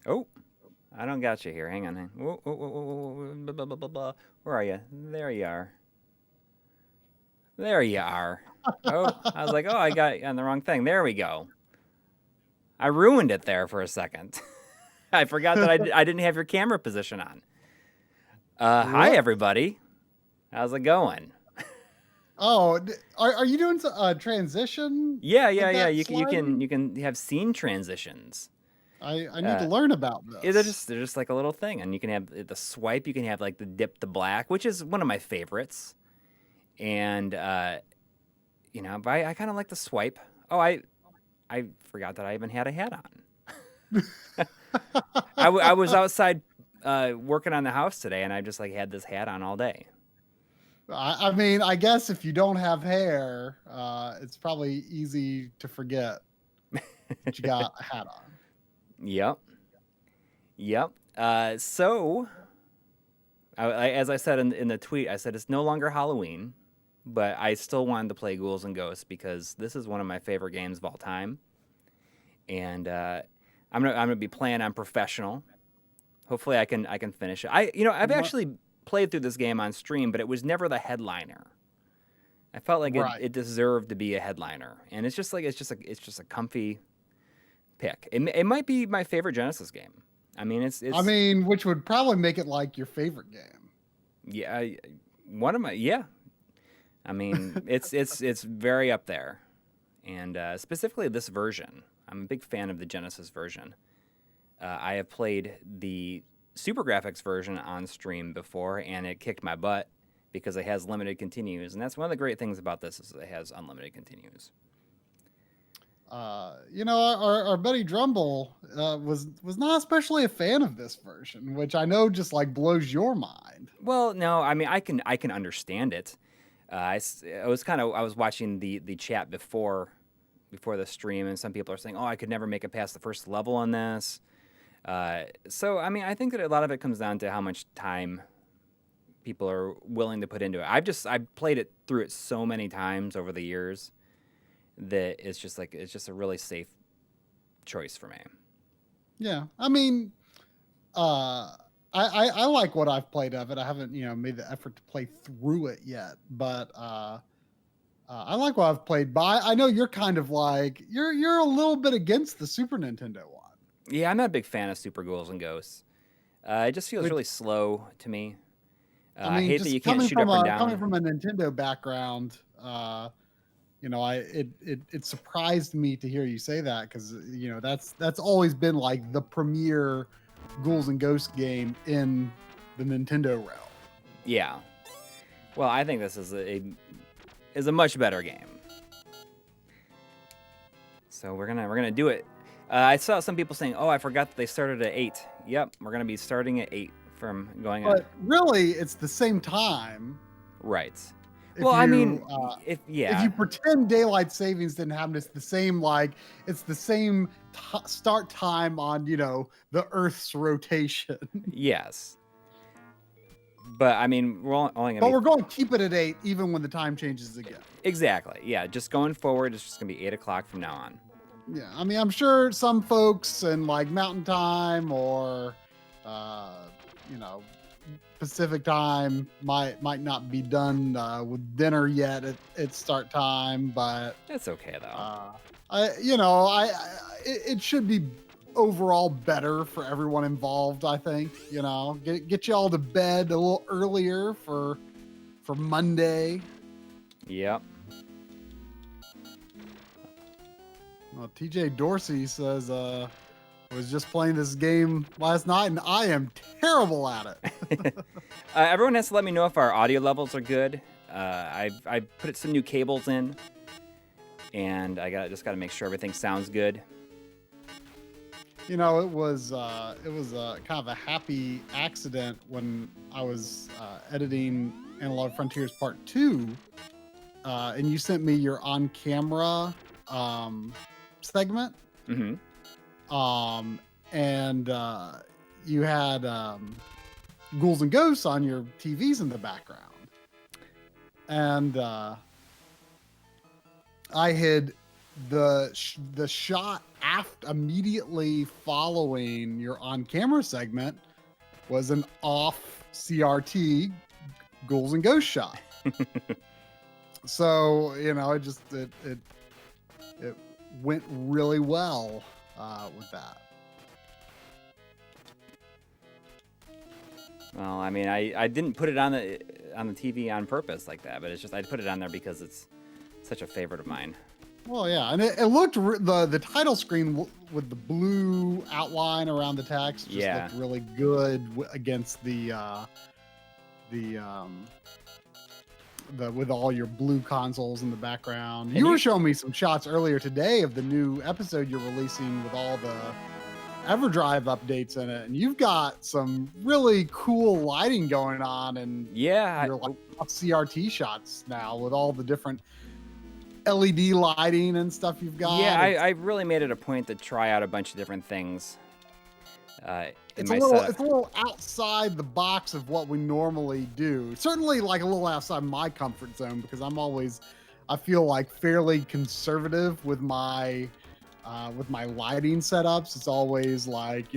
Oh, I don't got you here. Hang on. Whoa, whoa, whoa, whoa, blah, blah, blah, blah, blah. Where are you? There you are. There you are. Oh, I was like, oh, I got on the wrong thing. There we go. I ruined it there for a second. I forgot that I didn't have your camera position on. Hi, everybody. How's it going? Oh, are you doing a transition? Yeah. You can have scene transitions. I need to learn about this. They're just like a little thing, and you can have the swipe. You can have like the dip to black, which is one of my favorites. And you know, but I kind of like the swipe. Oh, I forgot that I even had a hat on. I was outside working on the house today, and I just like had this hat on all day. I mean, I guess if you don't have hair, it's probably easy to forget that you got a hat on. Yep. So, as I said in the tweet, I said it's no longer Halloween, but I still wanted to play Ghouls and Ghosts because this is one of my favorite games of all time, and I'm gonna be playing on professional. Hopefully, I can finish it. I've actually played through this game on stream, but it was never the headliner. I felt like it deserved to be a headliner, and it's just a comfy pick. It might be my favorite Genesis game. I mean, I mean, which would probably make it like your favorite game. Yeah, one of my I mean, it's very up there, and specifically this version. I'm a big fan of the Genesis version. I have played the Super Graphics version on stream before, and it kicked my butt because it has limited continues, and that's one of the great things about this is it has unlimited continues. Our buddy Drumble was not especially a fan of this version, which I know just like blows your mind. Well, no, I mean I can understand it. I was watching the chat before the stream, and some people are saying, "Oh, I could never make it past the first level on this." So I mean, I think that a lot of it comes down to how much time people are willing to put into it. I've played it through it so many times over the years that it's just a really safe choice for me. Yeah, I mean, I like what I've played of it. I haven't made the effort to play through it yet, but I like what I've played. But I know you're kind of like you're a little bit against the Super Nintendo one. Yeah, I'm not a big fan of Super Ghouls and Ghosts. It just feels really slow to me. I hate that you can't shoot up and down. Coming from a Nintendo background, it surprised me to hear you say that because that's always been like the premier Ghouls and Ghosts game in the Nintendo realm. Yeah. Well, I think this is a much better game. So we're gonna do it. I saw some people saying, "Oh, I forgot that they started at 8." Yep, we're gonna be starting at 8 from going on. But really, it's the same time. Right. If you pretend daylight savings didn't happen, it's the same. It's the same start time on the Earth's rotation. Yes. But I mean, we're going to keep it at 8 even when the time changes again. Exactly. Yeah. Just going forward, it's just gonna be 8 o'clock from now on. Yeah. I mean, I'm sure some folks in like Mountain Time or Pacific time might not be done with dinner yet at start time, but It's okay though. it should be overall better for everyone involved. I think get you all to bed a little earlier for Monday. Yep. Well, TJ Dorsey says was just playing this game last night and I am terrible at it. Everyone has to let me know if our audio levels are good. I put some new cables in, and I just got to make sure everything sounds good. It was kind of a happy accident when I was editing Analog Frontiers Part 2, and you sent me your on-camera segment. Mm-hmm. And you had Ghouls and Ghosts on your TVs in the background. And I had the shot immediately following your on-camera segment was an off CRT Ghouls and Ghosts shot. So, it went really well with that. Well, I mean, I didn't put it on the TV on purpose like that, but it's just I put it on there because it's such a favorite of mine. Well, yeah, and it looked the title screen with the blue outline around the text just looked really good against the with all your blue consoles in the background. You were showing me some shots earlier today of the new episode you're releasing with all the EverDrive updates in it, and you've got some really cool lighting going on, and you're like CRT shots now with all the different LED lighting and stuff you've got. Yeah, I really made it a point to try out a bunch of different things. It's a little outside the box of what we normally do. Certainly like a little outside my comfort zone because I feel like fairly conservative with my lighting setups. It's always like,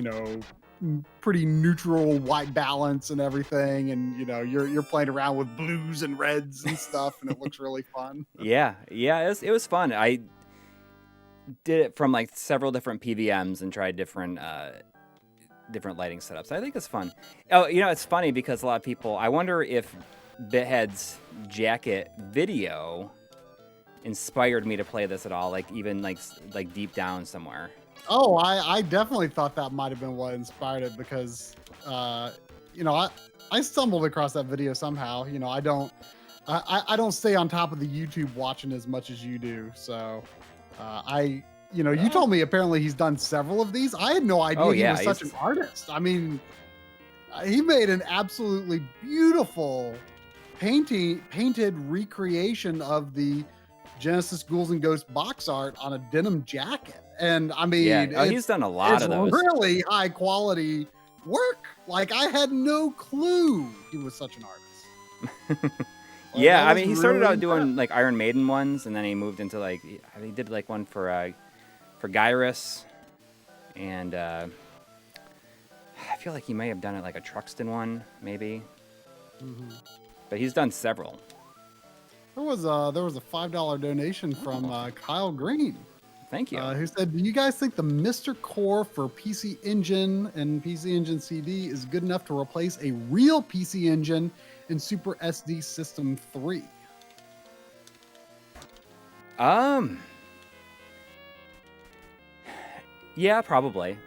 pretty neutral white balance and everything. And, you're playing around with blues and reds and stuff and it looks really fun. Yeah. It was fun. I did it from like several different PVMs and tried different lighting setups. I think it's fun. Oh, it's funny because a lot of people, I wonder if Bithead's jacket video inspired me to play this at all, like even like deep down somewhere. Oh, I definitely thought that might have been what inspired it because, I stumbled across that video somehow. I don't stay on top of the YouTube watching as much as you do. So, you told me apparently he's done several of these. I had no idea he was such an artist. I mean, he made an absolutely beautiful painted recreation of the Genesis Ghouls and Ghosts box art on a denim jacket. And I mean, he's done a lot of those. Really high quality work. Like I had no clue he was such an artist. Yeah, I mean, he started out doing like Iron Maiden ones, and then he moved into like he did like one for Gyrus, and I feel like he may have done it like a Truxton one, maybe. Mm-hmm. But he's done several. There was a $5 donation from Kyle Green. Thank you. Who said, "Do you guys think the Mr. Core for PC Engine and PC Engine CD is good enough to replace a real PC Engine in Super SD System 3?" Yeah, probably.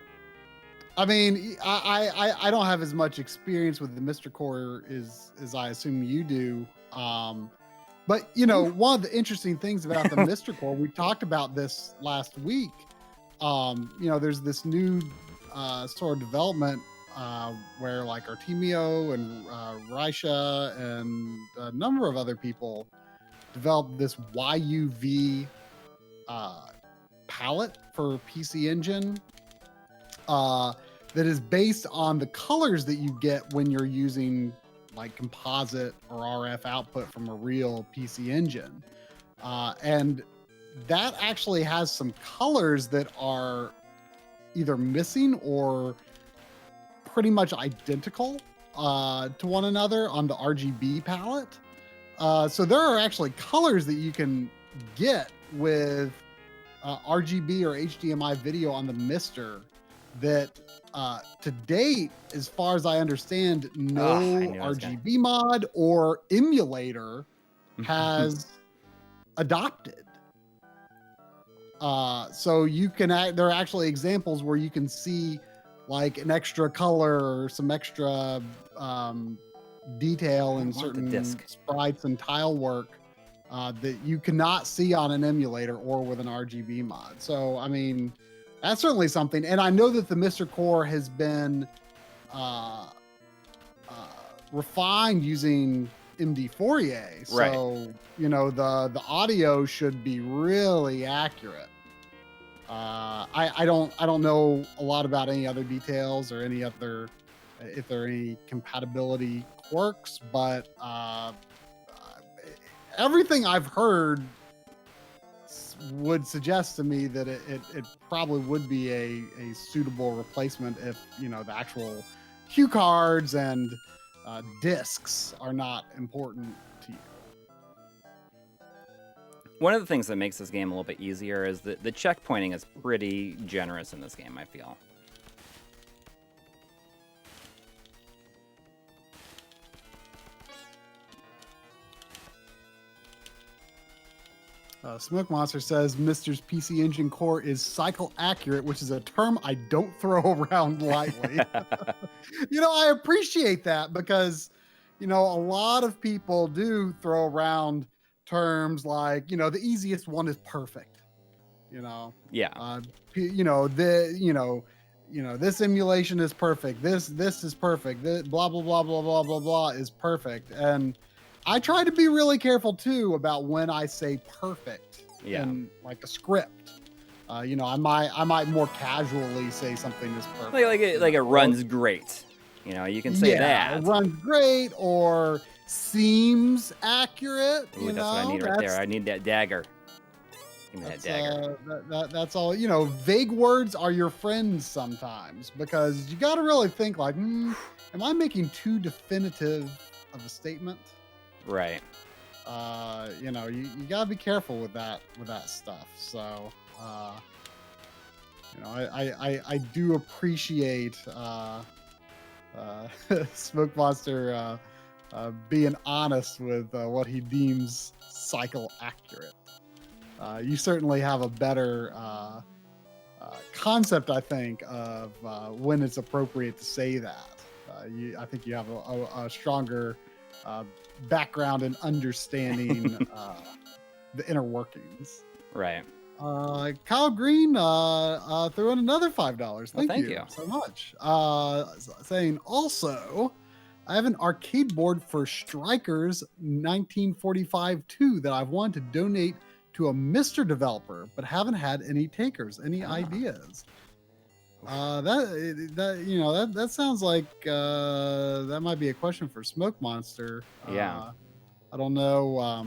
I mean, I don't have as much experience with the Mr. Core as I assume you do. But, one of the interesting things about the Mr. Core, we talked about this last week. There's this new sort of development where like Artemio and Raisha and a number of other people developed this YUV palette for PC Engine that is based on the colors that you get when you're using like composite or RF output from a real PC Engine. And that actually has some colors that are either missing or pretty much identical to one another on the RGB palette. So there are actually colors that you can get with RGB or HDMI video on the Mister that to date, as far as I understand, no RGB mod or emulator has adopted. So you can there are actually examples where you can see like an extra color or some extra detail in certain sprites and tile work that you cannot see on an emulator or with an RGB mod. So, I mean, that's certainly something. And I know that the Mr. Core has been refined using MD Fourier. So, you know, the audio should be really accurate. I don't know a lot about any other details or any other, if there are any compatibility quirks, but everything I've heard would suggest to me that it probably would be a suitable replacement if, you know, the actual cue cards and discs are not important to you. One of the things that makes this game a little bit easier is that the checkpointing is pretty generous in this game, I feel. Smoke Monster says Mister's PC Engine core is cycle accurate, which is a term I don't throw around lightly. You know, I appreciate that because, you know, a lot of people do throw around terms like, you know, the easiest one is perfect. You know, yeah. You know, this emulation is perfect. This is perfect. This blah blah blah blah blah blah blah is perfect. And I try to be really careful too about when I say perfect in like a script. You know, I might more casually say something is perfect. Like it runs great. You know, you can say that. It runs great or seems accurate. Ooh, that's what I need right there. I need that dagger. Give me that dagger. That's all. You know, vague words are your friends sometimes because you got to really think like, am I making too definitive of a statement? Right. You know, you gotta be careful with that stuff. So, you know, I do appreciate Smoke Monster being honest with what he deems cycle accurate. You certainly have a better concept, I think, of when it's appropriate to say that. I think you have a stronger background and understanding the inner workings. Right. Kyle Green threw in another $5. Thank you so much. Saying also, I have an arcade board for Strikers 1945-2 that I've wanted to donate to a Mr. developer, but haven't had any takers. Any ideas? That sounds like that might be a question for Smoke Monster. Yeah. I don't know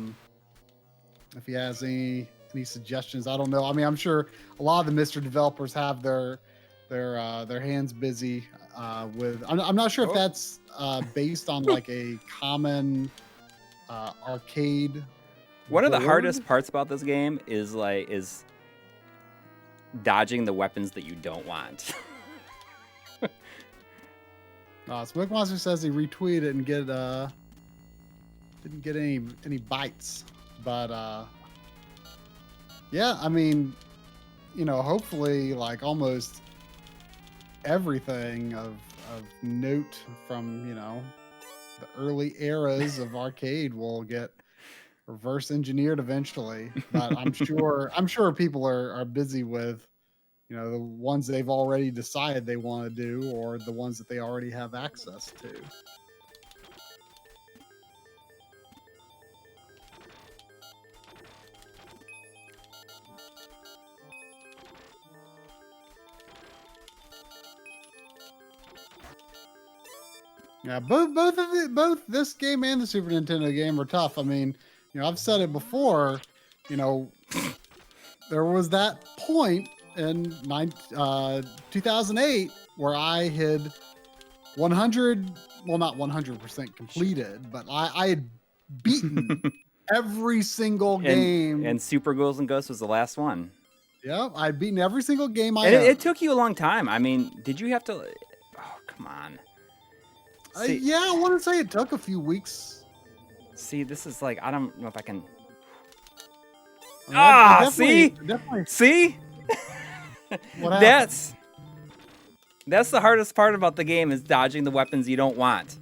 if he has any suggestions. I don't know. I mean, I'm sure a lot of the Mr. developers have their hands busy with. I'm not sure if that's based on like a common arcade. One of the hardest parts about this game is dodging the weapons that you don't want. Smoke Monster says he retweeted it and didn't get any bites, but yeah, I mean, you know, hopefully like almost everything of note from, you know, the early eras of arcade will get reverse engineered eventually, but I'm sure people are busy with, you know, the ones they've already decided they want to do or the ones that they already have access to. Yeah, both this game and the Super Nintendo game are tough. I mean, you know, I've said it before, you know, there was that point in 2008 where I had 100, well, not 100% completed, but I had beaten every single game. And Super Ghouls and Ghosts was the last one. Yep, I'd beaten every single game I And owned. it took you a long time. I mean, did you have to... Oh, come on. Yeah, I want to say it took a few weeks. See, this is like, I don't know if I can... Definitely. See? What happened? That's the hardest part about the game is dodging the weapons you don't want.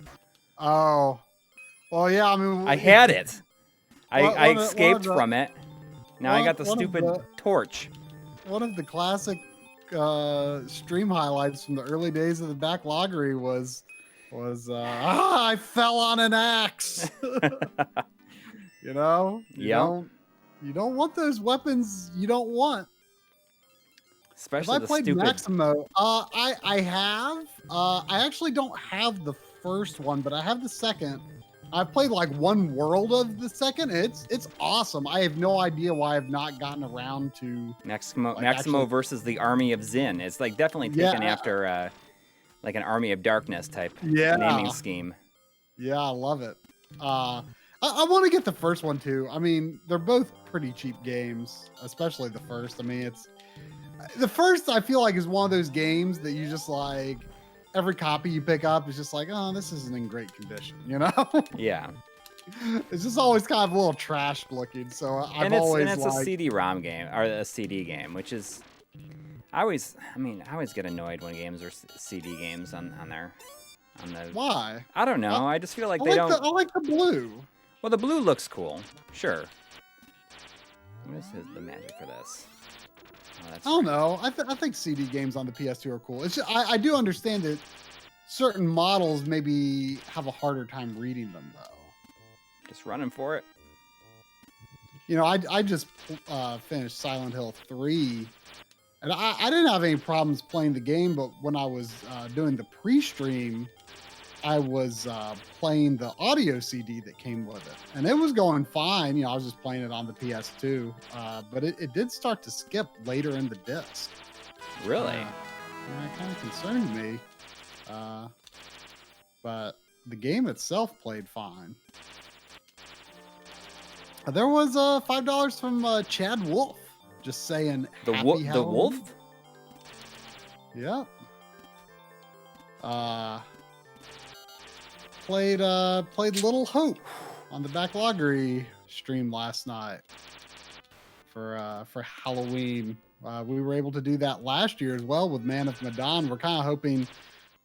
Oh. Well, yeah, I mean... I had it. I escaped from it. Now I got the stupid torch. One of the classic stream highlights from the early days of the Backloggery was I fell on an axe. You know? You don't want those weapons you don't want. Especially I played stupid... Maximo. I have. I actually don't have the first one, but I have the second. I've played like one world of the second. It's awesome. I have no idea why I've not gotten around to Maximo versus the Army of Zin. It's like definitely taken after like an Army of Darkness type naming scheme. Yeah, I love it. I want to get the first one too. I mean, they're both pretty cheap games, especially the first. I mean, the first I feel like is one of those games that you just like every copy you pick up is just like, oh, this isn't in great condition, you know? Yeah. It's just always kind of a little trashed looking. So I've always it's a CD-ROM game or a CD game, which is I always get annoyed when games are CD games on there. Why? I don't know. I just feel like I like the blue. Well, the blue looks cool. Sure. What is the magic for this? I don't know. I think CD games on the PS2 are cool. It's just, I do understand that certain models maybe have a harder time reading them, though. Just running for it. You know, I just finished Silent Hill 3, and I didn't have any problems playing the game, but when I was doing the pre-stream, I was playing the audio CD that came with it, and it was going fine. You know, I was just playing it on the PS2, but it did start to skip later in the disc. Really? It kind of concerned me, but the game itself played fine. There was $5 from Chad Wolf, just saying the wolf. Yeah. Played Little Hope on the Backloggery stream last night for Halloween. We were able to do that last year as well with Man of Medan. We're kind of hoping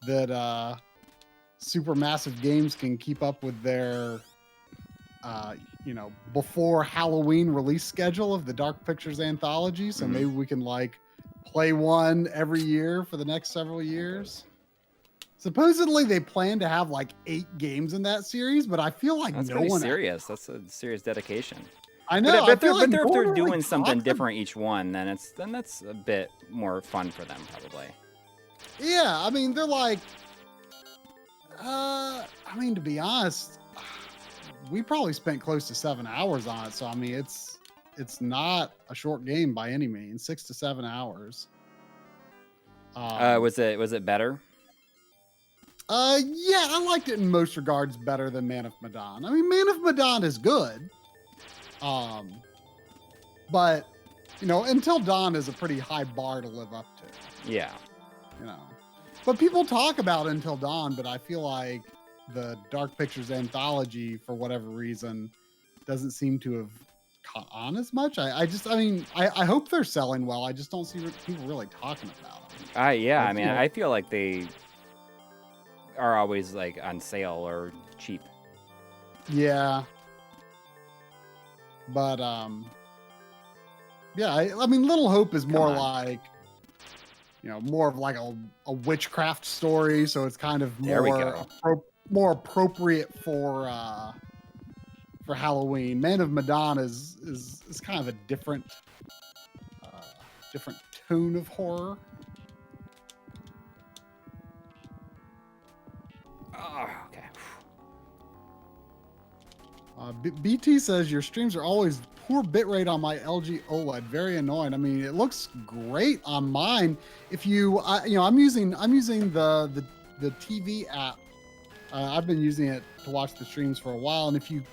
that Supermassive Games can keep up with their before Halloween release schedule of the Dark Pictures anthology. So maybe we can like play one every year for the next several years. Supposedly they plan to have like 8 games in that series, but I feel like that's no pretty one serious. That's a serious dedication. I know. But if they're doing something different each one, then that's a bit more fun for them probably. Yeah, I mean they're like, to be honest, we probably spent close to 7 hours on it. So I mean, it's not a short game by any means. 6 to 7 hours. Was it better? Yeah, I liked it in most regards better than Man of Medan. I mean, Man of Medan is good. But, you know, Until Dawn is a pretty high bar to live up to. Yeah. You know. But people talk about Until Dawn, but I feel like the Dark Pictures anthology, for whatever reason, doesn't seem to have caught on as much. I hope they're selling well. I just don't see people really talking about them. I feel like they are always like on sale or cheap. Yeah. But yeah, I mean Little Hope is more like, you know, more of like a witchcraft story, so it's kind of more appropriate for Halloween. Man of Medan is kind of a different tone of horror. Oh, okay. BT says your streams are always poor bitrate on my LG OLED. Very annoying. I mean, it looks great on mine. If you, I'm using the the TV app. I've been using it to watch the streams for a while, and if you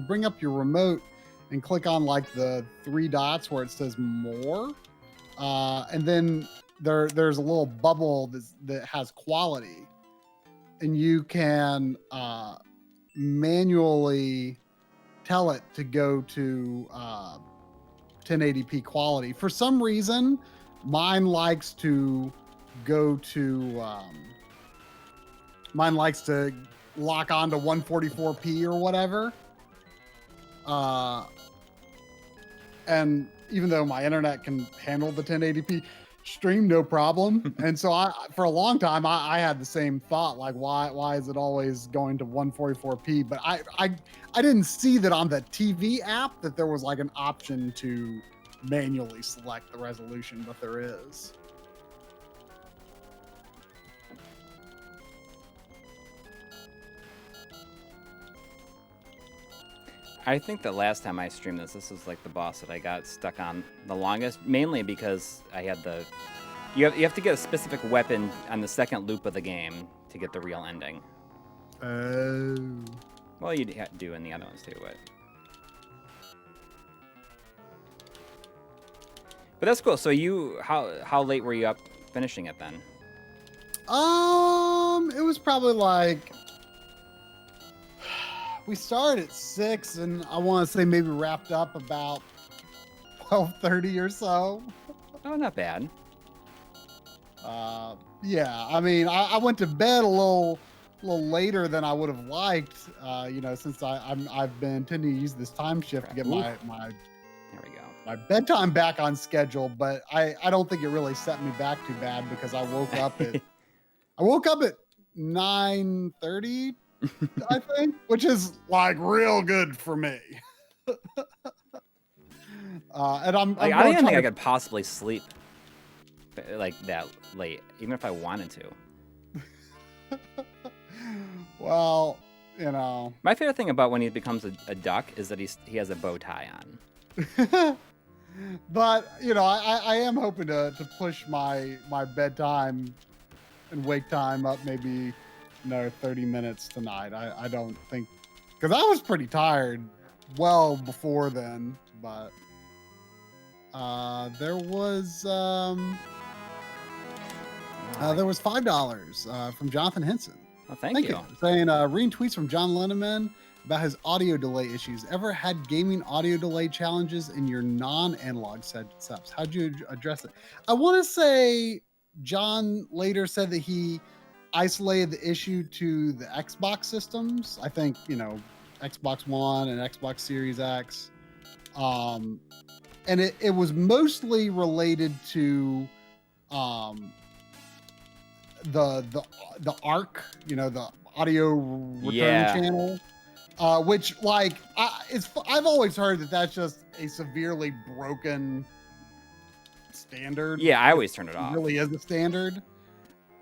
bring up your remote and click on like the 3 dots where it says more, and then there's a little bubble that has quality, and you can manually tell it to go to 1080p quality. For some reason, mine likes to lock on to 144p or whatever. And even though my internet can handle the 1080p stream no problem, and so for a long time I had the same thought, like why is it always going to 144p? But I didn't see that on the TV app that there was like an option to manually select the resolution, but there is. I think the last time I streamed this was like the boss that I got stuck on the longest, mainly because I had you have to get a specific weapon on the second loop of the game to get the real ending. Oh. Well, you do in the other ones too, but that's cool. So how late were you up finishing it then? It was probably like, we started at 6, and I want to say maybe wrapped up about 12:30 or so. Oh, not bad. Yeah, I mean, I went to bed a little later than I would have liked, since I've been intending to use this time shift to get my there we go, my bedtime back on schedule. But I don't think it really set me back too bad, because I woke up at 9:30. I think, which is like real good for me. And I don't even think I could possibly sleep like that late, even if I wanted to. Well, my favorite thing about when he becomes a duck is that he has a bow tie on. But I am hoping to push my bedtime and wake time up maybe another 30 minutes tonight. I don't think, because I was pretty tired well before then, but there was $5 from Jonathan Henson. Oh, thank you. Saying reading tweets from John Lenneman about his audio delay issues. Ever had gaming audio delay challenges in your non-analog setups? How'd you address it? I want to say John later said that he isolated the issue to the Xbox systems. I think, Xbox One and Xbox Series X. And it was mostly related to the ARC, the audio return channel, which I've always heard that's just a severely broken standard. Yeah, I always turn it off. It really is a standard.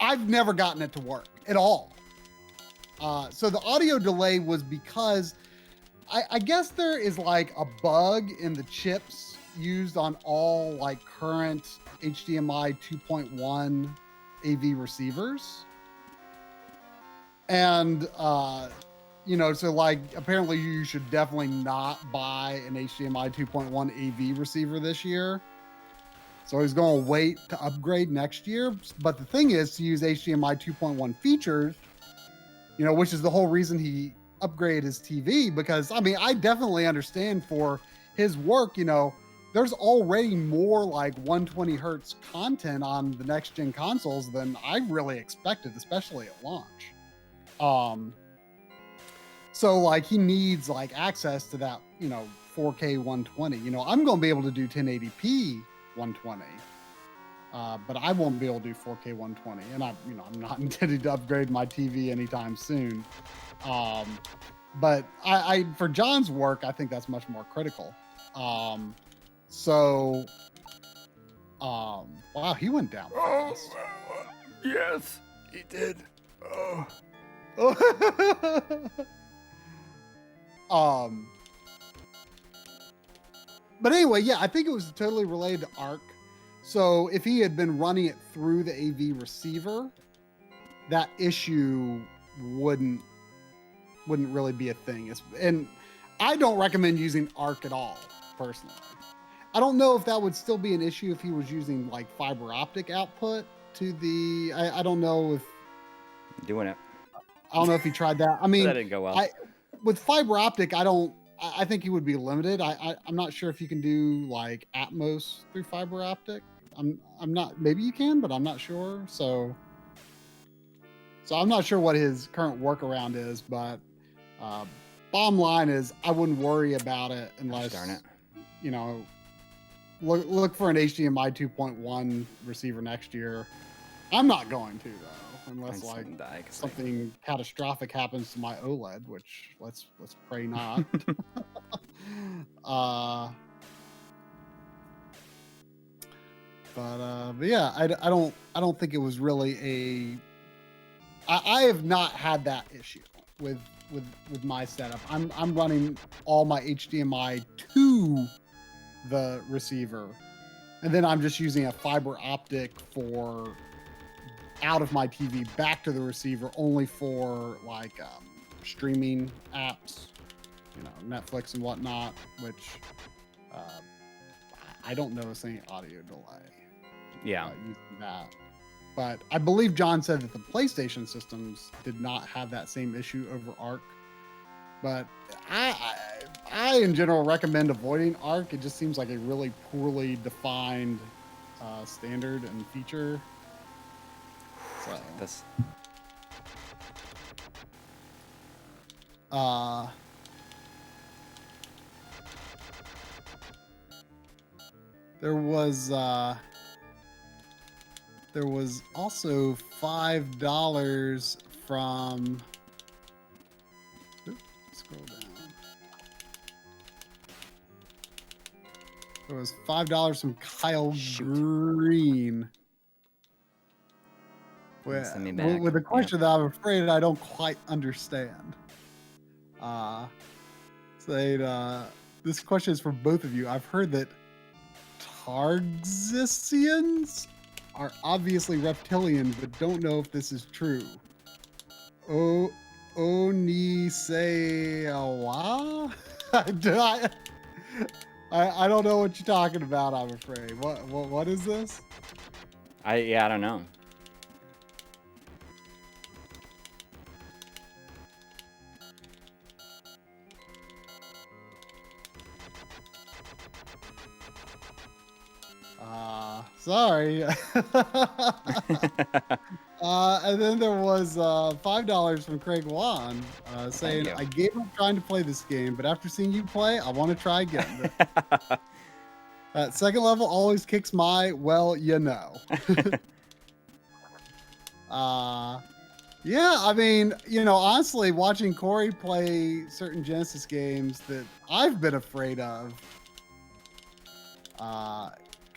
I've never gotten it to work at all. So the audio delay was because I guess there is like a bug in the chips used on all like current HDMI 2.1 AV receivers. And, so like apparently you should definitely not buy an HDMI 2.1 AV receiver this year. So he's going to wait to upgrade next year. But the thing is, to use HDMI 2.1 features, which is the whole reason he upgraded his TV, because I definitely understand for his work, there's already more like 120 hertz content on the next gen consoles than I really expected, especially at launch. So like he needs like access to that, 4K 120. I'm going to be able to do 1080p 120, but I won't be able to do 4K 120, and I'm not intending to upgrade my TV anytime soon. But I for John's work, I think that's much more critical. Wow, he went down fast. Yes, he did. Oh. But anyway, yeah, I think it was totally related to ARC. So if he had been running it through the AV receiver, that issue wouldn't really be a thing. And I don't recommend using ARC at all, personally. I don't know if that would still be an issue if he was using like fiber optic output to the. I don't know if doing it. I don't know if he tried that. I mean, That didn't go well. With fiber optic, I think he would be limited. I'm not sure if you can do like Atmos through fiber optic. I'm not. Maybe you can, but I'm not sure. So I'm not sure what his current workaround is. But bottom line is, I wouldn't worry about it unless, darn it. you know, look for an HDMI 2.1 receiver next year. I'm not going to though, unless like something catastrophic happens to my OLED, which let's pray not. But yeah, I don't think it was really I have not had that issue with my setup. I'm running all my HDMI to the receiver, and then I'm just using a fiber optic for out of my TV back to the receiver, only for like streaming apps, you know, Netflix and whatnot, which I don't notice any audio delay. Yeah. Using that. But I believe John said that the PlayStation systems did not have that same issue over ARC. But I in general recommend avoiding ARC. It just seems like a really poorly defined standard and feature. So this. There was also $5 from. Scroll down. There was $5 from Kyle Green. With a question that I'm afraid I don't quite understand. This question is for both of you. I've heard that Tarxicians are obviously reptilian, but don't know if this is true. Oniseawa? I don't know what you're talking about, I'm afraid. What is this? I don't know. Sorry. And then there was $5 from Craig Wan saying, I gave up trying to play this game, but after seeing you play, I want to try again. Second level always kicks my, well, you know. Yeah, I mean, you know, honestly, watching Coury play certain Genesis games that I've been afraid of,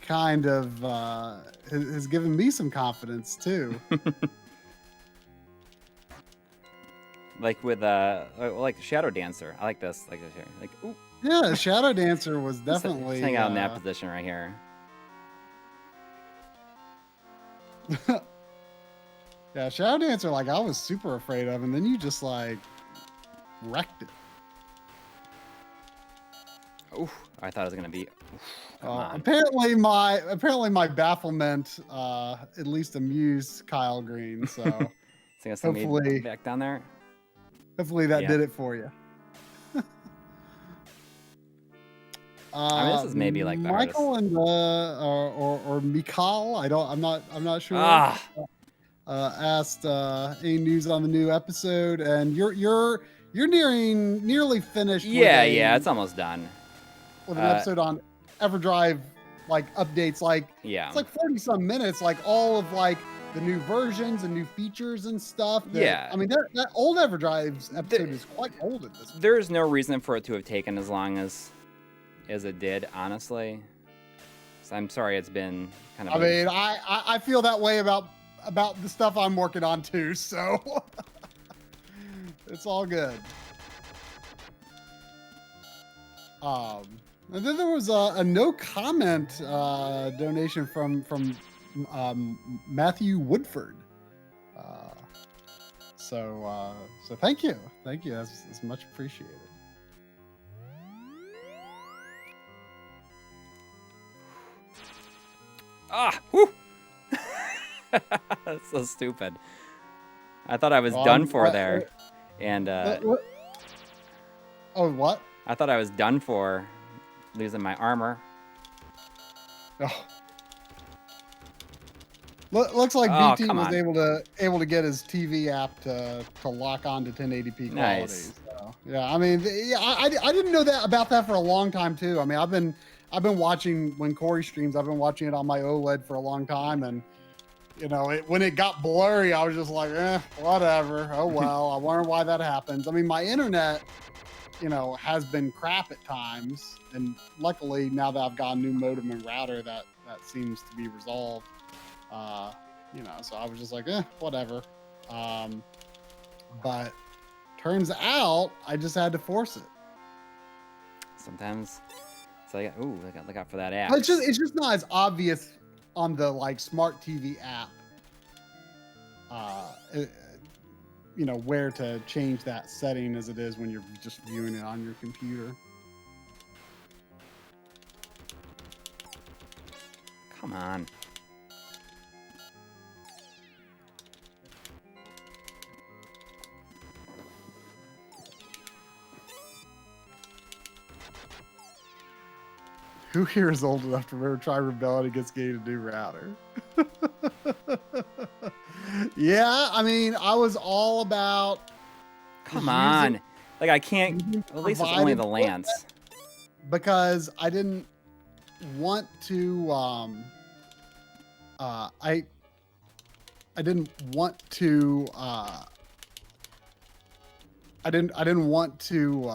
kind of has given me some confidence too. Like with like Shadow Dancer. I like this. Like this here. Like ooh. Yeah, Shadow Dancer was definitely hang out in that position right here. Yeah, Shadow Dancer, like I was super afraid of, and then you just like wrecked it. Oof, I thought it was gonna be. Apparently my bafflement at least amused Kyle Green. So hopefully back down there. Hopefully that did it for you. I mean, this is maybe like the Michael hardest. And or Mikal. I'm not sure. Asked any news on the new episode, and you're nearly finished. Yeah, it's almost done. With an episode on EverDrive, like updates, like it's like 40 some minutes, like all of like the new versions and new features and stuff. I mean that old EverDrive's episode is quite old at this point. There's no reason for it to have taken as long as it did, honestly. So I'm sorry it's been kind of. I mean, I feel that way about the stuff I'm working on too, so it's all good. And then there was a no comment donation from Matthew Woodford. So thank you. That's much appreciated. Ah, whew. That's so stupid. I thought I was Well, done for there, and Oh, what? I thought I was done for losing my armor. Oh. Looks like Oh, BT come was on. able to get his TV app to lock on to 1080p quality. Nice. So, yeah, I mean, I didn't know that about that for a long time too. I mean, I've been watching when Coury streams. I've been watching it on my OLED for a long time, and you know, when it got blurry, I was just like, whatever. Oh well. I wonder why that happens. I mean, my internet, you know, has been crap at times, and luckily now that I've got a new modem and router, that seems to be resolved. You know, so I was just like, whatever. But turns out I just had to force it. Sometimes it's like, ooh, look out for that app. It's just not as obvious on the like smart TV app. You know, where to change that setting as it is when you're just viewing it on your computer. Come on. Who here is old enough to remember try rebelling against getting a new router? Yeah, I mean, I was all about. Come on. Like, I can't. At least it's only the Lance. Because I didn't want to. I didn't want to. I didn't want to.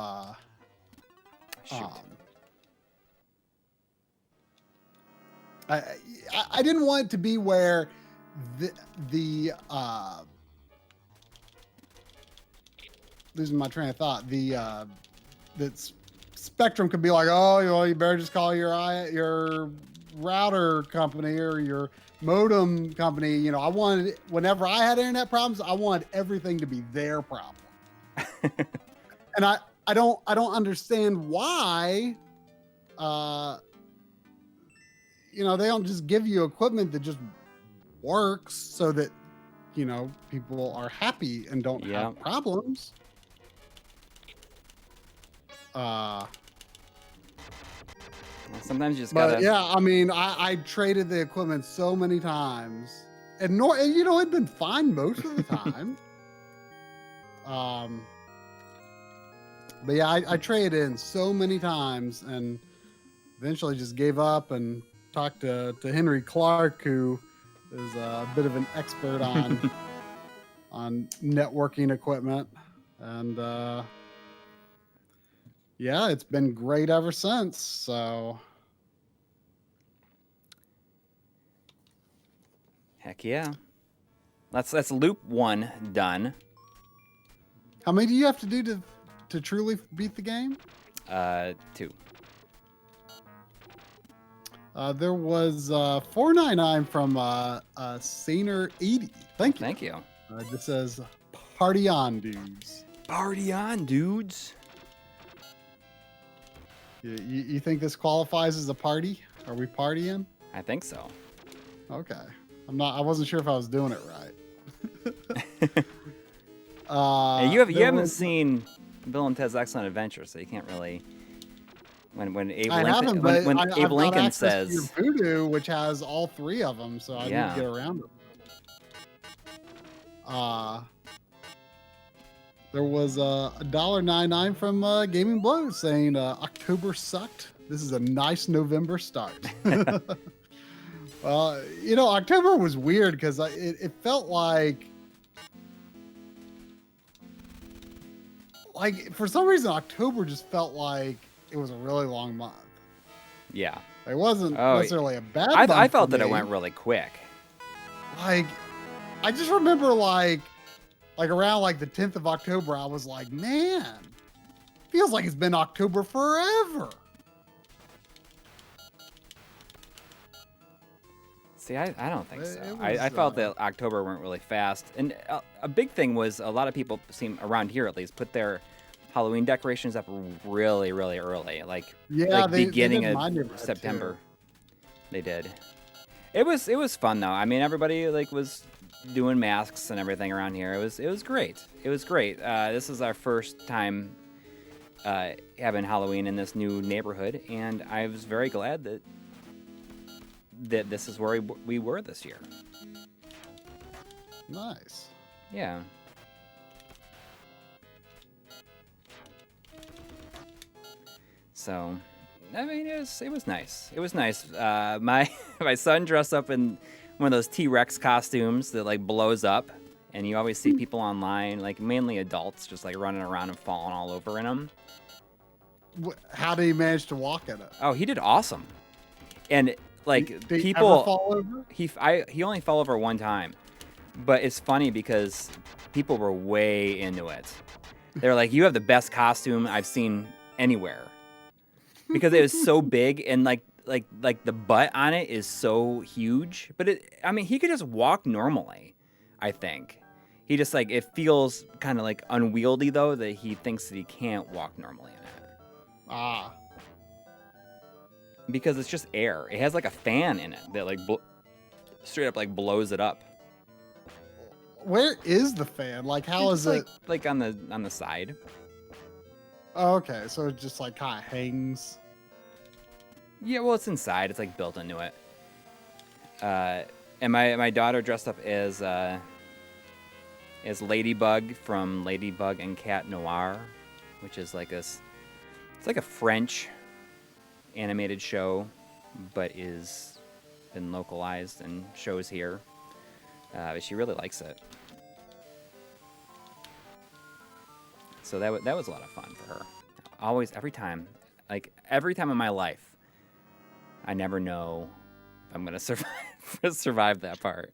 Shoot. I didn't want it to be where losing my train of thought. That Spectrum could be like, oh, you better just call your router company or your modem company. You know, I wanted, whenever I had internet problems, I wanted everything to be their problem. And I don't understand why. You know, they don't just give you equipment that just works so that, you know, people are happy and don't have problems. Sometimes you just gotta. But yeah, I mean, I traded the equipment so many times, and you know, it'd been fine most of the time. But yeah, I traded in so many times, and eventually just gave up and talked to Henry Clark, who is a bit of an expert on on networking equipment, and yeah, it's been great ever since. So Heck yeah. That's loop 1 done. how many do you have to do to truly beat the game? 2. There was 499 from Saner80. Thank you. Thank you. This says, "Party on, dudes." Party on, dudes. You think this qualifies as a party? Are we partying? I think so. Okay. I wasn't sure if I was doing it right. Hey, you haven't seen Bill and Ted's Excellent Adventure, so you can't really. When Abe Lincoln, when Abe Lincoln says to your Voodoo, which has all 3 of them, so I need to get around it. There was a $1.99 from Gaming Blow saying October sucked. This is a nice November start. You know, October was weird because it felt like for some reason October just felt like it was a really long month. Yeah. It wasn't necessarily a bad month. I felt that it went really quick. Like, I just remember like around like the 10th of October, I was like, man, feels like it's been October forever. See, I don't think so. It I was, felt that October went really fast. And a big thing was a lot of people seem, around here at least, put their Halloween decorations up really, really early. Like, Yeah, like they beginning did in my of neighborhood, September. too. They did. It was fun though. I mean, everybody like was doing masks and everything around here. It was great. It was great. This is our first time having Halloween in this new neighborhood, and I was very glad that this is where we were this year. Nice. Yeah. So, I mean, it was nice. It was nice. My son dressed up in one of those T-Rex costumes that like blows up, and you always see people online, like mainly adults, just like running around and falling all over in them. How did he manage to walk in it? Oh, he did awesome. And like Did he people, ever fall over? he only fell over one time, but it's funny because people were way into it. They're like, "You have the best costume I've seen anywhere," because it was so big and like the butt on it is so huge. But I mean, he could just walk normally. I think he just like it feels kind of like unwieldy though that he thinks that he can't walk normally in it. Ah. Because it's just air. It has like a fan in it that like straight up like blows it up. Where is the fan? Like, how is it? Like on the side. Oh, okay, so it just like kind of hangs. Yeah, well, it's inside. It's like built into it. And my daughter dressed up as Ladybug from Ladybug and Cat Noir, which is like this. It's like a French animated show, but is been localized and shows here. But she really likes it. So that was a lot of fun for her. Always, every time in my life, I never know if I'm gonna survive that part.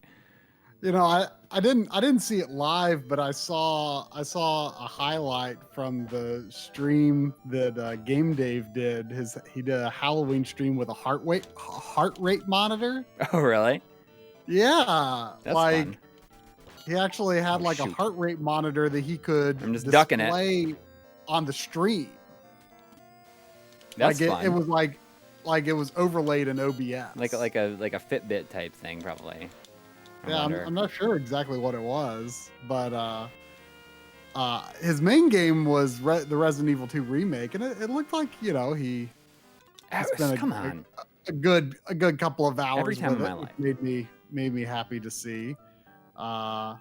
You know, I didn't see it live, but I saw a highlight from the stream that Game Dave did. He did a Halloween stream with a heart rate monitor. Oh, really? Yeah, That's like fun. he actually had like a heart rate monitor that he could I'm just ducking it. display on the stream. That's like fun. it was like it was overlaid in OBS. like a Fitbit type thing, probably. Yeah, I'm not sure exactly what it was, but his main game was the Resident Evil 2 remake, and it looked like, you know, he spent come on. a good couple of hours Every time with in it, my life. which made me happy to see. But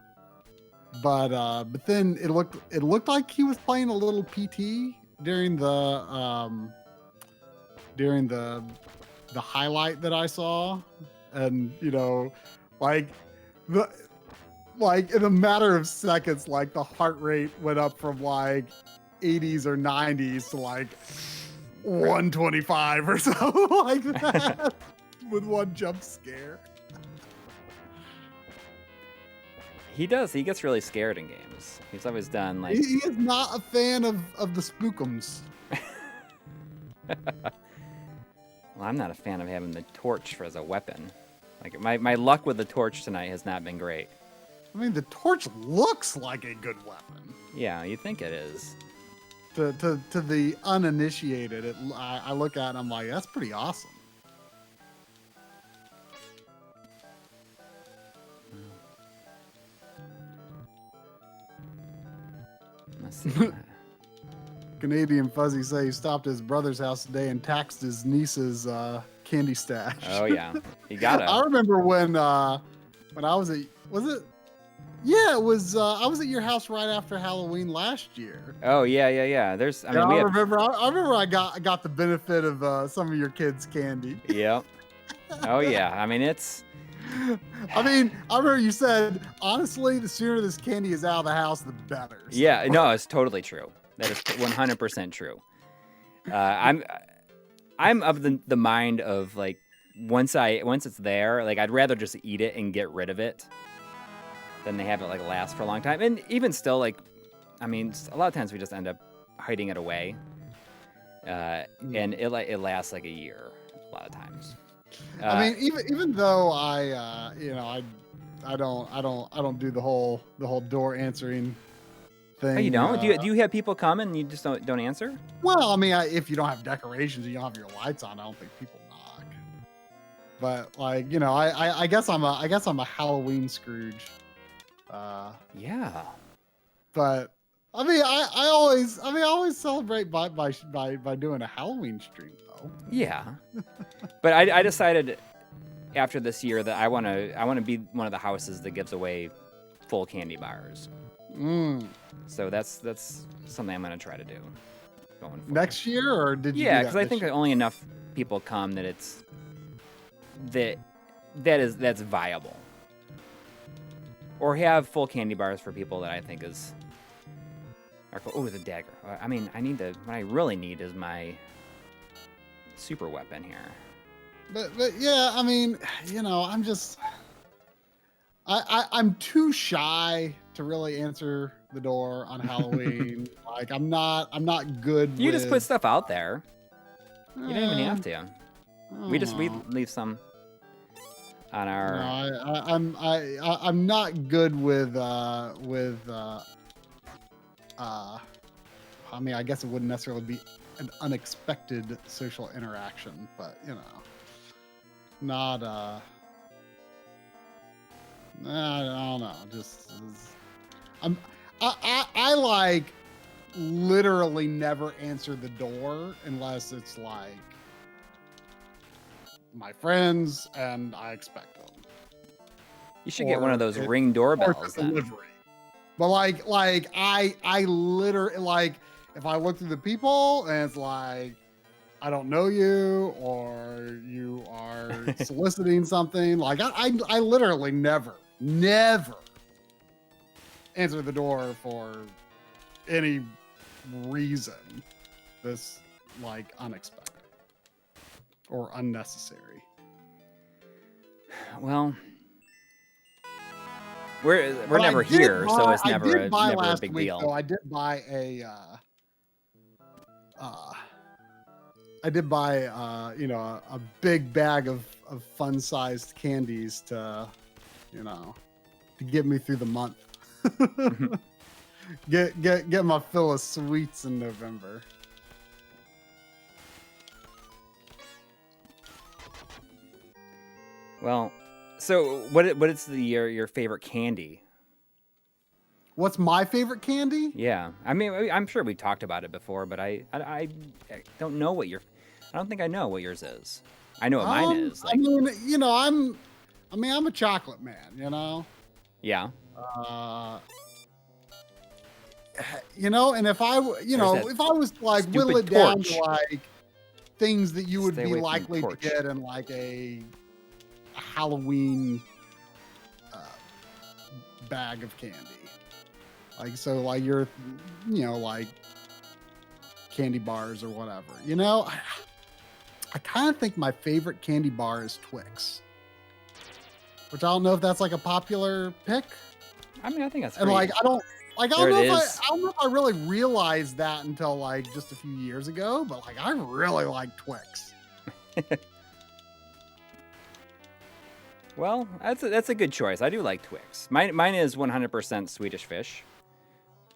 then it looked like he was playing a little PT during the highlight that I saw, and you know, like in a matter of seconds, like the heart rate went up from like 80s or 90s to like 125 or something like that with one jump scare. He does. He gets really scared in games. He's always done like. He is not a fan of the spookums. Well, I'm not a fan of having the torch as a weapon. Like my luck with the torch tonight has not been great. I mean, the torch looks like a good weapon. Yeah, you think it is. To the uninitiated, I look at it and I'm like, that's pretty awesome. Let's see. Canadian Fuzzy say he stopped at his brother's house today and taxed his niece's candy stash. Oh yeah, you gotta. I remember when I was at I was at your house right after Halloween last year. Oh yeah. There's. I remember I got the benefit of some of your kids' candy. Yep. Oh yeah. I mean it's. I remember you said, honestly, the sooner this candy is out of the house, the better. So. Yeah. No, it's totally true. That is 100% true. I'm of the mind of like once it's there, like I'd rather just eat it and get rid of it than they have it like last for a long time. And even still, like, I mean, a lot of times we just end up hiding it away, and it lasts like a year a lot of times. I mean, even though I don't do the whole door answering thing. Oh, you don't? Do you have people come and you just don't answer? Well, I mean, if you don't have decorations, you don't have your lights on, I don't think people knock. But like, I guess I'm a Halloween Scrooge. Yeah. But I mean, I always celebrate by doing a Halloween stream though. Yeah. But I decided after this year that I want to be one of the houses that gives away full candy bars. So that's something I'm going to try to do going forward. Next year, or did you? Yeah, because I think that only enough people come that that's viable. Or have full candy bars for people that I think is. Oh, the dagger. I mean, what I really need is my super weapon here. But yeah, I mean, I'm too shy to really answer the door on Halloween. Like I'm not good. You just put stuff out there. You don't even have to. We leave some on our. No, I'm not good with I mean, I guess it wouldn't necessarily be an unexpected social interaction, but not I don't know. I like literally never answer the door unless it's like my friends and I expect them. You should get one of those Ring doorbells then. Delivery. But like I literally, like, if I look through the people and it's like I don't know you or you are soliciting something, like I literally never answer the door for any reason that's like unexpected or unnecessary. Well, we're never here, so it's never a big deal. Though, I did buy a big bag of fun-sized candies to get me through the month. get my fill of sweets in November. Well, so what is your favorite candy? What's my favorite candy? Yeah, I mean, I'm sure we talked about it before, but I don't know I don't think I know what yours is. I know what mine is. Like, I'm a chocolate man, Yeah. And if I was to like whittle it down to like things that you would be likely to get in like a Halloween bag of candy, like your like candy bars or whatever, I kind of think my favorite candy bar is Twix, which I don't know if that's like a popular pick. I mean, I think that's and great. I don't know if I really realized that until like just a few years ago, but like I really like Twix. Well, that's a good choice. I do like Twix. Mine is 100% Swedish Fish.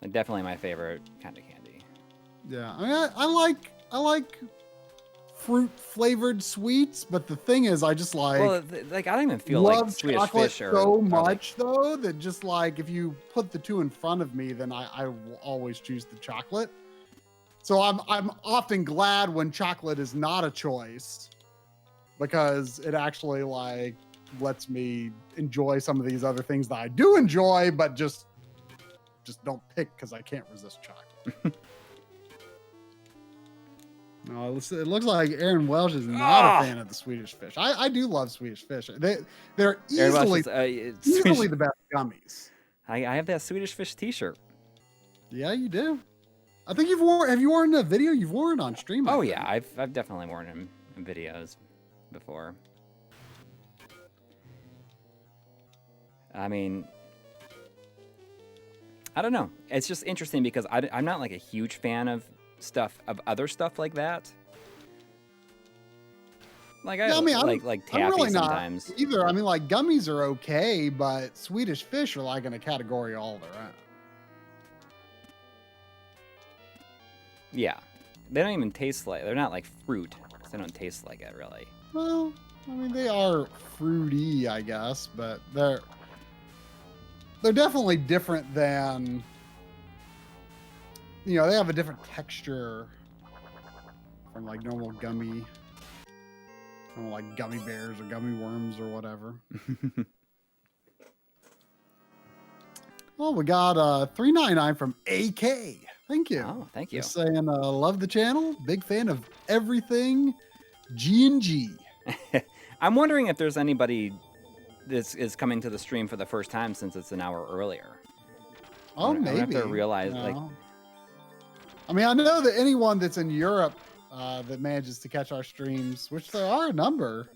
Definitely my favorite kind of candy. Yeah, I mean, I like fruit flavored sweets, but the thing is, I just like. Well, I don't even feel like Swedish Fish so much though that just like if you put the two in front of me, then I will always choose the chocolate. So I'm often glad when chocolate is not a choice, because it actually like lets me enjoy some of these other things that I do enjoy, but just don't pick because I can't resist chocolate. No, it looks like Aaron Welsh is not a fan of the Swedish Fish. I do love Swedish Fish. They're easily the best gummies. I have that Swedish Fish T-shirt. Yeah, you do. I think have you worn a video? You've worn it on stream. Oh yeah, I've definitely worn them in videos before. I mean, I don't know. It's just interesting because I'm not like a huge fan of other stuff like that. Like Yeah, I mean, like I'm taffy really sometimes. not either. I mean, like gummies are okay, but Swedish Fish are like in a category all their own. Yeah, they don't even taste like. They're not like fruit. They don't taste like it really. Well, I mean, they are fruity, I guess, but they're definitely different than, they have a different texture from like normal like gummy bears or gummy worms or whatever. Well, we got $3.99 from AK. Thank you. Oh, thank you. Just saying, love the channel. Big fan of everything G&G. I'm wondering if there's anybody that is coming to the stream for the first time since it's an hour earlier. Oh, maybe. I have to realize, like, I mean, I know that anyone that's in Europe that manages to catch our streams, which there are a number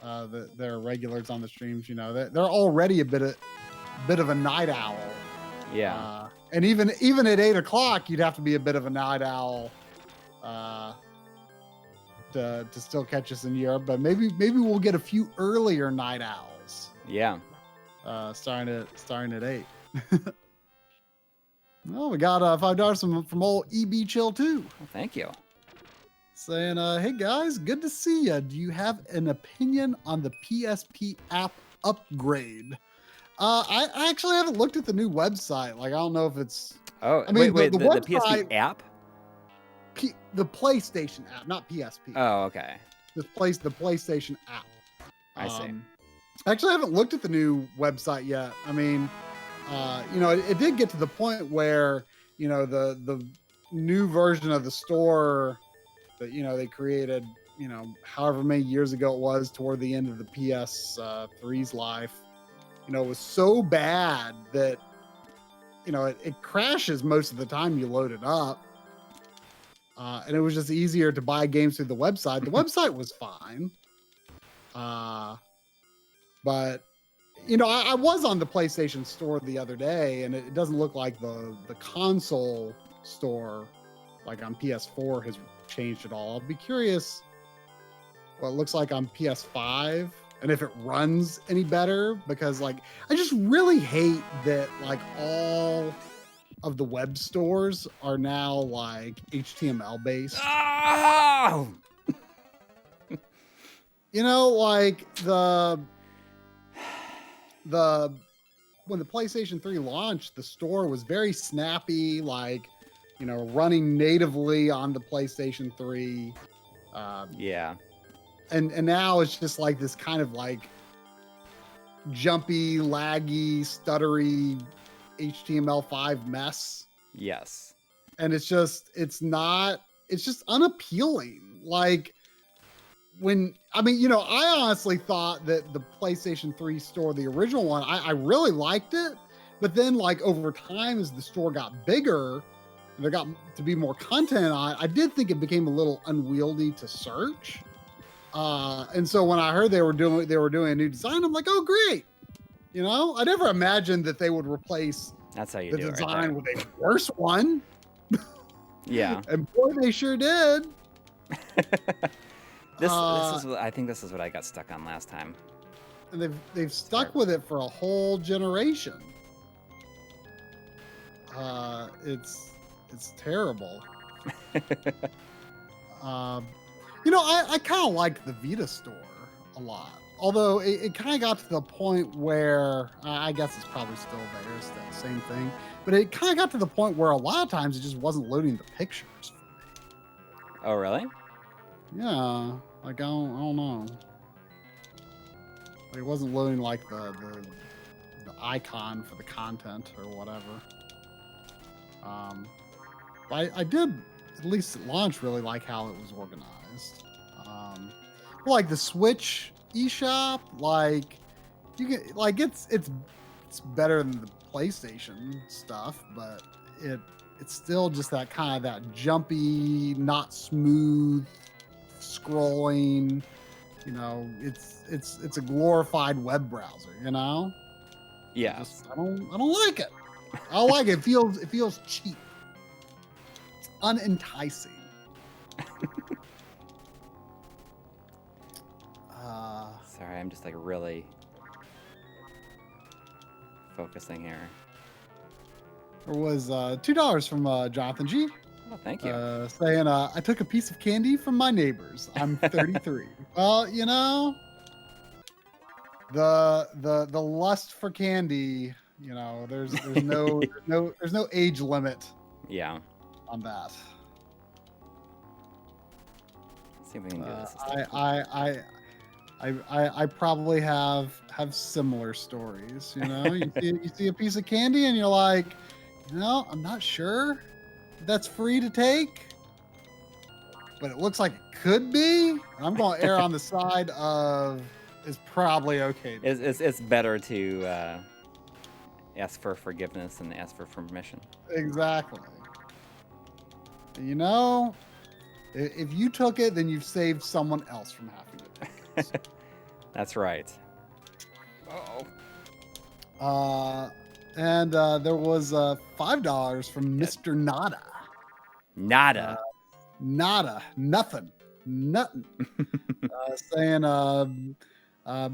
that they're regulars on the streams, they're already a bit of a night owl. Yeah. And even at 8 o'clock, you'd have to be a bit of a night owl to still catch us in Europe. But maybe we'll get a few earlier night owls. Yeah. Starting at 8. Well, we got $5 from old EB Chill too. Well, thank you. Saying, hey guys, good to see you. Do you have an opinion on the PSP app upgrade? I actually haven't looked at the new website. Like, I don't know if it's. Oh, I mean, wait, the the website, PSP app? The PlayStation app, not PSP. Oh, okay. The PlayStation app. I see. I actually haven't looked at the new website yet. I mean, it did get to the point where, the new version of the store that, they created, however many years ago it was toward the end of the PS3's life, was so bad that, it crashes most of the time you load it up. And it was just easier to buy games through the website. The website was fine. But, I was on the PlayStation store the other day, and it doesn't look like the console store, like on PS4, has changed at all. I'll be curious what it looks like on PS5 and if it runs any better, because like I just really hate that like all of the web stores are now like HTML based. Oh! Like when the PlayStation 3 launched, the store was very snappy, like, running natively on the PlayStation 3. Yeah. And now it's just like this kind of like jumpy, laggy, stuttery HTML5 mess. Yes. And it's just unappealing. Like I honestly thought that the PlayStation 3 store, the original one, I really liked it. But then like over time, as the store got bigger and there got to be more content on it, I did think it became a little unwieldy to search. And so when I heard they were doing a new design, I'm like, oh great. I never imagined that they would replace That's how you the do design it. with a worse one. Yeah. And boy, they sure did. This is what I think. This is what I got stuck on last time. And they've stuck with it for a whole generation. It's terrible. I kind of like the Vita store a lot. Although it kind of got to the point where I guess it's probably still there, it's the same thing. But it kind of got to the point where a lot of times it just wasn't loading the pictures. Oh, really? Yeah, like I don't know. Like, it wasn't loading like the icon for the content or whatever. But I did, at least at launch, really like how it was organized. Like the Switch eShop, like you get like it's better than the PlayStation stuff, but it's still just that kind of that jumpy, not smooth scrolling. It's a glorified web browser. Yeah. I don't like it. I don't like it. It feels cheap. It's unenticing. Sorry, I'm just like really focusing here. There was $2 from Jonathan G. Oh, thank you. Saying, I took a piece of candy from my neighbors. I'm 33. Well, you know, the lust for candy, you know, there's no age limit Yeah. on that. Let's see if we can do this. I probably have similar stories. You know, you see a piece of candy and you're like, no, I'm not sure that's free to take, but it looks like it could be. I'm going to err on the side of it's probably okay. It's better to ask for forgiveness than ask for permission. Exactly. You know, if you took it, then you've saved someone else from having to take it. That's right. And there was $5 from Mr. Nada. Nada. Nada. Nothing. Saying,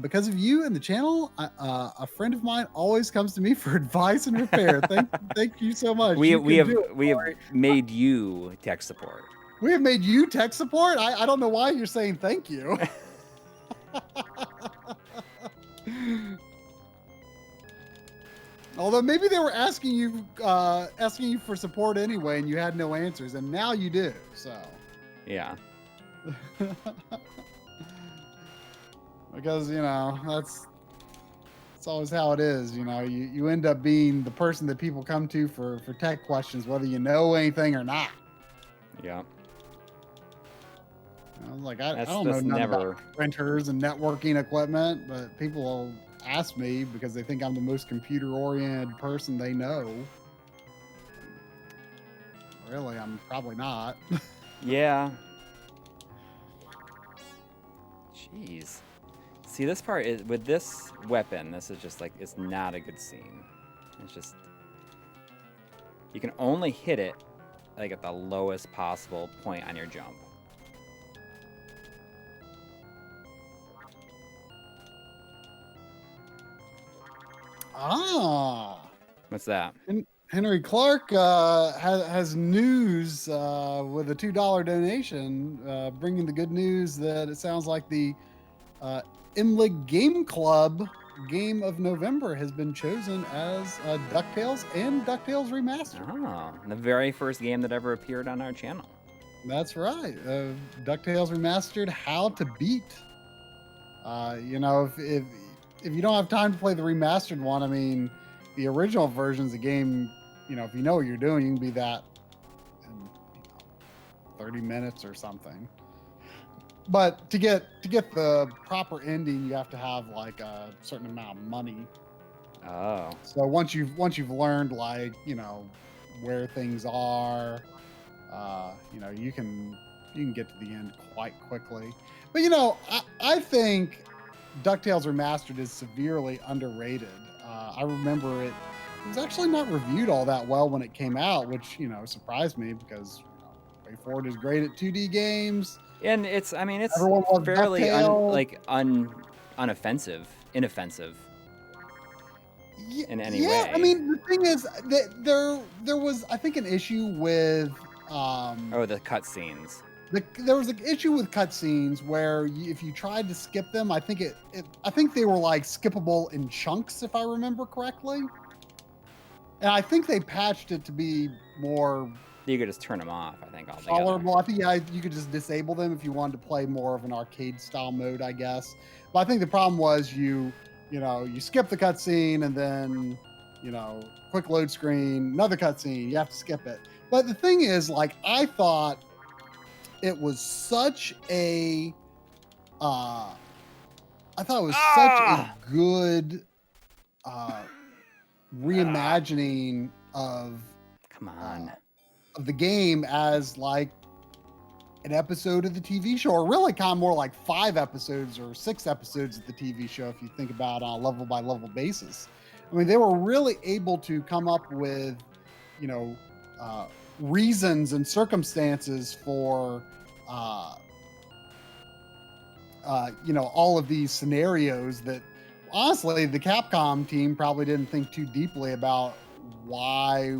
because of you and the channel, a friend of mine always comes to me for advice and repair. Thank you so much. We have made you tech support. We have made you tech support? I don't know why you're saying thank you. Although maybe they were asking you for support anyway, and you had no answers, and now you do. So yeah, because you know that's always how it is. You know, you end up being the person that people come to for tech questions, whether you know anything or not. Yeah. I was like, I don't know nothing about printers and networking equipment, but people will ask me because they think I'm the most computer-oriented person they know. Really, I'm probably not. Yeah. Jeez. See, this part is with this weapon. This is just like it's not a good scene. It's just you can only hit it like at the lowest possible point on your jump. Ah. What's that? Henry Clark has news with a $2 donation, bringing the good news that it sounds like the MLiG Game Club Game of November has been chosen as DuckTales and DuckTales Remastered. Oh, the very first game that ever appeared on our channel. That's right. DuckTales Remastered, How to Beat. You know, if you don't have time to play the remastered one, I mean, the original version's a game, you know, if you know what you're doing, you can be that in 30 minutes or something. But to get the proper ending, you have to have like a certain amount of money. Oh. So once you've learned, like, you know, where things are, you know, you can get to the end quite quickly. But you know, I think DuckTales Remastered is severely underrated. I remember it was actually not reviewed all that well when it came out, which, you know, surprised me because, you know, WayForward is great at 2D games. And it's fairly inoffensive in any way. Yeah, I mean, the thing is that there was, I think, an issue with the cutscenes. There was an issue with cutscenes where if you tried to skip them, I think they were like skippable in chunks, if I remember correctly. And I think they patched it to be more. You could just turn them off, I think, altogether. Tolerable. I think you could just disable them if you wanted to play more of an arcade style mode, I guess. But I think the problem was you skip the cutscene and then, you know, quick load screen, another cutscene, you have to skip it. But the thing is, like, I thought it was such a such a good reimagining of of the game as like an episode of the TV show, or really kind of more like 5 episodes or 6 episodes of the TV show if you think about it on a level by level basis. I mean, they were really able to come up with, you know, reasons and circumstances for all of these scenarios that honestly the Capcom team probably didn't think too deeply about why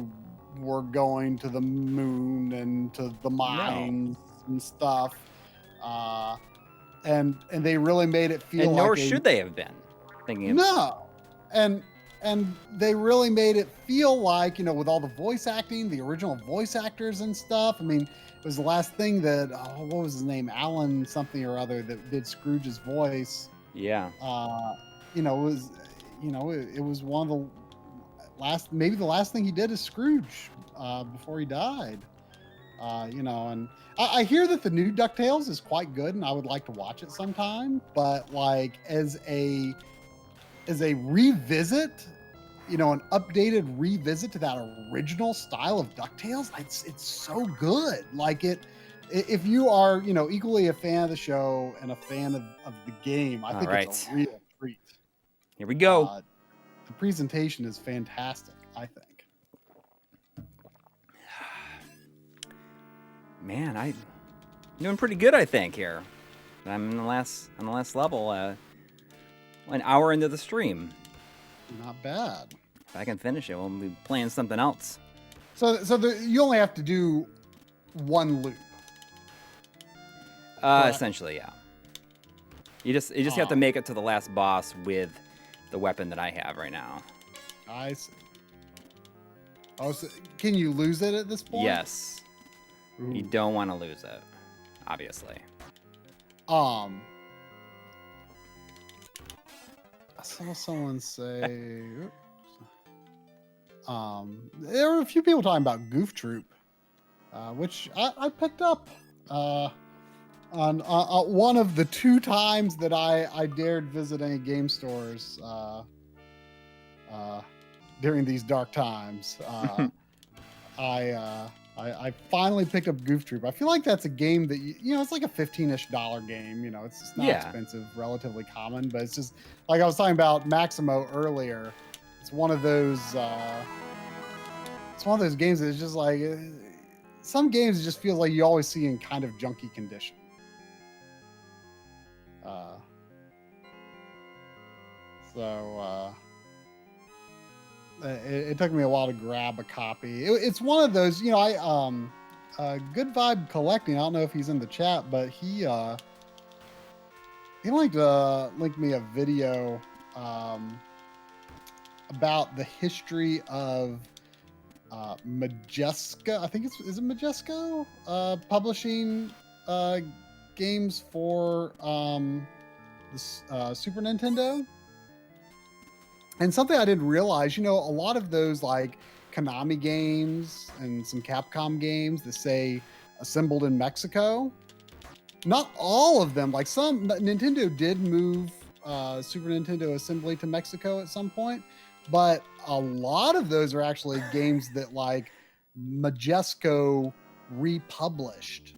we're going to the moon and to the mines and stuff. And they really made it feel and like nor should they have been thinking of no. And they really made it feel like, with all the voice acting, the original voice actors and stuff. I mean, it was the last thing that, what was his name? Alan something or other that did Scrooge's voice. Yeah. It was, it was one of maybe the last thing he did as Scrooge before he died. And I hear that the new DuckTales is quite good and I would like to watch it sometime, but like as a revisit, an updated revisit to that original style of DuckTales, it's so good. Like if you are, equally a fan of the show and a fan of the game, I think it's a real treat. Here we go. The presentation is fantastic, I think. Man, I'm doing pretty good, I think, here. I'm on the last level, an hour into the stream. Not bad. If I can finish it, we'll be playing something else. So you only have to do one loop. Essentially, yeah. You just have to make it to the last boss with the weapon that I have right now. I see. Oh, so can you lose it at this point? Yes. Ooh. You don't want to lose it, obviously. I saw someone say, there were a few people talking about Goof Troop, which I picked up on one of the 2 times that I dared visit any game stores during these dark times. I finally picked up Goof Troop. I feel like that's a game that it's like a $15-ish game. It's not expensive, relatively common, but it's just like I was talking about Maximo earlier. It's one of those. It's one of those games that is just like some games. It just feels like you always see in kind of junky condition. It took me a while to grab a copy. It's one of those, Good Vibe Collecting. I don't know if he's in the chat, but he linked me a video about the history of McCheskey. I think is it McCheskey publishing games for the Super Nintendo. And something I didn't realize, a lot of those like Konami games and some Capcom games that say assembled in Mexico, not all of them, like some Nintendo did move Super Nintendo assembly to Mexico at some point, but a lot of those are actually games that like McCheskey republished.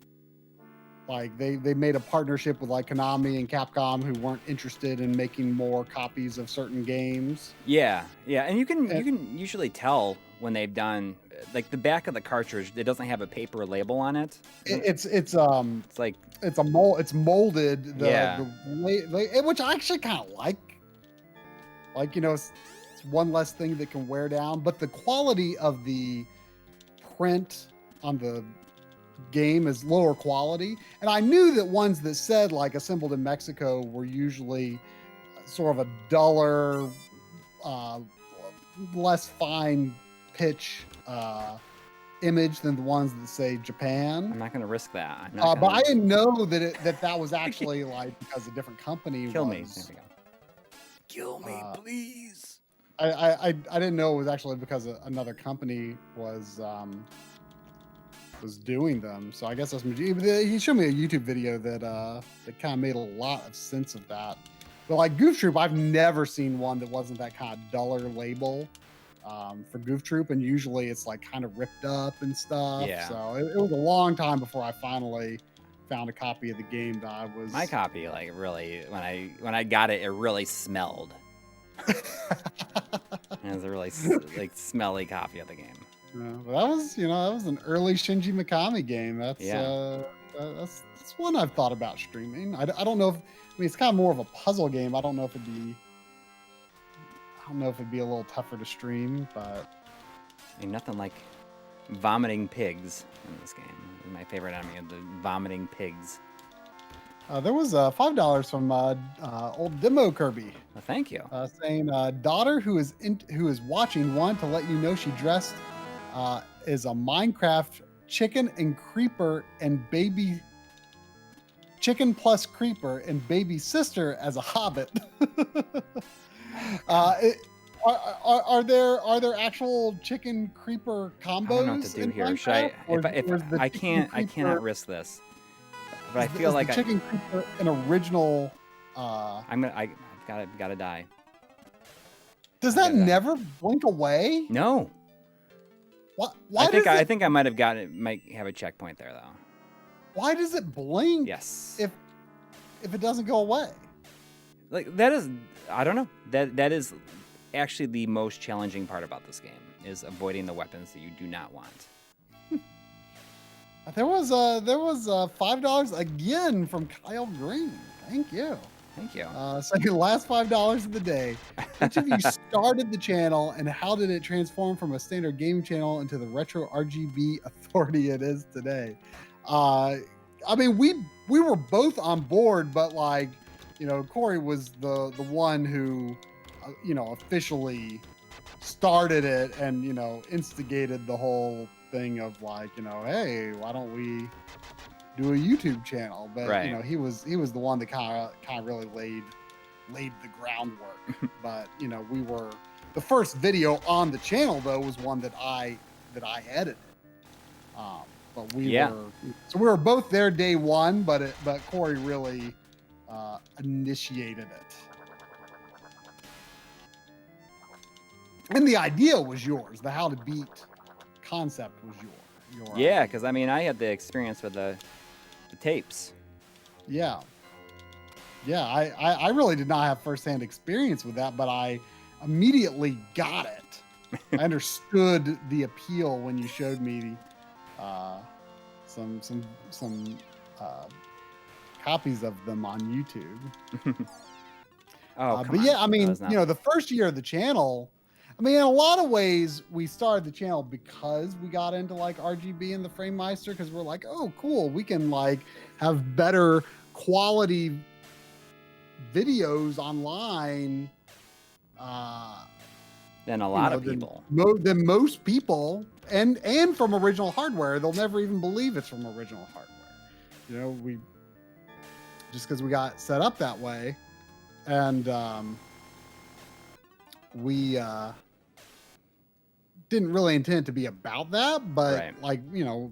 Like they made a partnership with like Konami and Capcom who weren't interested in making more copies of certain games. Yeah, and you can usually tell when they've done like the back of the cartridge. It doesn't have a paper label on it. It's like it's molded. Which I actually kind of like. Like it's one less thing that can wear down, but the quality of the print on the game is lower quality, and I knew that ones that said like assembled in Mexico were usually sort of a duller, less fine pitch image than the ones that say Japan. I'm not going to risk that. But I didn't know that was actually like because a different company Kill me. There we go. Kill me, please. I didn't know it was actually because another company was doing them. So I guess that's he showed me a YouTube video that kind of made a lot of sense of that. But like Goof Troop, I've never seen one that wasn't that kind of duller label for Goof Troop, and usually it's like kind of ripped up and stuff. Yeah. So it was a long time before I finally found a copy of the game that I was. My copy, like really, when I got it, it really smelled. It was a really like smelly copy of the game. Well, that was an early Shinji Mikami game. That's That's one I've thought about streaming. I don't know if, I mean, it's kind of more of a puzzle game. I don't know if it'd be a little tougher to stream, but I mean, nothing like vomiting pigs in this game. My favorite enemy are the vomiting pigs. there was $5 from old Demo Kirby. Well, thank you. Saying daughter who is watching wanted to let you know she dressed as a Minecraft chicken and creeper and baby chicken plus creeper and baby sister as a hobbit. Are there actual chicken creeper combos? I don't know what to do here. Should I? If I cannot risk this. But I feel like the chicken creeper an original. I've gotta die. Does that never blink away? No. Why I think I might have a checkpoint there though. Why does it blink? Yes. If it doesn't go away. Like that is, I don't know. That is actually the most challenging part about this game is avoiding the weapons that you do not want. There was $5 again from Kyle Green. Thank you. Thank you. So your last $5 of the day. Which of you started the channel, and how did it transform from a standard game channel into the retro RGB authority it is today? I mean, we were both on board, but like, you know, Coury was the one who, you know, officially started it and, you know, instigated the whole thing of like, you know, hey, why don't we do a YouTube channel? But right. You know, he was the one that kind of really laid the groundwork. But you know, we were the first video on the channel though was one that I edited. But we were both there day one, but Coury really initiated it. And the idea was yours. The how to beat concept was yours. Yeah, because I mean, I had the experience with the tapes. Yeah. I really did not have firsthand experience with that, but I immediately got it. I understood the appeal when you showed me some copies of them on YouTube. But yeah, I mean, you know, the first year of the channel, I mean, in a lot of ways, we started the channel because we got into like RGB and the Frame Meister, because we're like, oh, cool, we can like have better quality videos online than a lot of people. Than most people, and from original hardware. They'll never even believe it's from original hardware. You know, we just because we got set up that way, and we didn't really intend to be about that, but like, you know,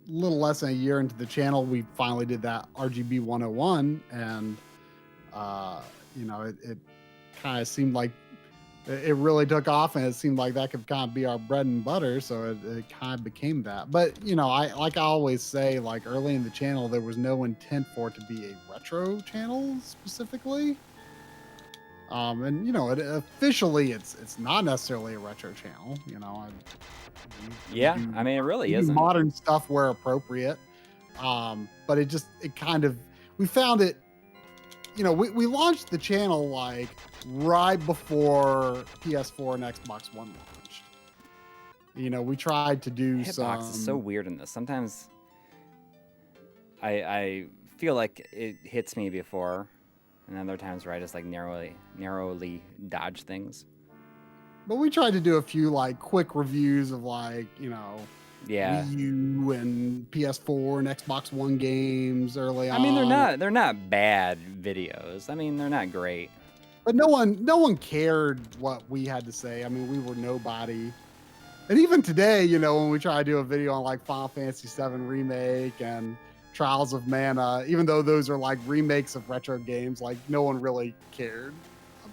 a little less than a year into the channel, we finally did that RGB 101, and you know, it kind of seemed like it really took off, and it seemed like that could kind of be our bread and butter, so it kind of became that. But you know, I always say, like early in the channel, there was no intent for it to be a retro channel specifically. And you know, officially it's not necessarily a retro channel. You know, I mean, it really isn't. Modern stuff where appropriate, but it kind of, we found it. You know, we launched the channel like right before PS4 and Xbox One launched. You know, we tried to do Hitbox is so weird in this. Sometimes I feel like it hits me before, and other times where I just like narrowly dodge things. But we tried to do a few like quick reviews of like, you know, Wii U and PS4 and Xbox One games early on. I mean, they're not bad videos. I mean, they're not great. But no one cared what we had to say. I mean, we were nobody. And even today, you know, when we try to do a video on like Final Fantasy VII Remake and Trials of Mana, even though those are like remakes of retro games, like no one really cared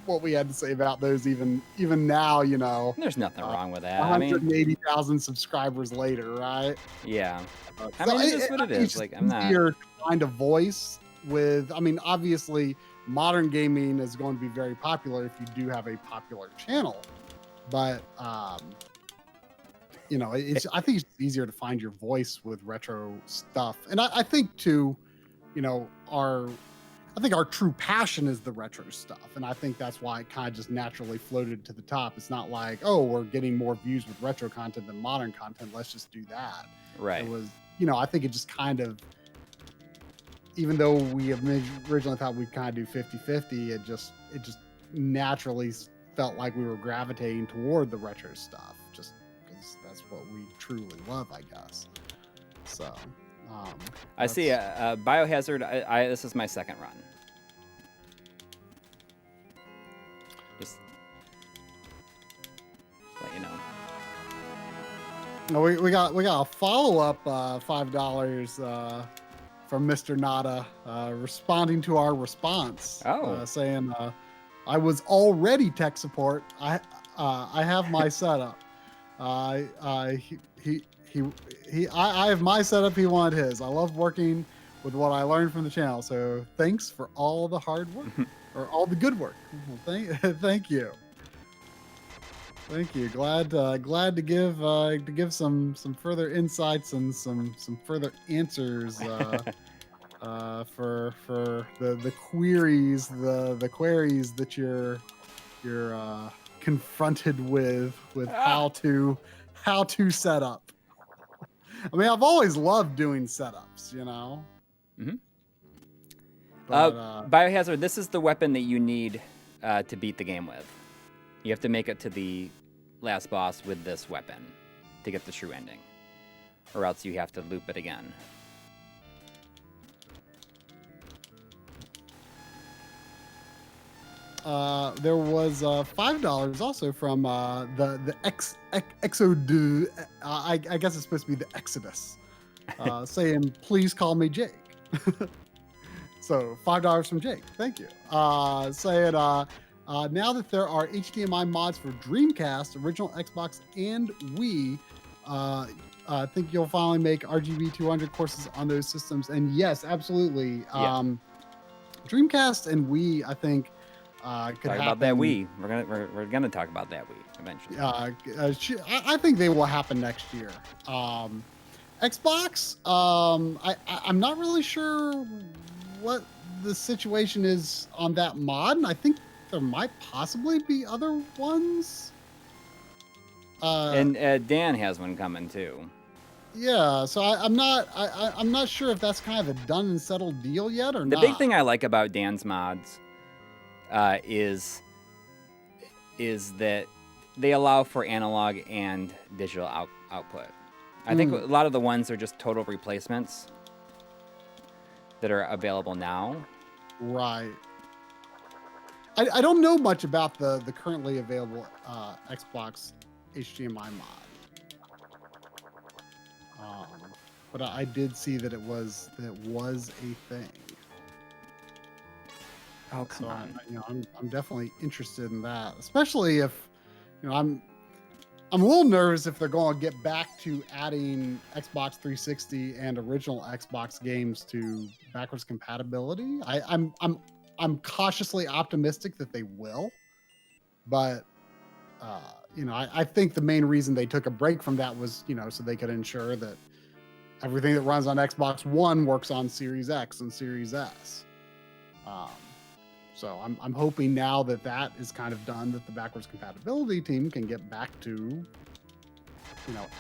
what we had to say about those. Even now, you know, there's nothing wrong with that. 180,000 subscribers later, right? Yeah. I mean, it's just what it is. Like, I'm not to find a voice with. I mean, obviously, modern gaming is going to be very popular if you do have a popular channel, but I think it's easier to find your voice with retro stuff. And I think too, I think our true passion is the retro stuff. And I think that's why it kind of just naturally floated to the top. It's not like, oh, we're getting more views with retro content than modern content. Let's just do that. Right. It was, I think it just kind of, even though we originally thought we'd kind of do 50-50, it just naturally felt like we were gravitating toward the retro stuff, just because that's what we truly love, I guess. So I see Biohazard. This is my second run. Just let you know. No, we got a follow up $5 from Mr. Nada responding to our response. Saying I was already tech support. I have my setup. I have my setup. He wanted his. I love working with what I learned from the channel. So thanks for all the hard work or all the good work. Thank you. Thank you. Glad to give some further insights and some further answers for the queries the queries that you're confronted with how to set up. I mean, I've always loved doing setups, Mm-hmm. But, Biohazard, this is the weapon that you need to beat the game with. You have to make it to the last boss with this weapon to get the true ending, or else you have to loop it again. There was $5 also from the Exodus. I guess it's supposed to be the Exodus, saying, "Please call me Jake." So $5 from Jake. Thank you. Saying, now that there are HDMI mods for Dreamcast, original Xbox, and Wii, I think you'll finally make RGB 200 courses on those systems. And yes, absolutely. Yeah. Dreamcast and Wii, I think. Talk about that Wii. We're gonna talk about that Wii eventually. I think they will happen next year. Xbox, I'm not really sure what the situation is on that mod, and I think there might possibly be other ones. And Dan has one coming too. Yeah, so I'm not sure if that's kind of a done and settled deal yet or not. The big thing I like about Dan's mods is that they allow for analog and digital output. I think a lot of the ones are just total replacements that are available now. Right. I don't know much about the currently available Xbox HDMI mod. But I did see that it was a thing. Oh, come so on. I'm definitely interested in that, especially if, I'm a little nervous if they're going to get back to adding Xbox 360 and original Xbox games to backwards compatibility. I'm cautiously optimistic that they will, but I think the main reason they took a break from that was, so they could ensure that everything that runs on Xbox One works on Series X and Series S. So I'm hoping now that is kind of done, that the backwards compatibility team can get back to,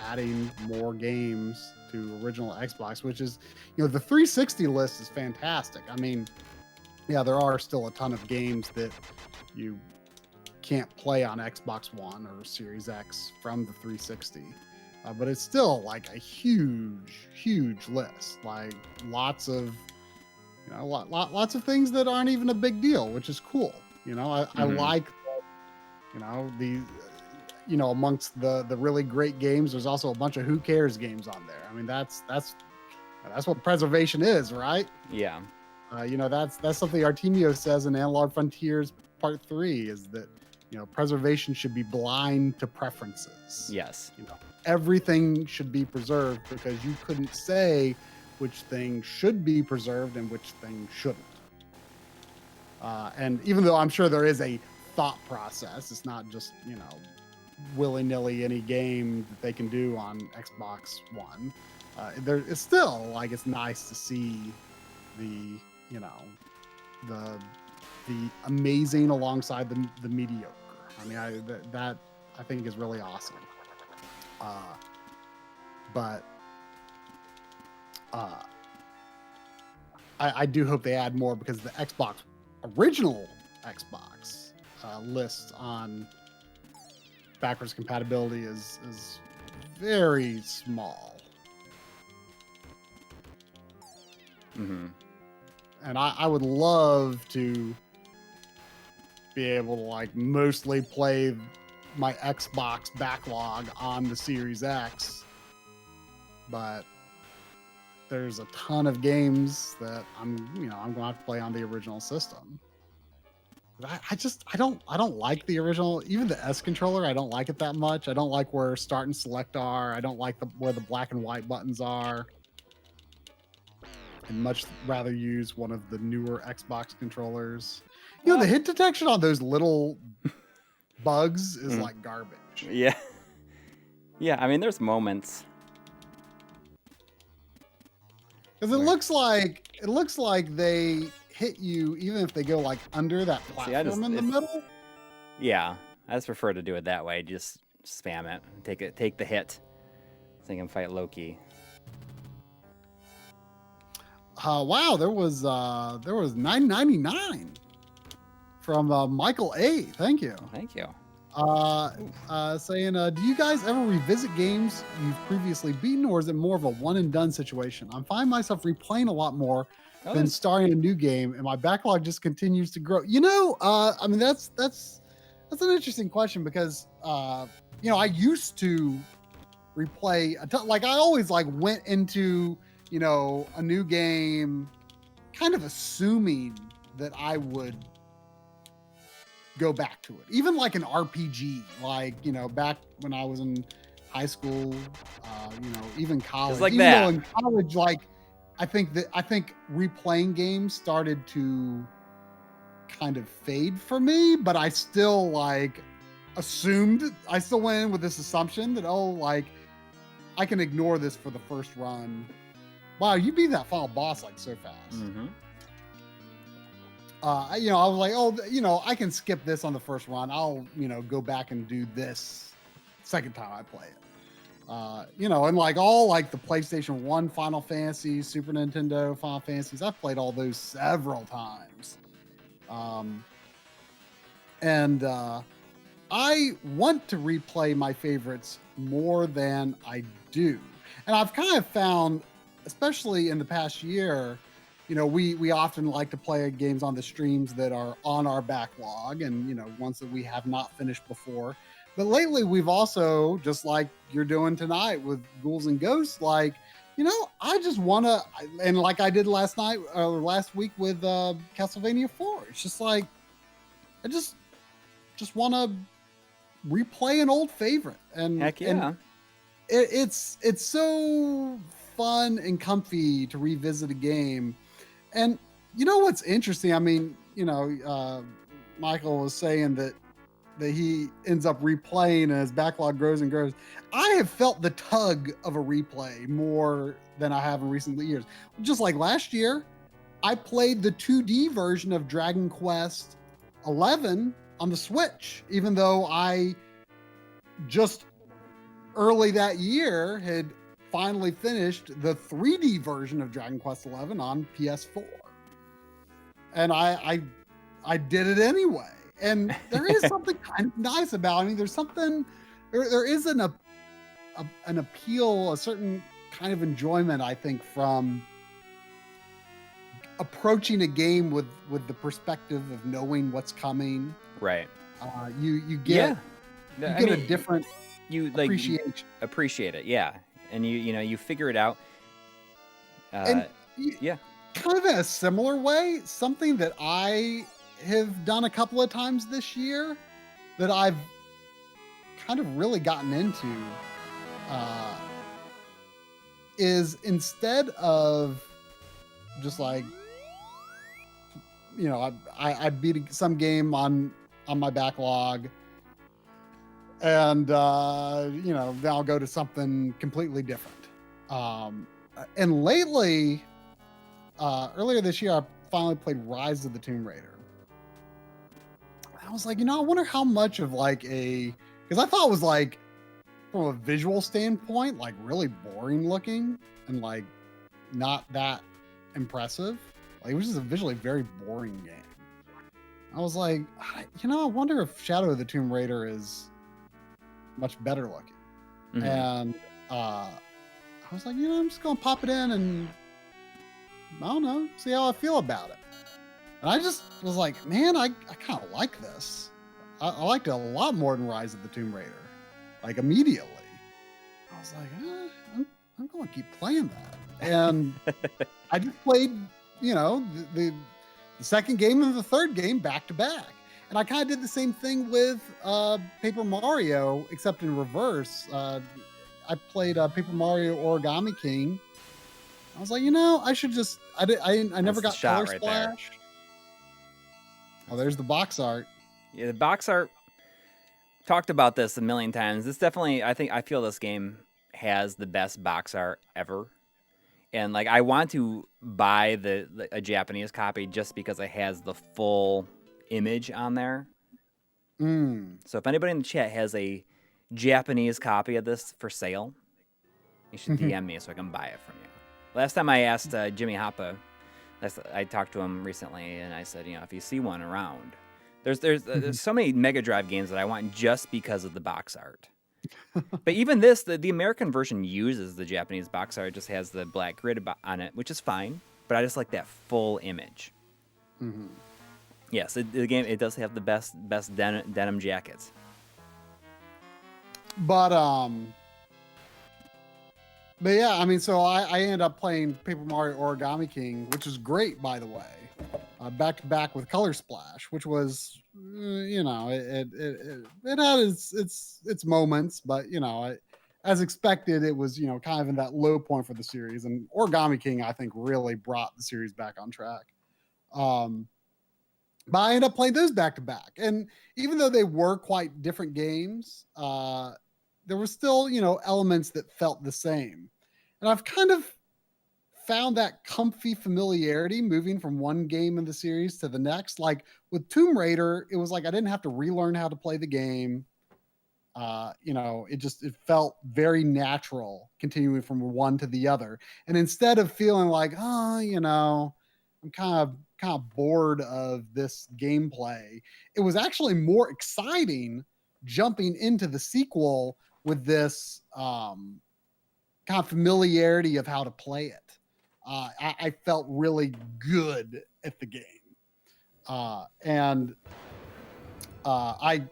adding more games to original Xbox, which is, the 360 list is fantastic. I mean, yeah, there are still a ton of games that you can't play on Xbox One or Series X from the 360. But it's still like a huge list, like lots of lots of things that aren't even a big deal, which is cool. I like that, amongst the really great games, there's also a bunch of who cares games on there. I mean, that's what preservation is, right? Yeah. That's something Artemio says in Analog Frontiers Part 3, is that, preservation should be blind to preferences. Yes. Everything should be preserved, because you couldn't say which thing should be preserved and which thing shouldn't. And even though I'm sure there is a thought process, it's not just, willy-nilly any game that they can do on Xbox One. It's still like it's nice to see the the amazing alongside the mediocre. I mean, that I think is really awesome. But I do hope they add more, because the original Xbox list on backwards compatibility is very small. Mm-hmm. And I would love to be able to like mostly play my Xbox backlog on the Series X, but there's a ton of games that I'm going to have to play on the original system. I don't like the original, even the S controller. I don't like it that much. I don't like where start and select are. I don't like where the black and white buttons are. I'd much rather use one of the newer Xbox controllers. You know, the hit detection on those little bugs is like garbage. Yeah. Yeah, I mean, there's moments. Because it looks like they hit you even if they go like under that platform in the middle. Yeah, I just prefer to do it that way. Just spam it, take the hit, so you can fight Loki. Wow, there was $9.99 from Michael A. Thank you. Thank you. Saying, do you guys ever revisit games you've previously beaten, or is it more of a one and done situation? I find myself replaying a lot more than starting a new game, and my backlog just continues to grow. I mean, that's an interesting question, because I used to replay like I always like went into a new game kind of assuming that I would go back to it, even like an RPG, like back when I was in high school, even college. Just like even that. though in college, like I think replaying games started to kind of fade for me, but I still like assumed, I still went in with this assumption that like I can ignore this for the first run. Wow, you beat that final boss like so fast. Mm-hmm. I was like, I can skip this on the first run. I'll, go back and do this second time I play it. And like all like the PlayStation 1 Final Fantasy, Super Nintendo Final Fantasies, I've played all those several times. And I want to replay my favorites more than I do. And I've kind of found, especially in the past year, we often like to play games on the streams that are on our backlog, and ones that we have not finished before. But lately we've also, just like you're doing tonight with Ghouls and Ghosts, like, I just want to, and like I did last week with Castlevania 4. It's just like, I just want to replay an old favorite. And heck yeah. And it's so fun and comfy to revisit a game. And what's interesting, I mean, Michael was saying that he ends up replaying and his backlog grows and grows. I have felt the tug of a replay more than I have in recent years. Just like last year, I played the 2D version of Dragon Quest 11 on the Switch, even though I just early that year had finally finished the 3D version of Dragon Quest 11 on PS4. And I did it anyway. And there is something kind of nice about it. I mean, there's something, there is an appeal, a certain kind of enjoyment, I think, from approaching a game with the perspective of knowing what's coming. Right. You get a different appreciation. Appreciate it, yeah. And you figure it out. Yeah. Kind of in a similar way, something that I have done a couple of times this year that I've kind of really gotten into is, instead of just like, I beat some game on my backlog, and then I'll go to something completely different. And lately, earlier this year, I finally played Rise of the Tomb Raider. I was like, I wonder how much of like because I thought it was like, from a visual standpoint, like really boring looking and like not that impressive. Like it was just a visually very boring game. I was like, I wonder if Shadow of the Tomb Raider is much better looking. Mhm. And I was like, I'm just gonna pop it in and I don't know, see how I feel about it. And I just was like, man, I kind of like this. I liked it a lot more than Rise of the Tomb Raider. Like immediately. I was like, I'm going to keep playing that. And I just played, the second game and the third game back to back. And I kind of did the same thing with Paper Mario, except in reverse. I played Paper Mario Origami King. I was like, I should just, I never got Color right Splash. Oh, there's the box art. Yeah, the box art. Talked about this a million times. This definitely, I feel this game has the best box art ever. And like, I want to buy a Japanese copy just because it has the full image on there. So if anybody in the chat has a Japanese copy of this for sale, you should DM me so I can buy it from you. Last time I asked Jimmy Hoppa, I talked to him recently, and I said, if you see one around, there's so many Mega Drive games that I want just because of the box art. But even this, the American version uses the Japanese box art. It just has the black grid on it, which is fine. But I just like that full image. Mm-hmm. Yes, the game, it does have the best denim jackets. But yeah, I mean, so I ended up playing Paper Mario Origami King, which is great, by the way, back to back with Color Splash, which was, it had its moments, but as expected, it was kind of in that low point for the series, and Origami King I think really brought the series back on track. But I ended up playing those back to back, and even though they were quite different games, there were still, elements that felt the same. And I've kind of found that comfy familiarity moving from one game in the series to the next. Like with Tomb Raider, it was like I didn't have to relearn how to play the game. It felt very natural continuing from one to the other. And instead of feeling like, I'm kind of bored of this gameplay, it was actually more exciting jumping into the sequel with this kind of familiarity of how to play it. I felt really good at the game. And I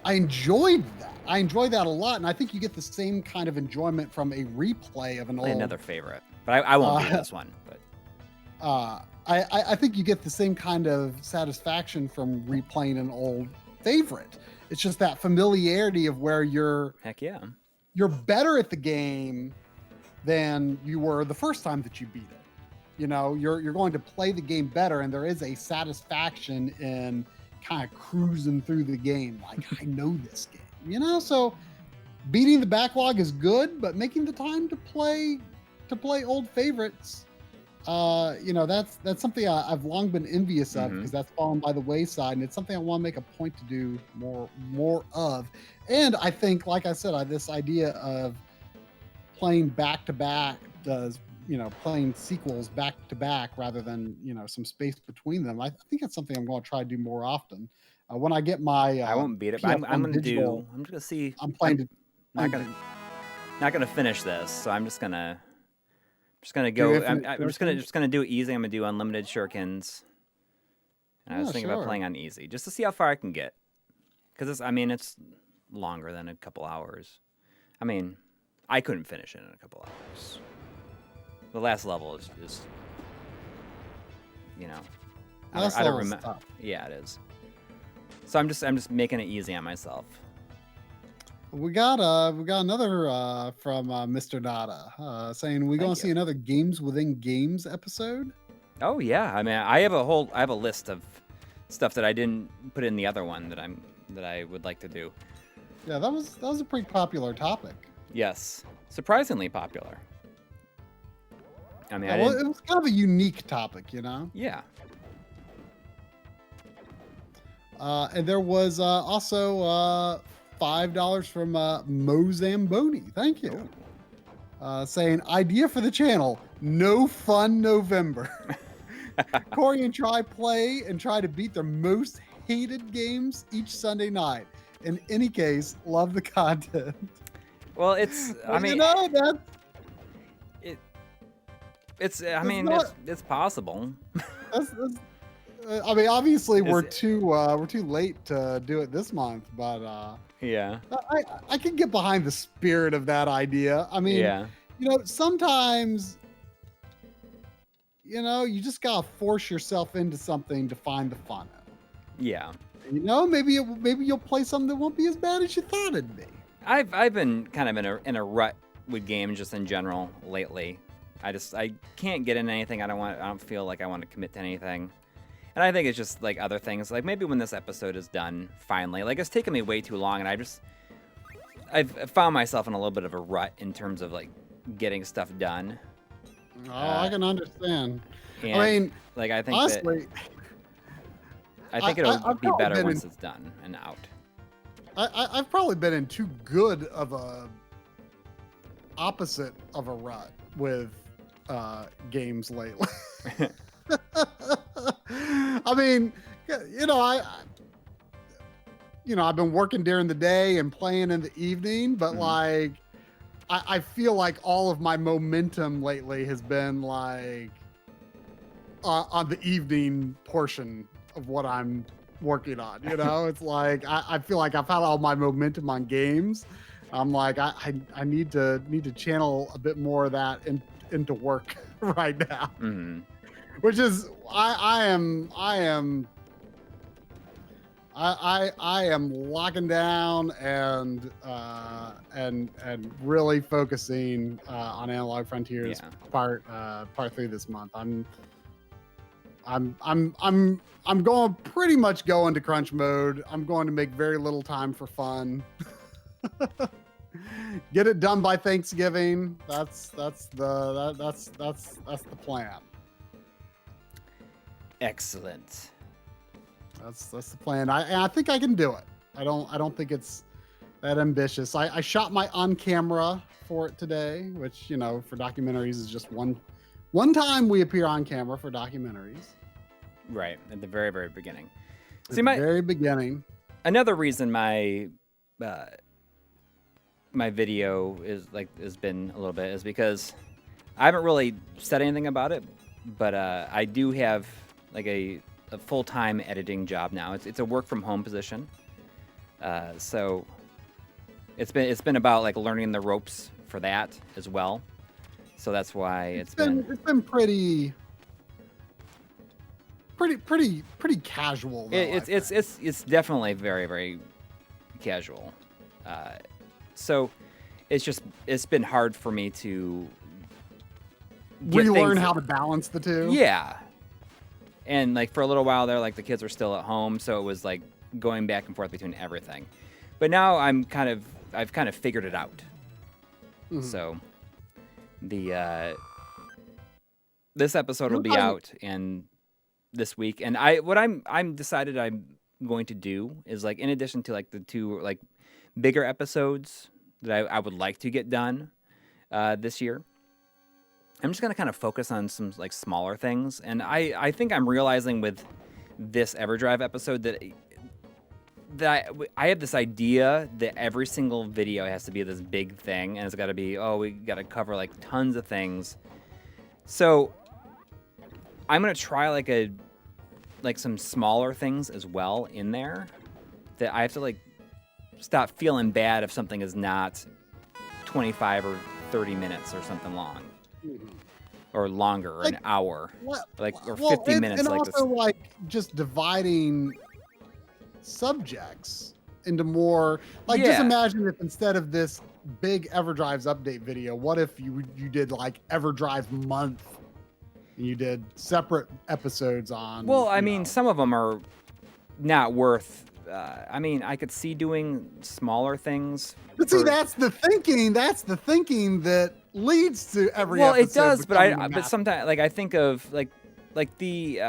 enjoyed that. I enjoyed that a lot. And I think you get the same kind of enjoyment from a replay of an old... Another favorite. But I won't do this one. But I think you get the same kind of satisfaction from replaying an old favorite. It's just that familiarity of where you're better at the game than you were the first time that you beat it. You're going to play the game better, and there is a satisfaction in kind of cruising through the game. Like, I know this game, so beating the backlog is good, but making the time to play old favorites, that's something I've long been envious of, because that's fallen by the wayside, and it's something I want to make a point to do more of. And I think, like I said, this idea of playing back to back does, playing sequels back to back rather than, some space between them. I think that's something I'm going to try to do more often. When I get my, I won't beat it, but I'm going to do. I'm just going to see. I'm playing. Not going to finish this, so I'm just gonna go. I'm just gonna do it easy. I'm gonna do unlimited shurikens. And I was thinking about playing on easy just to see how far I can get, because it's longer than a couple hours. I mean, I couldn't finish it in a couple hours. The last level is I don't remember. Yeah, it is. So I'm just making it easy on myself. We got another from Mr. Nada saying we're gonna see another Games Within Games episode. Oh yeah, I mean I have a list of stuff that I didn't put in the other one that I would like to do. Yeah, that was a pretty popular topic. Yes, surprisingly popular. I mean, Yeah, well, it was kind of a unique topic, you know. Yeah. And there was also $5 from Mo Zamboni. Thank you. Saying idea for the channel: No Fun November. Coury and Try play and try to beat their most hated games each Sunday night. In any case, love the content. Well, it's. I mean, you know that. It's possible. I mean, obviously we're too late to do it this month, but Yeah. I can get behind the spirit of that idea. I mean, Yeah. you know, sometimes, you know, you just gotta force yourself into something to find the fun in it. Yeah. You know, maybe you'll play something that won't be as bad as you thought it'd be. I've been kind of in a rut with games just in general lately. I can't get into anything. I don't feel like I want to commit to anything. And I think it's just like other things. Like maybe when this episode is done, finally. Like it's taken me way too long, and I've found myself in a little bit of a rut in terms of like getting stuff done. Oh, I can understand. And, I mean, like I think honestly, it'll I've be probably better been once it's done and out. I've probably been in too good of a opposite of a rut with games lately. I mean, you know, I've been working during the day and playing in the evening, but like, I feel like all of my momentum lately has been like on the evening portion of what I'm working on. You know, it's like I feel like I've had all my momentum on games. I'm like, I need to channel a bit more of that into work right now. Mm-hmm. Which is I am locking down and really focusing on Analog Frontiers part 3 this month. I'm going pretty much going to crunch mode. I'm going to make very little time for fun. Get it done by Thanksgiving. That's the plan. Excellent. That's the plan. I think I can do it. I don't think it's that ambitious. I shot my on camera for it today, which, you know, for documentaries is just one time we appear on camera for documentaries. Right, at the very, very beginning. At the very beginning. Another reason my video has been a little bit is because I haven't really said anything about it, but I do have like a full-time editing job now. It's a work from home position. So it's been about like learning the ropes for that as well. So that's why it's been pretty casual though, it's definitely very, very casual. So it's been hard for me to relearn how to balance the two. Yeah. And like for a little while there, like the kids were still at home, so it was like going back and forth between everything. But now I've kind of figured it out. Mm-hmm. So this episode will be out in this week, and I'm decided I'm going to do is like, in addition to like the 2 like bigger episodes that I would like to get done this year, I'm just going to kind of focus on some like smaller things. And I think I'm realizing with this EverDrive episode that I have this idea that every single video has to be this big thing, and it's got to be, we got to cover like tons of things. So I'm going to try like some smaller things as well in there, that I have to like stop feeling bad if something is not 25 or 30 minutes or something long. Or longer, or an hour, or 50 minutes. And like also, this. like, just dividing subjects into more. Like, just imagine if instead of this big EverDrives update video, what if you did like EverDrive month, and you did separate episodes on. Well, I mean, some of them are not worth I mean, I could see doing smaller things. But see, that's the thinking. That's the thinking that leads to every well, episode. it does, but becoming but sometimes like I think of like the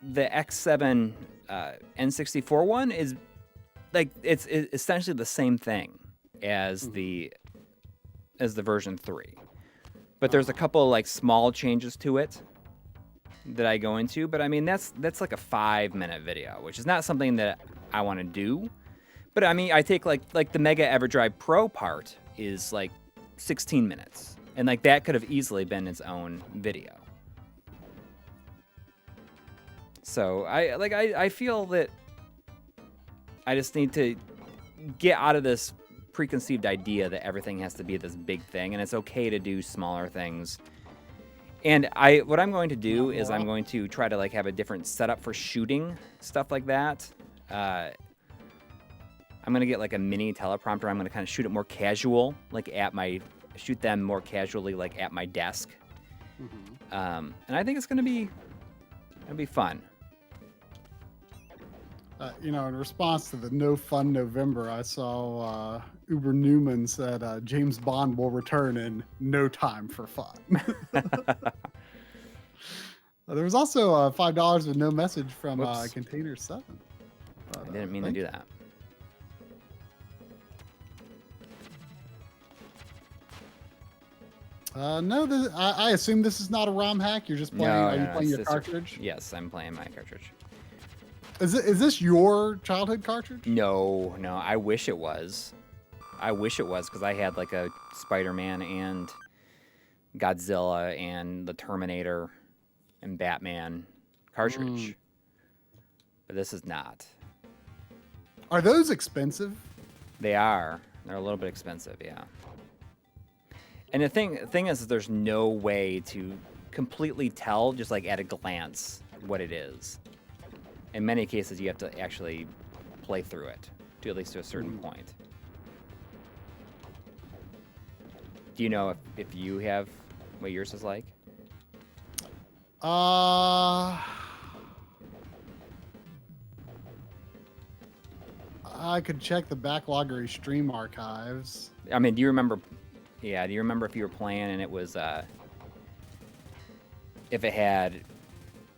X7 N64 one is like it's essentially the same thing as the version 3. But there's a couple of like small changes to it that I go into, but I mean that's like a 5-minute video, which is not something that I want to do. But I mean, I take like the Mega Everdrive Pro part is like 16 minutes, and like that could have easily been its own video. So I feel that I just need to get out of this preconceived idea that everything has to be this big thing, and it's okay to do smaller things. And what I'm going to do is I'm going to try to like have a different setup for shooting stuff like that. I'm gonna get like a mini teleprompter. I'm gonna kind of shoot it more casual, like shoot them more casually, like at my desk. And I think it's gonna be fun. In response to the No Fun November, I saw Uber Newman said James Bond will return in no time for fun. There was also $5 with no message from Container 7. But, I didn't mean to do that. No, I assume this is not a ROM hack. You're just playing. Are you playing your cartridge? Yes, I'm playing my cartridge. Is this your childhood cartridge? No. I wish it was. Because I had like a Spider-Man and Godzilla and the Terminator and Batman cartridge. But this is not. Are those expensive? They are. They're a little bit expensive, yeah. And the thing is, there's no way to completely tell just like at a glance what it is. In many cases, you have to actually play through it to at least to a certain point. Do you know if you have what yours is like? I could check the Backloggery stream archives. I mean, do you remember? Yeah, do you remember if you were playing and it was if it had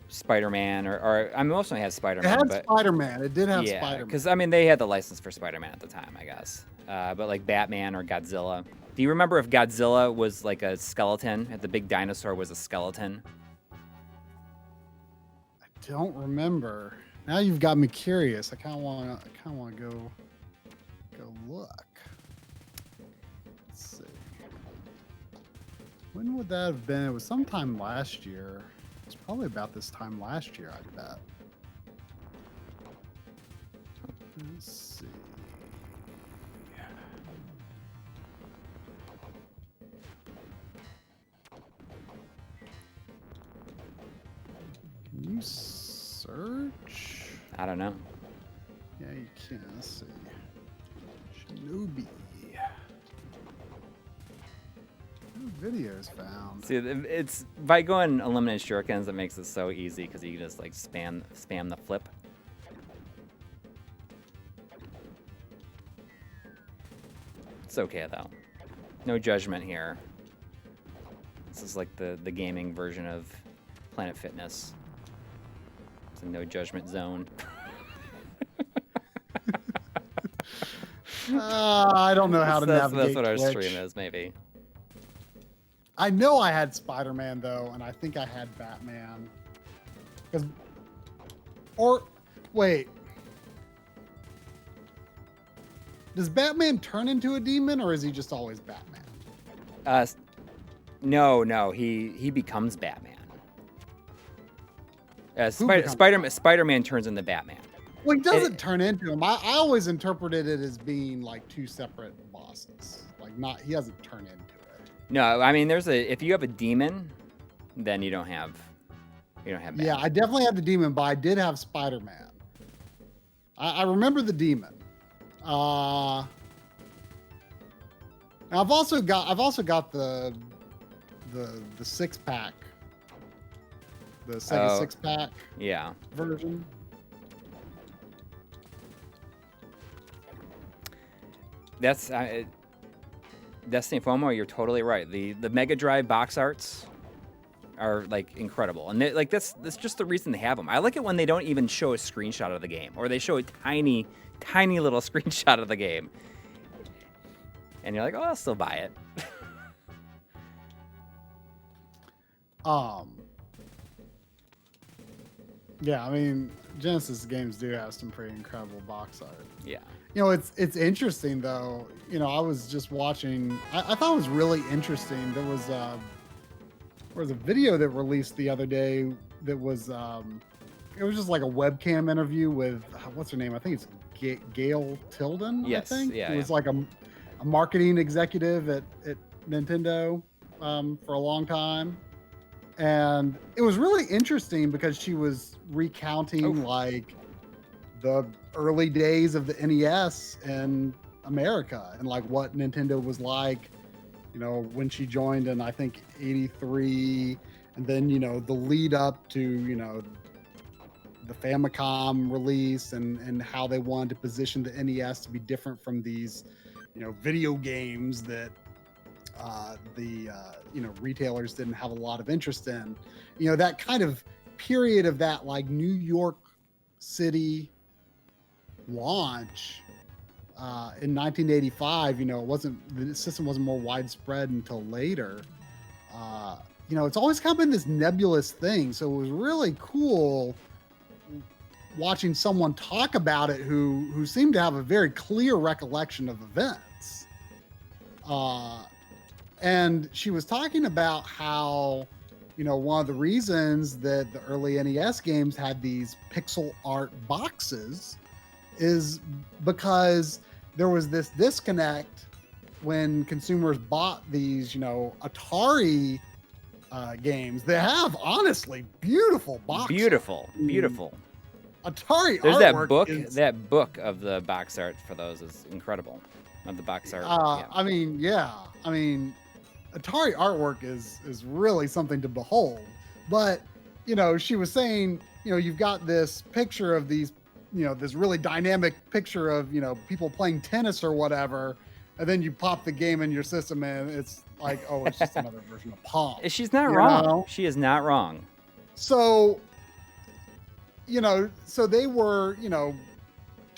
Spider-Man or I mean, most of them had Spider-Man. It had Spider-Man. It did have Spider-Man. Because I mean, they had the license for Spider-Man at the time, I guess. But like Batman or Godzilla. Do you remember if Godzilla was like a skeleton? If the big dinosaur was a skeleton? I don't remember. Now you've got me curious. I kind of want to go look. Let's see. When would that have been? It was sometime last year. It's probably about this time last year, I bet. Let's see. Can you search? I don't know. Yeah, you can. Let's see. Shinobi. No videos found. See, it's by going eliminate shurikens that makes it so easy because you can just like spam the flip. It's okay though. No judgment here. This is like the gaming version of Planet Fitness. It's a no judgment zone. I don't know how to navigate. That's what our Twitch. stream is, maybe. I know I had Spider-Man though, and I think I had Batman. Wait. Does Batman turn into a demon, or is he just always Batman? No, he becomes Batman. Spider-Man turns into Batman. Well, he doesn't turn into him. I always interpreted it as being like two separate bosses. Like he doesn't turn into it. No, I mean if you have a demon, then you don't have Batman. Yeah, I definitely had the demon, but I did have Spider-Man. I remember the demon. Now I've also got the 6-pack. The Sega 6-pack yeah version. That's Destiny FOMO. You're totally right. The Mega Drive box arts are like incredible, and like that's just the reason they have them. I like it when they don't even show a screenshot of the game, or they show a tiny little screenshot of the game, and you're like, oh, I'll still buy it. Yeah, I mean, Genesis games do have some pretty incredible box art. Yeah. You know, it's interesting though. You know, I was just watching. I thought it was really interesting. There was a video that released the other day that was it was just like a webcam interview with what's her name? I think it's Gail Tilden. Yes. I think. Yeah. It was like a marketing executive at Nintendo for a long time. And it was really interesting because she was recounting like the early days of the NES in America and like what Nintendo was like, you know, when she joined in, I think, 83. And then, you know, the lead up to, you know, the Famicom release and how they wanted to position the NES to be different from these, you know, video games that you know, retailers didn't have a lot of interest in. You know, that kind of period of that like New York City launch in 1985, you know, the system wasn't more widespread until later. You know, it's always kind of been this nebulous thing. So it was really cool watching someone talk about it who seemed to have a very clear recollection of events. And she was talking about how, you know, one of the reasons that the early NES games had these pixel art boxes is because there was this disconnect when consumers bought these, you know, Atari games. They have honestly beautiful boxes. Beautiful. Atari There's artwork that book of the box art for those is incredible. Of the box art. I mean, yeah. I mean, Atari artwork is really something to behold. But, you know, she was saying, you know, you've got this picture of these, you know, this really dynamic picture of, you know, people playing tennis or whatever, and then you pop the game in your system and it's like, oh, it's just another version of Pong. She's not wrong. She is not wrong. So, you know, so they were, you know,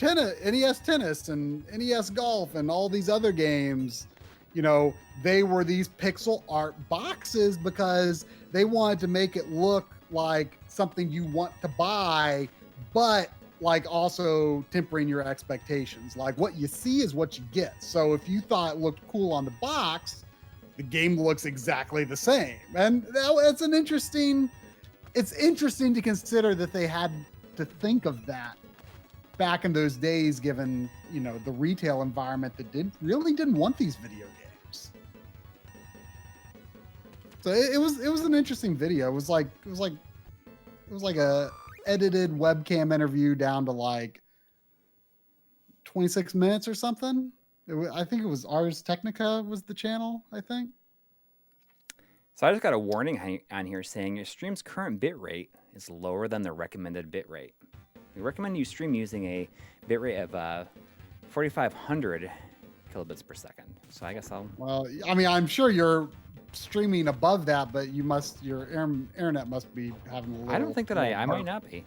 NES Tennis and NES Golf and all these other games, you know, they were these pixel art boxes because they wanted to make it look like something you want to buy, but like also tempering your expectations. Like what you see is what you get. So if you thought it looked cool on the box, the game looks exactly the same. And it's interesting to consider that they had to think of that back in those days, given, you know, the retail environment that really didn't want these video games. So it was an interesting video. It was like a edited webcam interview down to like 26 minutes or something. I think it was Ars Technica was the channel, I think. So I just got a warning on here saying your stream's current bitrate is lower than the recommended bitrate. We recommend you stream using a bitrate of 4,500 kilobits per second. So I guess I'll... Well, I mean, I'm sure you're streaming above that, but your internet must be having a little... I don't think that I might not be.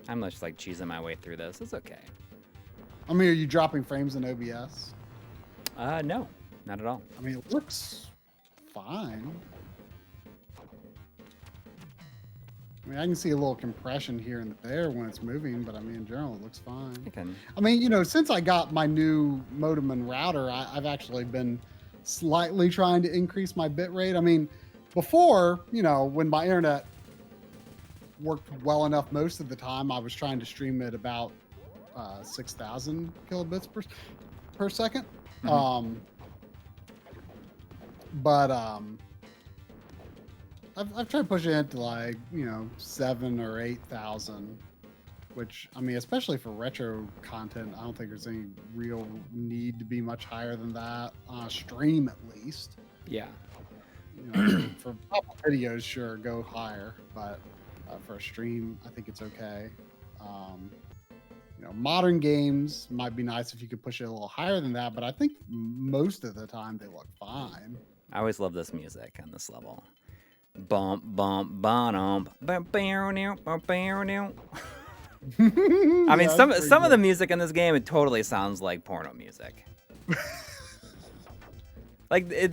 I'm just like cheesing my way through this. It's okay. I mean, are you dropping frames in OBS? No, not at all. I mean, it looks fine. I mean, I can see a little compression here and there when it's moving, but I mean, in general, it looks fine. I mean, you know, since I got my new modem and router, I've actually been slightly trying to increase my bit rate. I mean, before, you know, when my internet worked well enough most of the time, I was trying to stream at about 6,000 kilobits per second. Mm-hmm. I've tried pushing it to like, you know, 7,000 or 8,000, which, I mean, especially for retro content, I don't think there's any real need to be much higher than that on a stream, at least. Yeah. You know, for videos, sure, go higher, but for a stream, I think it's okay. modern games might be nice if you could push it a little higher than that, but I think most of the time they look fine. I always love this music on this level. Bump, bump, bump, bump, bump, bump, bump. I mean, some of the music in this game, it totally sounds like porno music. It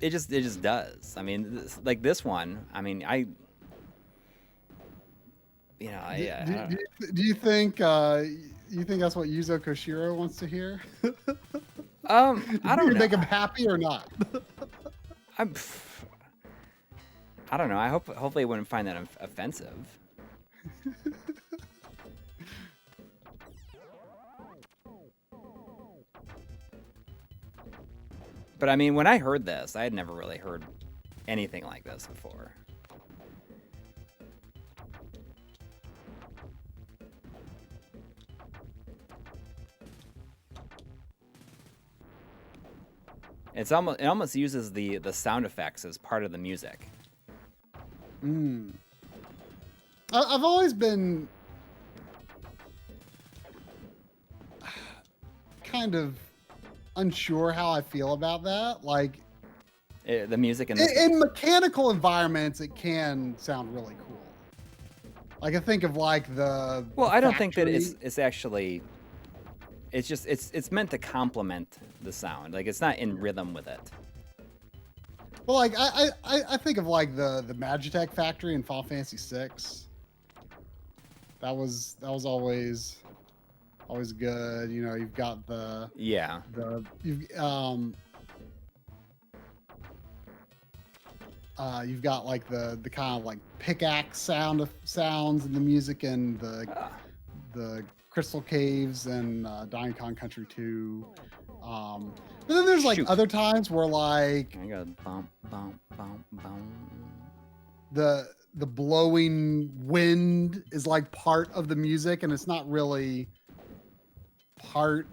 just does. I mean, this one. I mean, Do you think that's what Yuzo Koshiro wants to hear? I don't know. Make him happy or not? I don't know. Hopefully, he wouldn't find that offensive. But I mean, when I heard this, I had never really heard anything like this before. It almost uses the sound effects as part of the music. I've always been kind of unsure how I feel about that. Like the music in mechanical environments, it can sound really cool. Like I think of like the I don't think that it's actually. It's just it's meant to complement the sound. Like it's not in rhythm with it. Well, like I think of like the Magitech factory in Final Fantasy VI. That was always good. You've got you've got like the kind of like pickaxe sounds in the music and the Crystal Caves and Donkey Kong Country 2. But then there's like other times where like I got bump, bump, bump, bump. The blowing wind is like part of the music, and it's not really part.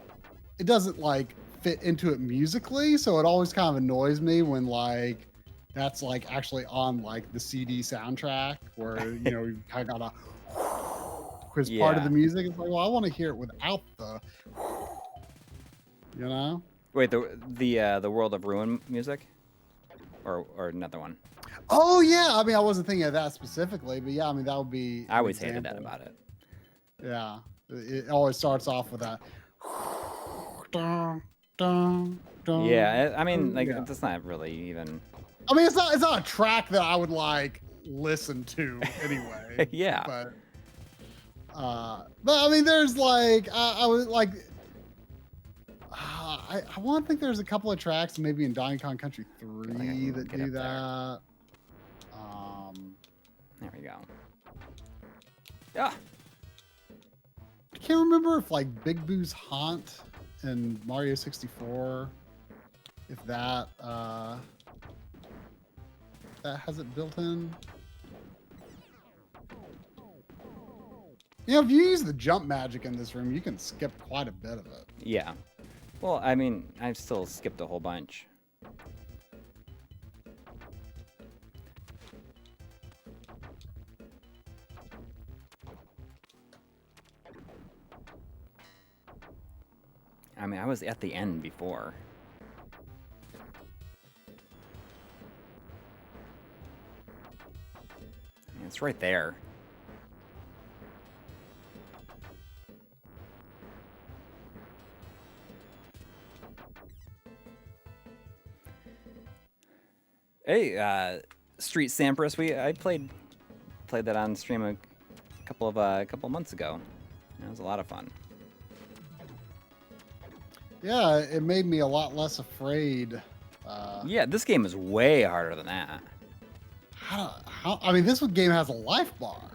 It doesn't like fit into it musically, so it always kind of annoys me when like that's like actually on like the CD soundtrack where you kind of got as part of the music. It's like, well, I want to hear it without the, Wait, the World of Ruin music, or another one. Oh yeah, I mean, I wasn't thinking of that specifically, but yeah, I mean that would be. I always hated that about it. Yeah, it always starts off with that. Yeah, I mean, like it's not really even. I mean, it's not a track that I would like listen to anyway. Yeah. But I mean, there's like I was like. I want to think there's a couple of tracks maybe in Donkey Kong Country 3 that do that. There we go. Yeah. I can't remember if like Big Boo's Haunt in Mario 64, if that has it built in. If you use the jump magic in this room, you can skip quite a bit of it. Yeah. Well, I mean, I've still skipped a whole bunch. I mean, I was at the end before. I mean, it's right there. Hey, Street Sampras, I played that on stream a couple months ago. It was a lot of fun. Yeah, it made me a lot less afraid. Yeah, this game is way harder than that. How? I mean, this game has a life bar.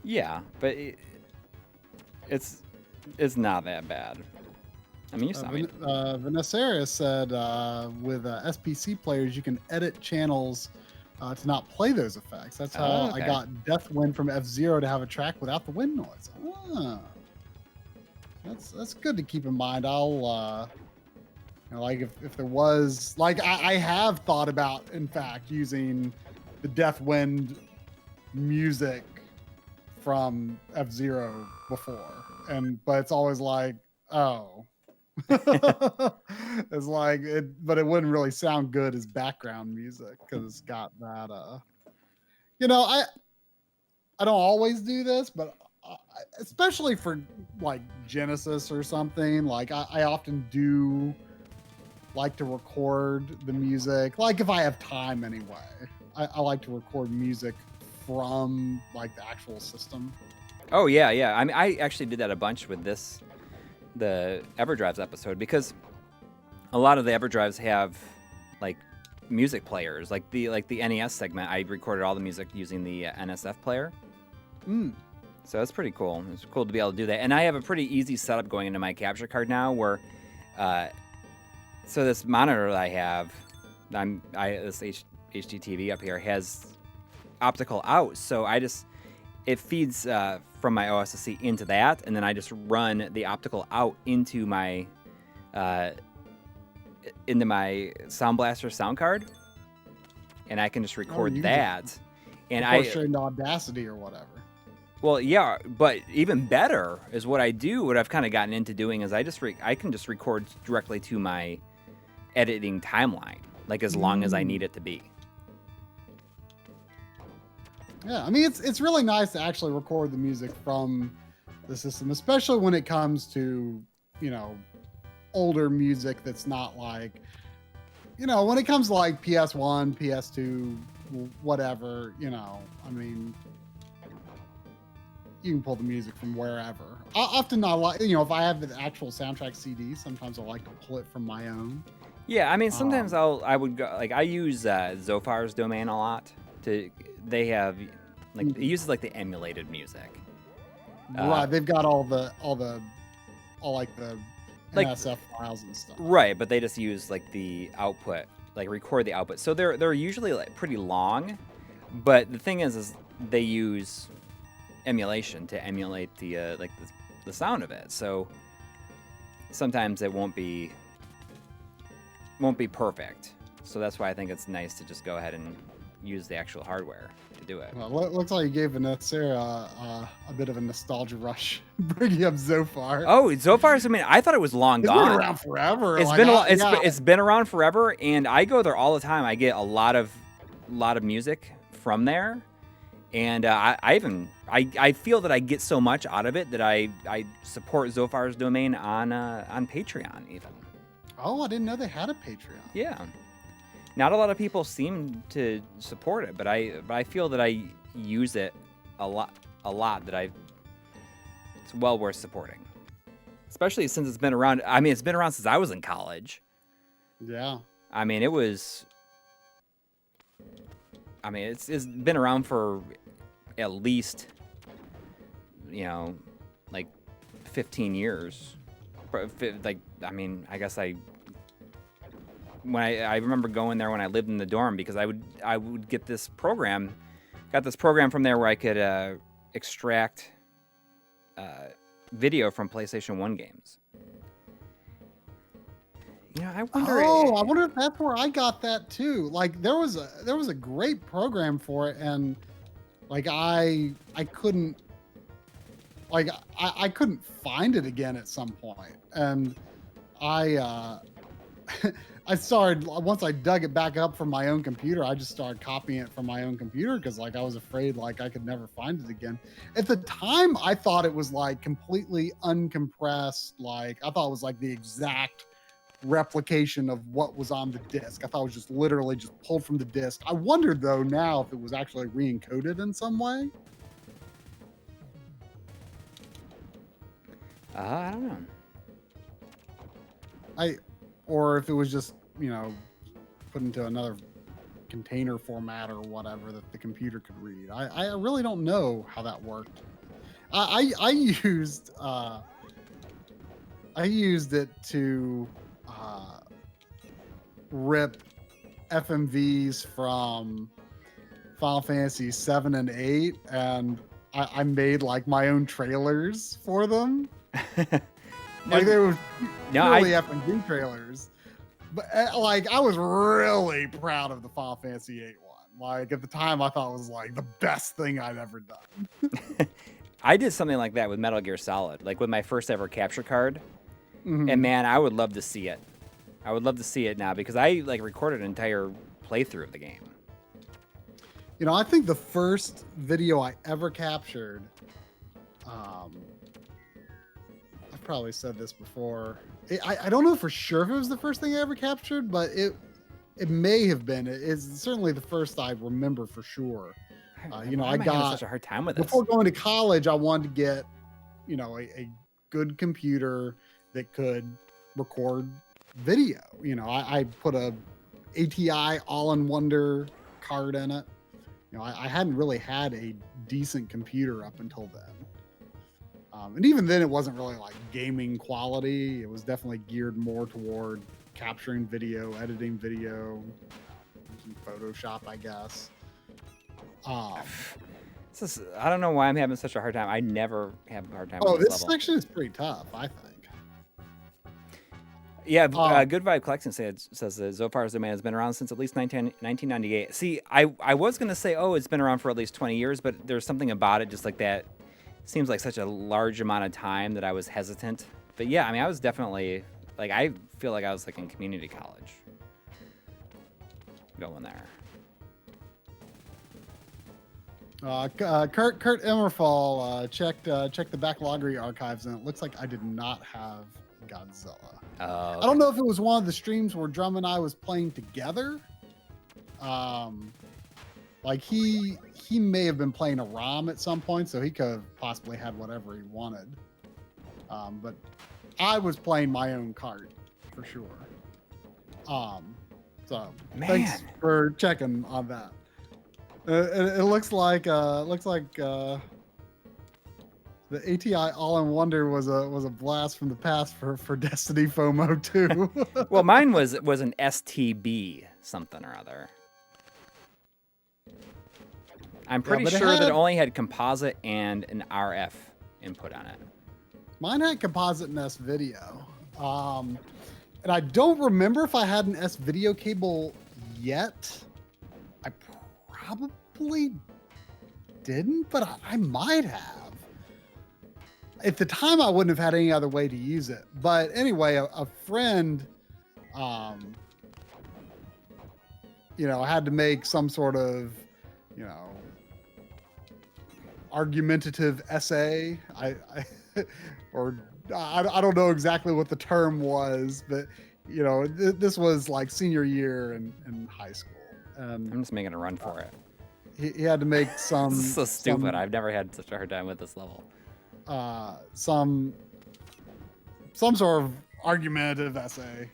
Yeah, but it's not that bad. I mean, you saw me. Vanessa said with SPC players, you can edit channels to not play those effects. That's how I got Death Wind from F-Zero to have a track without the wind noise. That's good to keep in mind. I'll like if there was like I have thought about in fact using the Death Wind music from F-Zero before, but it's always like, oh. It's like it, but it wouldn't really sound good as background music because it's got that I don't always do this, but especially for like Genesis or something, like I often do like to record the music, like if I have time anyway. I like to record music from like the actual system. Oh yeah, yeah. I mean, I actually did that a bunch with the EverDrives episode, because a lot of the EverDrives have like music players, like the NES segment. I recorded all the music using the NSF player. So that's pretty cool. It's cool to be able to do that. And I have a pretty easy setup going into my capture card now, where so this monitor that I have, this HD TV up here has optical out. So it feeds from my OSSC into that, and then I just run the optical out into my Sound Blaster sound card, and I can just record that. And straight into Audacity or whatever. Well, yeah, but even better is what I do. What I've kind of gotten into doing is I can just record directly to my editing timeline, like as long as I need it to be. Yeah, I mean, it's really nice to actually record the music from the system, especially when it comes to, older music that's not like, when it comes to like PS1, PS2, whatever, I mean, you can pull the music from wherever. Often I like, if I have the actual soundtrack CD, sometimes I like to pull it from my own. Yeah, I mean, sometimes I would go, like, I use Zophar's domain a lot. They have, like, it uses like the emulated music. Right, they've got all the NSF files and stuff. Right, but they just use like the output, like record the output. So they're usually like pretty long, but the thing is they use emulation to emulate the the sound of it. So sometimes it won't be perfect. So that's why I think it's nice to just go ahead and use the actual hardware to do it. Well, it looks like you gave Vanessa a bit of a nostalgia rush bringing up Zophar. Oh, Zophar's, I mean, I thought it was long gone. It's been around forever. It's been around forever, and I go there all the time. I get a lot of music from there, and I feel that I get so much out of it that I support Zophar's domain on Patreon even. Oh, I didn't know they had a Patreon. Yeah. Not a lot of people seem to support it, but I feel that I use it a lot that it's well worth supporting. Especially since it's been around. I mean, it's been around since I was in college. Yeah. I mean, it's been around for at least, like 15 years. Like, I mean, I guess I remember going there when I lived in the dorm, because I would get this program from there where I could extract video from PlayStation 1 games. I wonder. I wonder if that's where I got that too. Like there was a great program for it, and like I couldn't find it again at some point, and I started, once I dug it back up from my own computer, I just started copying it from my own computer, because like I was afraid like I could never find it again. At the time, I thought it was like completely uncompressed. Like I thought it was like the exact replication of what was on the disc. I thought it was just literally just pulled from the disc. I wondered though now if it was actually re-encoded in some way. I don't know. Or if it was just, put into another container format or whatever that the computer could read. I really don't know how that worked. I used it to rip FMVs from Final Fantasy 7 and 8, and I made like my own trailers for them. Like they were purely FMV trailers, but like I was really proud of the Final Fantasy 8 one. Like at the time, I thought it was like the best thing I'd ever done. I did something like that with Metal Gear Solid, like with my first ever capture card. Mhm. And man, I would love to see it. I would love to see it now because I like recorded an entire playthrough of the game. You know, I think the first video I ever captured, I've probably said this before. I don't know for sure if it was the first thing I ever captured, but it may have been. It's certainly the first I remember for sure. You know, Why I am having got such a hard time with this. before going to college, I wanted to get, you know, a good computer that could record video. You know, I put a ATI All-in-Wonder card in it. You know, I hadn't really had a decent computer up until then. And even then, it wasn't really like gaming quality. It was definitely geared more toward capturing video, editing video, using Photoshop, I guess. I don't know why I'm having such a hard time. I never have a hard time Oh, with this this level. section is pretty tough, I think. Yeah, Good Vibe Collection says that Zophar's Domain has been around since at least 1998. See, I was going to say, oh, it's been around for at least 20 years, but there's something about it just like that. Seems like such a large amount of time that I was hesitant. But yeah, I mean, I was definitely, like, I feel like I was like in community college. Going there. Kurt Emmerfall checked the backloggery archives, and it looks like I did not have Godzilla. Oh, okay. I don't know if it was one of the streams where Drum and I was playing together. Like he may have been playing a ROM at some point, so he could have possibly had whatever he wanted. But I was playing my own cart for sure. So thanks for checking on that. It looks like the ATI All-in-Wonder was a blast from the past for Destiny FOMO too. Well, mine was an STB something or other. I'm pretty sure that it only had composite and an RF input on it. Mine had composite and S video. And I don't remember if I had an S video cable yet. I probably didn't, but I might have. At the time, I wouldn't have had any other way to use it. But anyway, a friend, you know, had to make some sort of, you know, argumentative essay. I don't know exactly what the term was, but you know, this was like senior year in high school. And I'm just making a run for it. He had to make some. This is so stupid. I've never had such a hard time with this level. Some sort of argumentative essay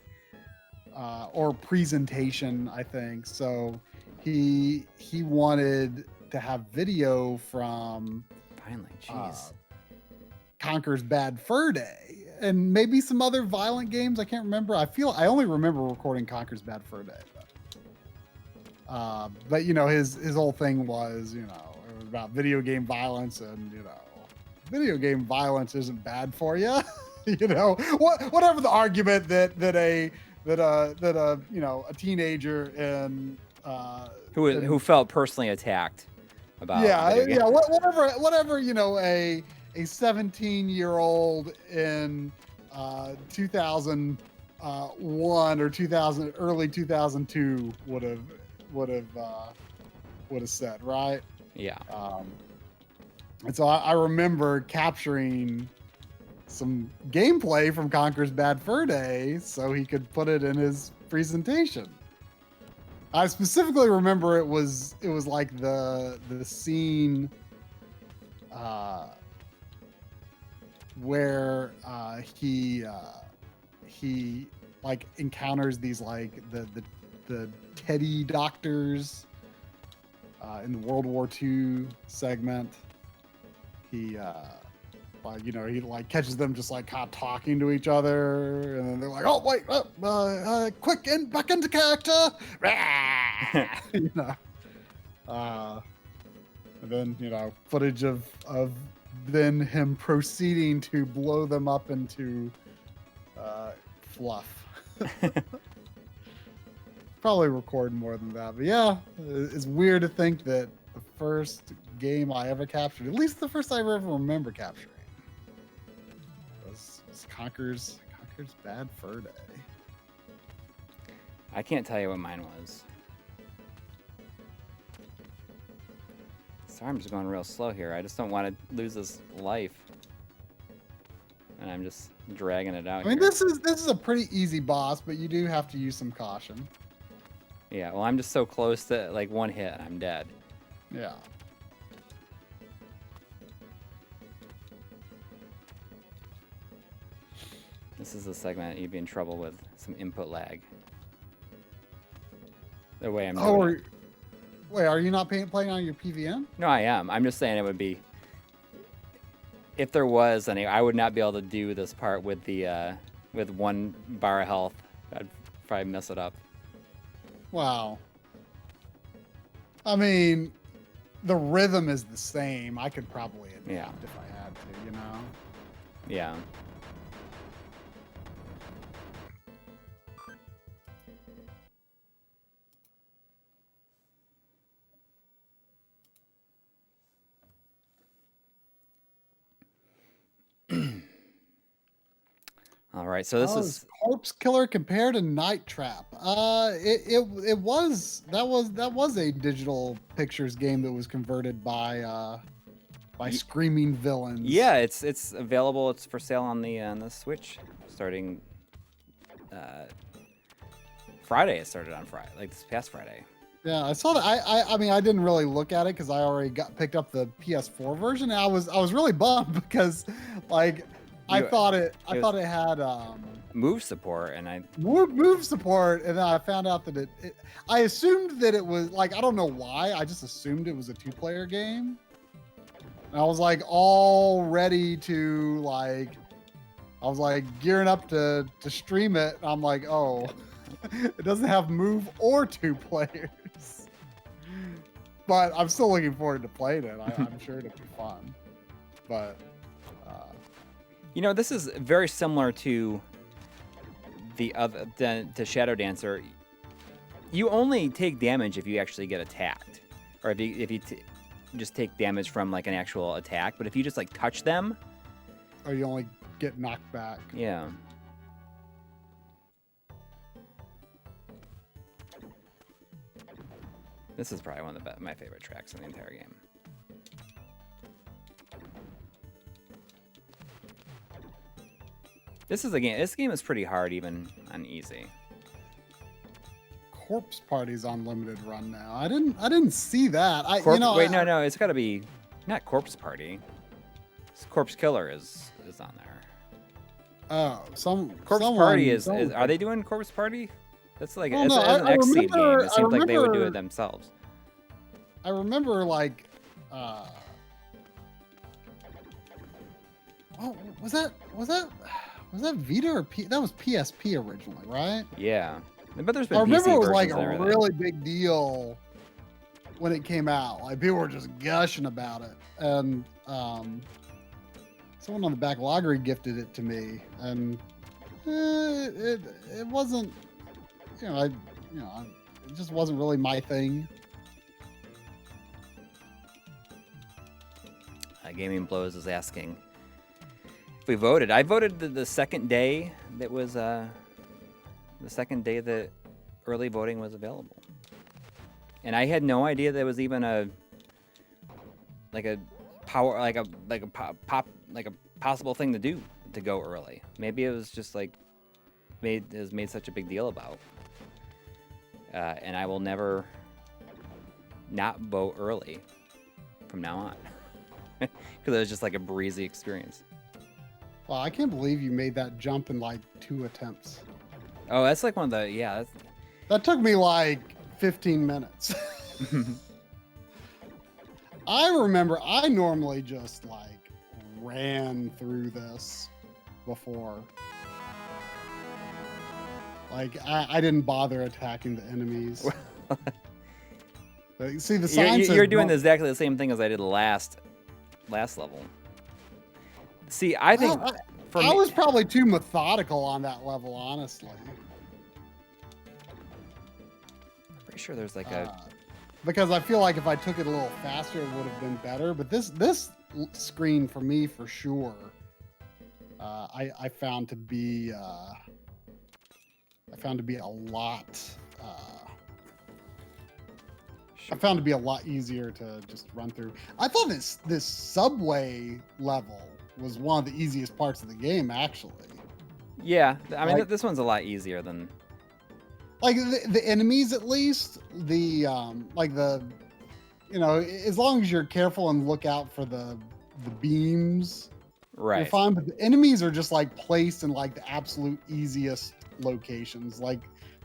or presentation, I think. So he wanted to have video from Finally, jeez. Conker's Bad Fur Day and maybe some other violent games. I can't remember. I only remember recording Conker's Bad Fur Day. But you know, his whole thing was, you know, it was about video game violence, and you know, video game violence isn't bad for you. You know, whatever the argument that a you know, a teenager in who felt personally attacked about whatever you know, a 17-year-old in 2001 or early 2002 would have said, right? Yeah. And so I remember capturing some gameplay from Conker's Bad Fur Day so he could put it in his presentation. I specifically remember it was like the scene where he like encounters these like the teddy doctors in the World War II segment. He like, you know, he like catches them just like kind of talking to each other, and then they're like, "Oh wait, quick, back into character!" You know, and then you know, footage of then him proceeding to blow them up into fluff. Probably record more than that, but yeah, it's weird to think that the first game I ever captured. At least the first I ever remember capturing. Was Conker's Bad Fur Day. I can't tell you what mine was. Sorry, I'm just going real slow here. I just don't want to lose this life. And I'm just dragging it out. I mean, here. this is a pretty easy boss, but you do have to use some caution. Yeah, well, I'm just so close to like one hit, I'm dead. Yeah. This is the segment you'd be in trouble with some input lag. The way I'm doing it. Wait, are you not playing on your PVM? No, I am. I'm just saying it would be. If there was any, I would not be able to do this part with the with 1 bar of health. I'd probably mess it up. Wow. I mean, the rhythm is the same. I could probably adapt if I had to, you know? Yeah. All right, so this is Corpse Killer compared to Night Trap. That was a digital pictures game that was converted by Screaming Villains. yeah, it's available. It's for sale on the Switch starting Friday. It started on Friday, like this past Friday. Yeah, I saw that. I mean, I didn't really look at it because I already picked up the PS4 version. And I was really bummed because, like, I thought it had Move support, and I move support, and then I found out that I assumed that it was like, I don't know why, I just assumed it was a 2-player game. And I was like all ready to like, I was like gearing up to stream it. And I'm like, oh, it doesn't have move or 2 players. But I'm still looking forward to playing it. I'm sure it'll be fun. But you know, this is very similar to to Shadow Dancer. You only take damage if you actually get attacked, or if you just take damage from like an actual attack. But if you just like touch them, or you only get knocked back. Yeah. This is probably one of my favorite tracks in the entire game. This game is pretty hard even on easy. Corpse Party's on limited run now. I didn't see that. No, it's got to be not Corpse Party. Corpse Killer is on there. Oh, Corpse Party is. Are they doing Corpse Party? That's like it's an X-Seed game. It seems like they would do it themselves. I remember like. Oh, was that Vita or P? That was PSP originally, right? Yeah, but there's been. I remember PC it was like versions a really big deal when it came out. Like people were just gushing about it, and someone on the back lottery gifted it to me, and it wasn't, it just wasn't really my thing. Gaming Blows is asking if we voted. I voted the second day that was the second day that early voting was available, and I had no idea there was even a possible thing to do to go early. Maybe it was just like made such a big deal about, and I will never not vote early from now on. Because it was just like a breezy experience. Wow, I can't believe you made that jump in like 2 attempts. Oh, that's like one of the, that took me like 15 minutes. I remember I normally just like ran through this before. Like I didn't bother attacking the enemies. See the signs. You're doing exactly the same thing as I did last level. See, I think I was probably too methodical on that level, honestly. Pretty sure there's like a because I feel like if I took it a little faster, it would have been better. But this screen for me, for sure, I found to be a lot. I found to be a lot easier to just run through. I thought this subway level was one of the easiest parts of the game, actually. Yeah, I mean, Like- this one's a lot easier than. Like the enemies, at least like the, as long as you're careful and look out for the beams, you're Right. fine. But the enemies are just like placed in like the absolute easiest locations. Like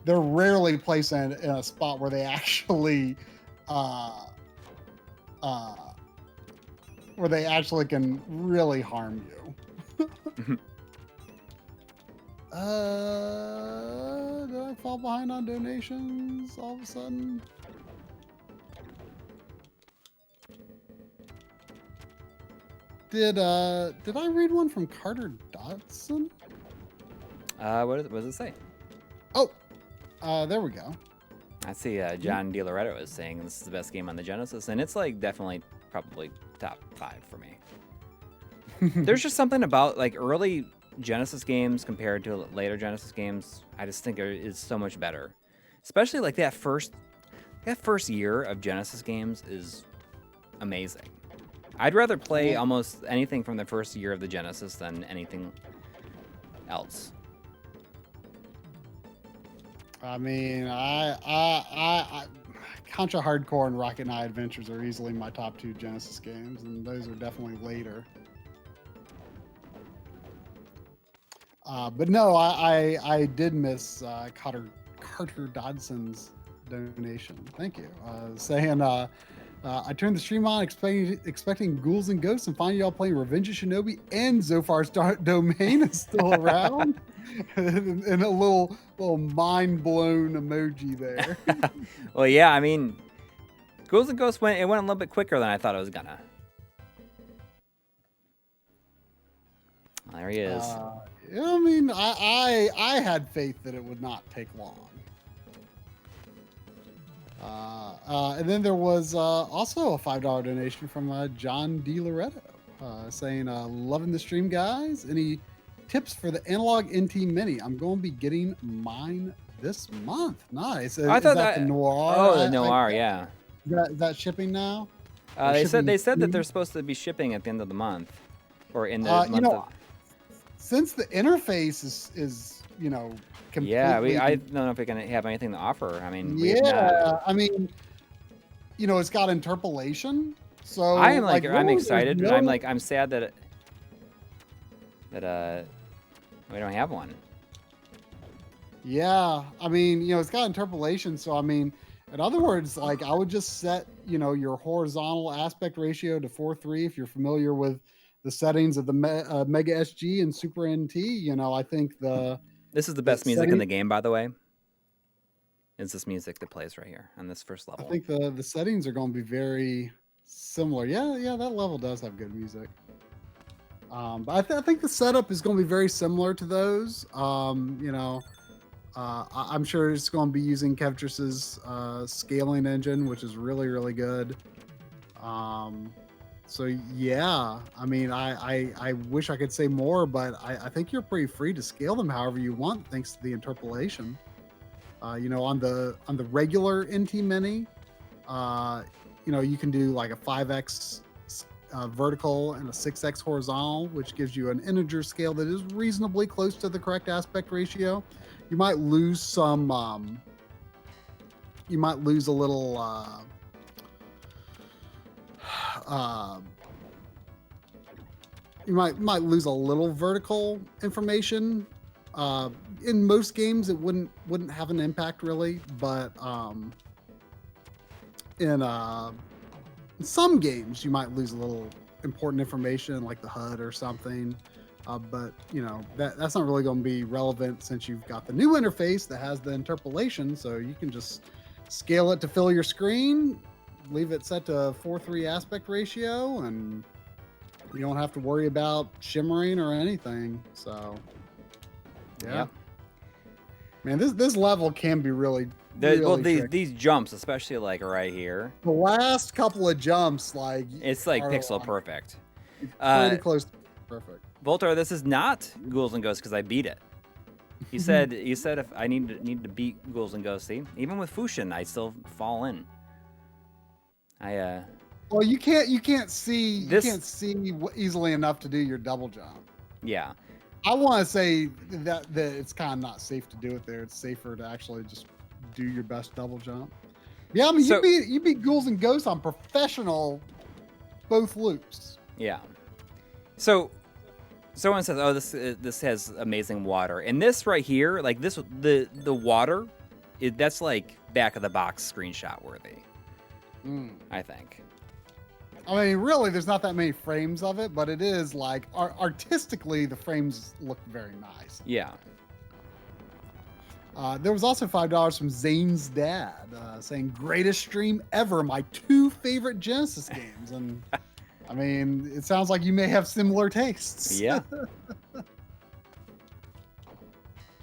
they're rarely placed in a spot where they actually can really harm you. Did I fall behind on donations all of a sudden? Did I read one from Carter Dodson? What does it say? Oh, there we go. I see John DiLoretto is saying this is the best game on the Genesis, and it's like definitely probably top 5 for me. There's just something about like early Genesis games compared to later Genesis games. I just think is so much better, especially like that first year of Genesis games is amazing. I'd rather play almost anything from the first year of the Genesis than anything else. I mean, I Contra Hardcore and Rocket Knight Adventures are easily my top 2 Genesis games, and those are definitely later. But no, I did miss Carter Dodson's donation. Thank you. Saying I turned the stream on expecting Ghouls and Ghosts and find y'all playing Revenge of Shinobi and Zophar's Domain is still around. And a little mind blown emoji there. Well, yeah, I mean, Ghouls and Ghosts went a little bit quicker than I thought it was gonna. There he is. I mean, I had faith that it would not take long. And then there was also a $5 donation from John DiLoretto saying, loving the stream, guys. Any tips for the Analog NT Mini? I'm going to be getting mine this month. Nice. I thought that the Noir? Oh, the Noir, yeah. Is that shipping now? They said that soon? they're supposed to be shipping at the end of the month, or in the month of. Since the interface is completely... Yeah, I don't know if we're gonna have anything to offer. I mean, I mean, it's got interpolation, so I am I'm excited, but no... I'm sad that we don't have one. Yeah, I mean, it's got interpolation, so I mean, in other words, like I would just set your horizontal aspect ratio to 4:3 if you're familiar with the settings of the Mega SG and Super NT. I think this is the best music in the game, by the way. Is this music that plays right here on this first level? I think the settings are going to be very similar. Yeah, that level does have good music. But I think the setup is going to be very similar to those. I'm sure it's going to be using Kevtris's scaling engine, which is really, really good. So yeah, I mean, I wish I could say more, but I think you're pretty free to scale them however you want, thanks to the interpolation. On the regular NT Mini, you can do like a 5x vertical and a 6x horizontal, which gives you an integer scale that is reasonably close to the correct aspect ratio. You might lose some. You might lose a little. You might lose a little vertical information. In most games, it wouldn't have an impact really, but in some games, you might lose a little important information like the HUD or something. But that's not really going to be relevant since you've got the new interface that has the interpolation, so you can just scale it to fill your screen, leave it set to 4:3 aspect ratio, and you don't have to worry about shimmering or anything. So yeah. Man, this level can be really, These jumps, especially like right here, The last couple of jumps, like it's like are, pixel perfect. pretty close to perfect. Voltar, this is not Ghouls and Ghosts because I beat it. You said if I need to beat Ghouls and Ghosts, see? Even with Fushin, I still fall in. Well, you can't see easily enough to do your double jump. Yeah. I want to say that it's kind of not safe to do it there. It's safer to actually just do your best double jump. Yeah, I mean, you beat Ghouls and Ghosts on professional both loops. Yeah. So someone says, "Oh, this has amazing water," and this right here, like this, the water, that's like back of the box screenshot worthy. I think. I mean, really, there's not that many frames of it, but it is like artistically, the frames look very nice. Yeah. There was also $5 from Zane's dad saying, "Greatest stream ever, my 2 favorite Genesis games." And I mean, it sounds like you may have similar tastes. Yeah.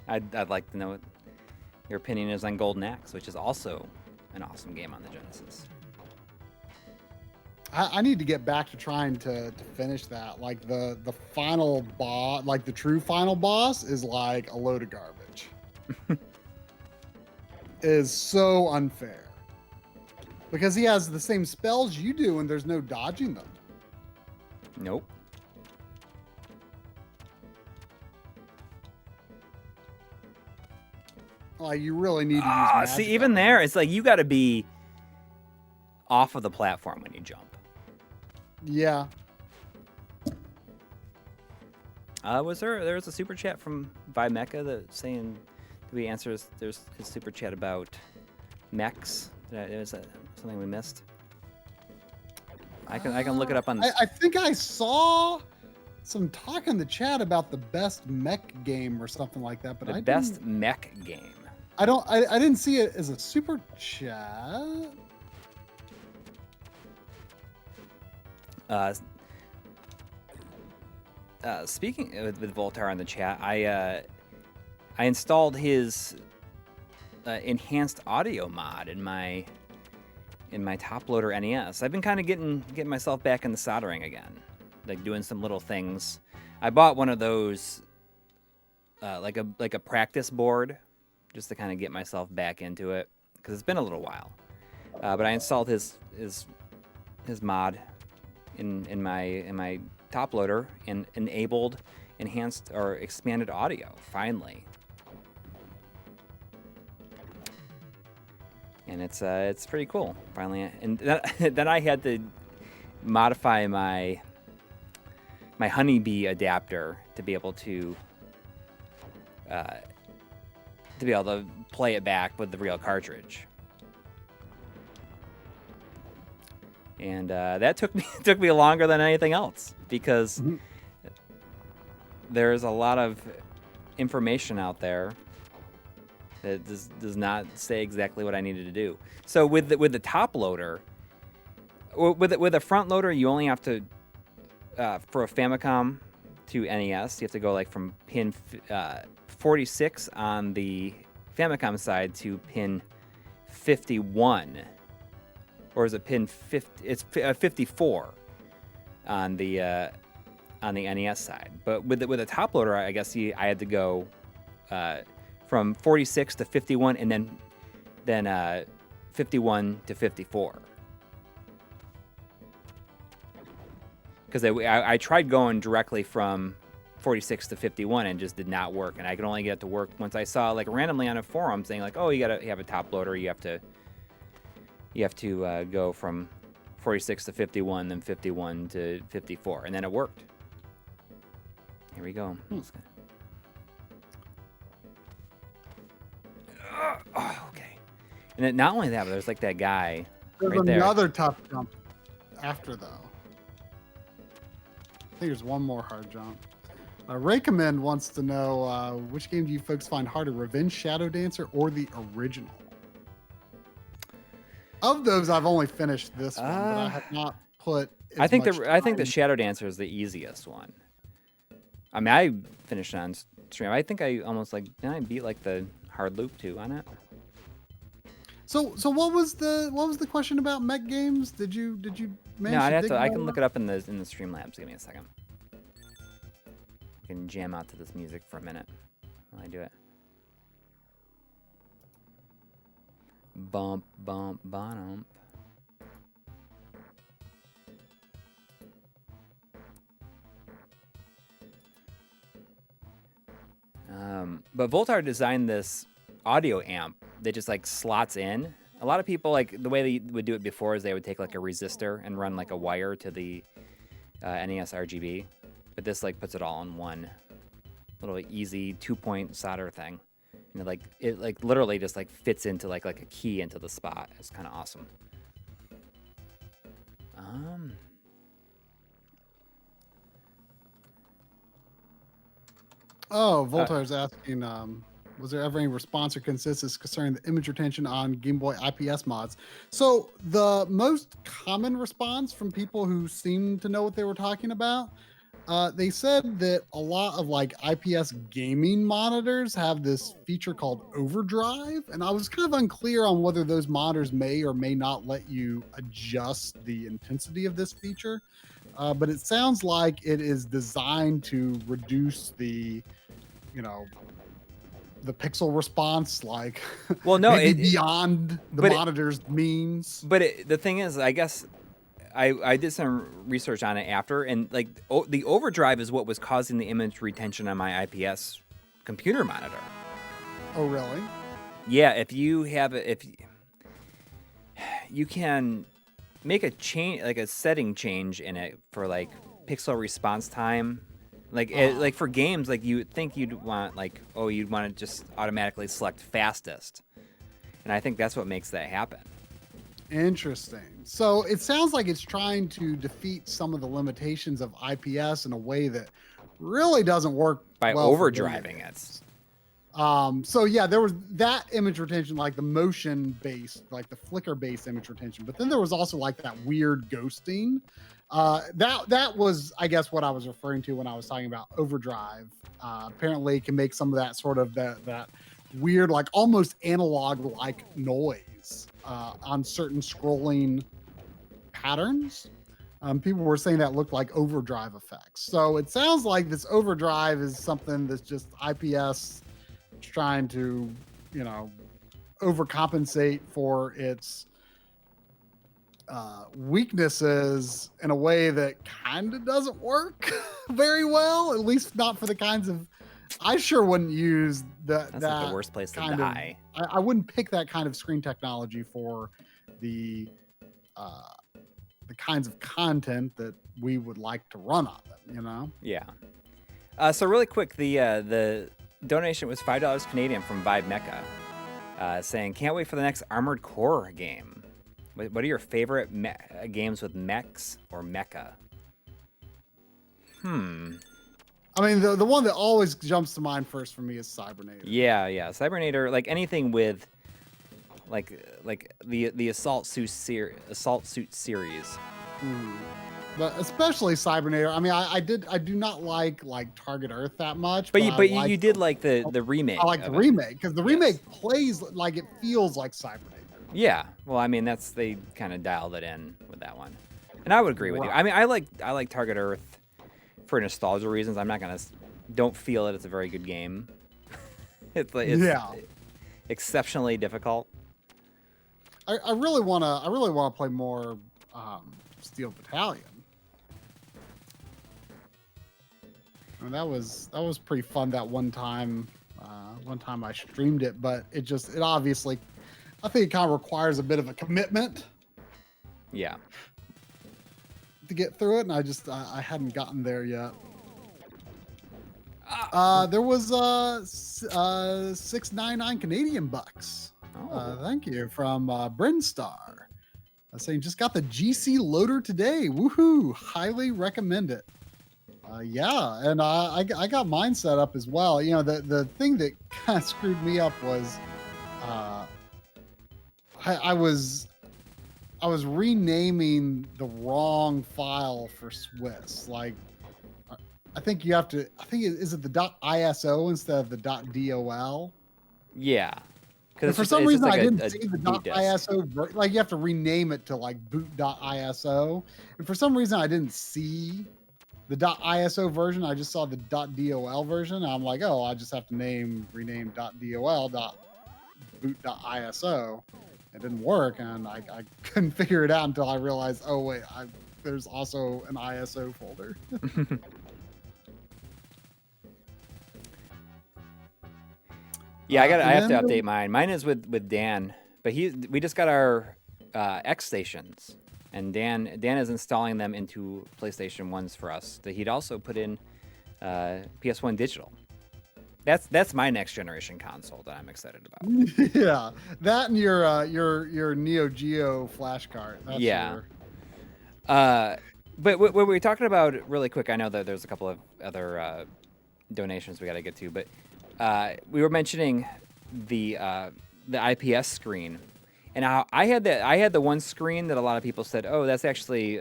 I'd like to know what your opinion is on Golden Axe, which is also an awesome game on the Genesis. I need to get back to trying to finish that. Like the final boss, like the true final boss, is like a load of garbage. It is so unfair because he has the same spells you do, and there's no dodging them. Nope. Like you really need to use magic. See, even there, it's like you got to be off of the platform when you jump. Yeah. There was a super chat from Vimecha that saying, "Do we answer there's his super chat about mechs? Was that something we missed?" I can look it up on. I think I saw some talk in the chat about the best mech game or something like that, but the best mech game. I didn't see it as a super chat. Speaking with Voltar in the chat, I installed his enhanced audio mod in my top loader NES. I've been kind of getting myself back into soldering again, like doing some little things. I bought one of those like a practice board just to kind of get myself back into it because it's been a little while. But I installed his mod in my top loader and enabled enhanced or expanded audio finally. And it's pretty cool finally. And then I had to modify my Honeybee adapter to be able to play it back with the real cartridge. And that took me longer than anything else because there's a lot of information out there that does not say exactly what I needed to do. So with the top loader, with a front loader, you only have to for a Famicom to NES, you have to go like from pin 46 on the Famicom side to pin 51. Or is it pin 50? It's 54 on the NES side. But with the top loader, I guess I had to go from 46 to 51, and then 51 to 54. Because I tried going directly from 46 to 51 and just did not work, and I could only get it to work once I saw like randomly on a forum saying like, oh, you gotta have a top loader, you have to go from 46 to 51, then 51 to 54, and then it worked. Here we go. Oh, okay. And then not only that, but there's like that guy There's right there. another tough jump after, though. I think there's one more hard jump. Recommend wants to know which game do you folks find harder, Revenge Shadow Dancer or the original? Of those, I've only finished this one, but I have not put. I think the Shadow Dancer is the easiest one. I mean, I finished it on stream. I think I almost didn't I beat like the hard loop too on it? So what was the question about mech games? Did you No, manage I'd to have dig to. I that can up? look it up in the Streamlabs. Give me a second. I can jam out to this music for a minute while I do it. Bump, bump, bump. But Voltar designed this audio amp that just like slots in. A lot of people, like the way they would do it before is they would take like a resistor and run like a wire to the NES RGB, but this like puts it all in one little easy 2-point solder thing, and it like literally just like fits into like a key into the spot. It's kind of awesome. Oh, Voltaire's asking, was there ever any response or consensus concerning the image retention on Game Boy IPS mods? So the most common response from people who seem to know what they were talking about, they said that a lot of like IPS gaming monitors have this feature called overdrive, and I was kind of unclear on whether those monitors may or may not let you adjust the intensity of this feature. But it sounds like it is designed to reduce the, you know, the pixel response, like Well, no, maybe beyond the but monitor's means. But the thing is, I guess I did some research on it after, and like the overdrive is what was causing the image retention on my IPS computer monitor. Oh, really? Yeah, if you have you can make a change, like a setting change in it for like pixel response time. Like like for games, like you think you'd want like, oh, you'd want to just automatically select fastest, and I think that's what makes that happen. Interesting. So it sounds like it's trying to defeat some of the limitations of IPS in a way that really doesn't work By well for overdriving video it. games. So yeah, there was that image retention, like the motion based, like the flicker based image retention. But then there was also like that weird ghosting. That was, I guess, what I was referring to when I was talking about overdrive. Apparently, it can make some of that sort of that weird, like almost analog like noise on certain scrolling patterns. People were saying that looked like overdrive effects. So it sounds like this overdrive is something that's just IPS trying to, you know, overcompensate for its weaknesses in a way that kind of doesn't work very well, at least not for the kinds of, I sure wouldn't use That's like the worst place to die. I wouldn't pick that kind of screen technology for the kinds of content that we would like to run on them, you know? Yeah. So really quick, the donation was $5 Canadian from Vibe Mecha, saying, "Can't wait for the next Armored Core game. What are your favorite games with mechs or mecha?" I mean, the one that always jumps to mind first for me is Cybernator. Yeah, Cybernator, like anything with like the Assault Suit series. But especially Cybernator. I mean, I do not like Target Earth that much. But you did like the remake. I like the remake because the remake plays like it feels like Cybernator. Yeah, well, I mean they kind of dialed it in with that one, and I would agree with you. I mean, I like Target Earth for nostalgia reasons. Don't feel that it's a very good game. it's exceptionally difficult. I really wanna play more Steel Battalion. I mean, that was pretty fun that one time. One time I streamed it, but it obviously, I think it kind of requires a bit of a commitment. Yeah. To get through it, and I hadn't gotten there yet. There was 699 Canadian bucks. Thank you from Brinstar. Saying just got the GC loader today. Woohoo! Highly recommend it. Yeah, and I got mine set up as well. You know, the thing that kind of screwed me up was I was renaming the wrong file for Swiss. Like, I think you have to. I think is it the .iso instead of the .dol? Yeah. And Because for some it's just reason, like I didn't a see the boot disk. .iso, like you have to rename it to like boot.iso. And for some reason, I didn't see the .iso version. I just saw the .dol version. I'm like, oh, I just have to rename .dol boot.iso. It didn't work, and I couldn't figure it out until I realized, oh wait, there's also an ISO folder. Yeah, I have to then update mine. Mine is with Dan, but we just got our X stations, and Dan is installing them into PlayStation 1s for us. That he'd also put in PS1 digital. That's my next generation console that I'm excited about. Yeah, that and your Neo Geo flash cart. That's Yeah. But what we're talking about really quick, I know that there's a couple of other donations we got to get to, but we were mentioning the IPS screen, and I had the one screen that a lot of people said, oh, that's actually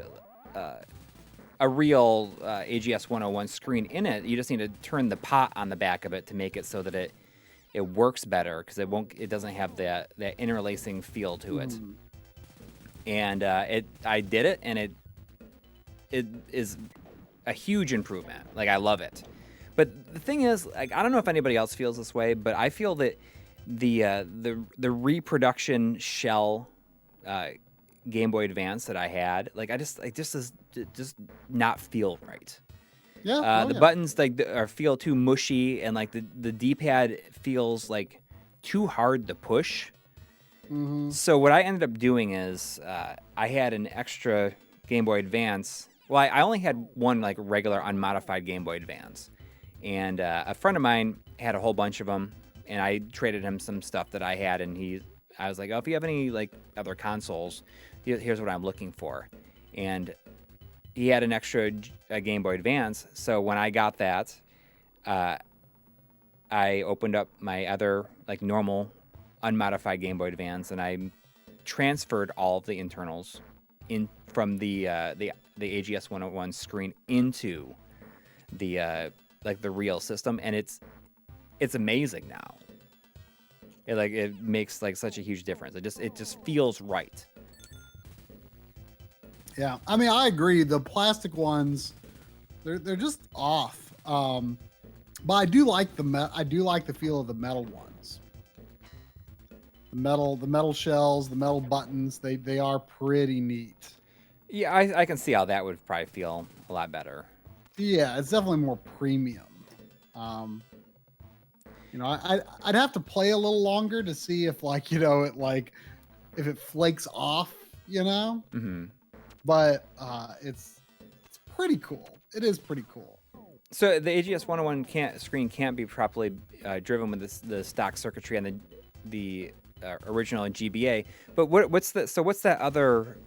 a real AGS 101 screen in it. You just need to turn the pot on the back of it to make it so that it works better, because it doesn't have that interlacing feel to it. And I did it, and it is a huge improvement. Like, I love it. But the thing is, like, I don't know if anybody else feels this way, but I feel that the reproduction shell Game Boy Advance that I had, like, it just not feel right. Yeah. The buttons feel too mushy, and like the D-pad feels like too hard to push. So what I ended up doing is I had an extra Game Boy Advance. Well, I only had one like regular unmodified Game Boy Advance, and a friend of mine had a whole bunch of them, and I traded him some stuff that I had, and I was like, oh, if you have any like other consoles, here's what I'm looking for. And he had an extra Game Boy Advance, so when I got that, I opened up my other like normal unmodified Game Boy Advance, and I transferred all of the internals in from the AGS 101 screen into the the real system, and it's amazing now. It makes like such a huge difference. It just feels right. Yeah, I mean, I agree. The plastic ones, they're just off. But I do like the feel of the metal ones. The metal shells, the metal buttons, they are pretty neat. Yeah, I can see how that would probably feel a lot better. Yeah, it's definitely more premium. I'd have to play a little longer to see if if it flakes off, Mm-hmm. But it's pretty cool. It is pretty cool. So the AGS 101 screen can't be properly driven with the stock circuitry and the original GBA. But what's that other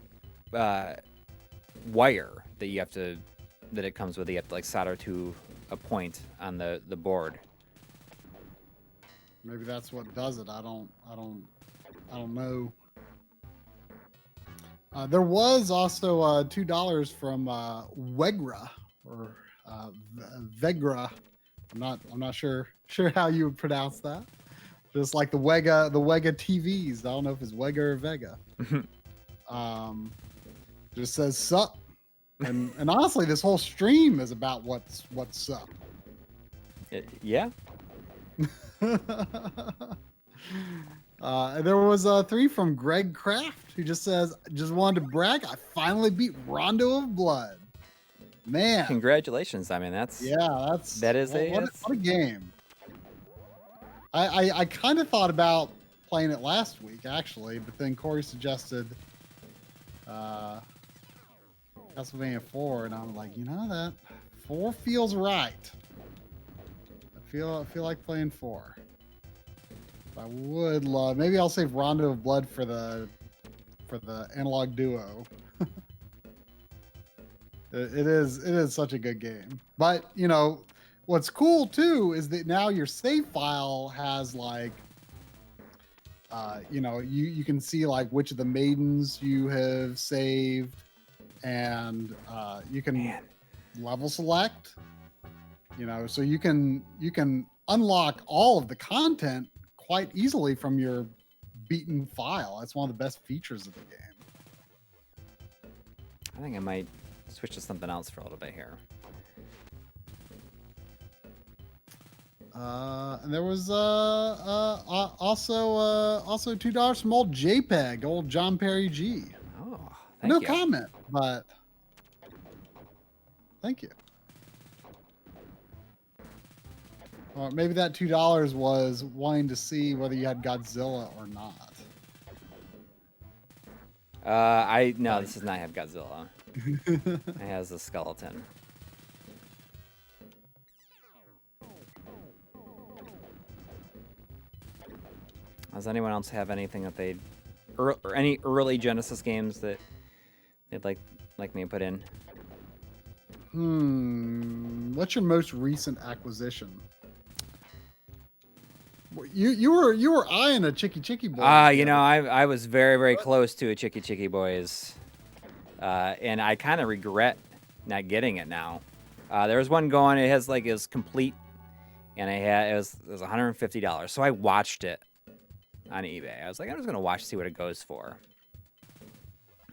wire that it comes with? You have to like solder to a point on the board. Maybe that's what does it. I don't know. There was also $2 from Wegra or Vegra. I'm not sure how you would pronounce that. Just like the Wega TVs. I don't know if it's Wega or Vega. Just says sup. And honestly, this whole stream is about what's sup. Yeah. There was 3 from Greg Kraft, who just says, just wanted to brag, I finally beat Rondo of Blood. Man. Congratulations. I mean, that is what a game. I kind of thought about playing it last week, actually, but then Coury suggested Castlevania 4, and I'm like, that 4 feels right. I feel like playing 4. I would love. Maybe I'll save Rondo of Blood for the Analog Duo. It is such a good game. But what's cool too is that now your save file has like, you can see like which of the maidens you have saved, and you can level select. So you can unlock all of the content quite easily from your beaten file. That's one of the best features of the game. I think I might switch to something else for a little bit here. And there was also $2 from old JPEG, old John Perry G. Oh, thank No you. comment, but thank you. Or maybe that $2 was wanting to see whether you had Godzilla or not. No, this does not have Godzilla. It has a skeleton. Does anyone else have anything that they'd or any early Genesis games that they'd like me to put in? What's your most recent acquisition? You were eyeing a Chicky Chicky Boy. You know, I was very close to a Chicky Chicky Boys, and I kind of regret not getting it now. There was one going. It has is complete, and it was $150. So I watched it on eBay. I was like, I'm just gonna watch see what it goes for.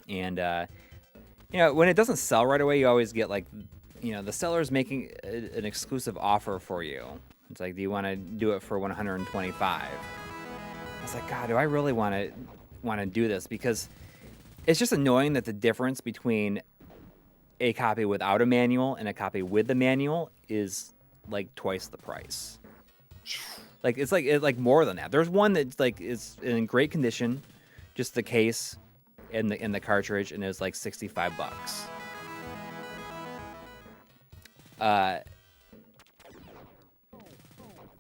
And you know, when it doesn't sell right away, you always get the seller's making an exclusive offer for you. It's like, do you want to do it for 125? I was like, God, do I really want to do this? Because it's just annoying that the difference between a copy without a manual and a copy with the manual is like twice the price. It's more than that. There's one that's is in great condition, just the case and the cartridge, and it was like $65.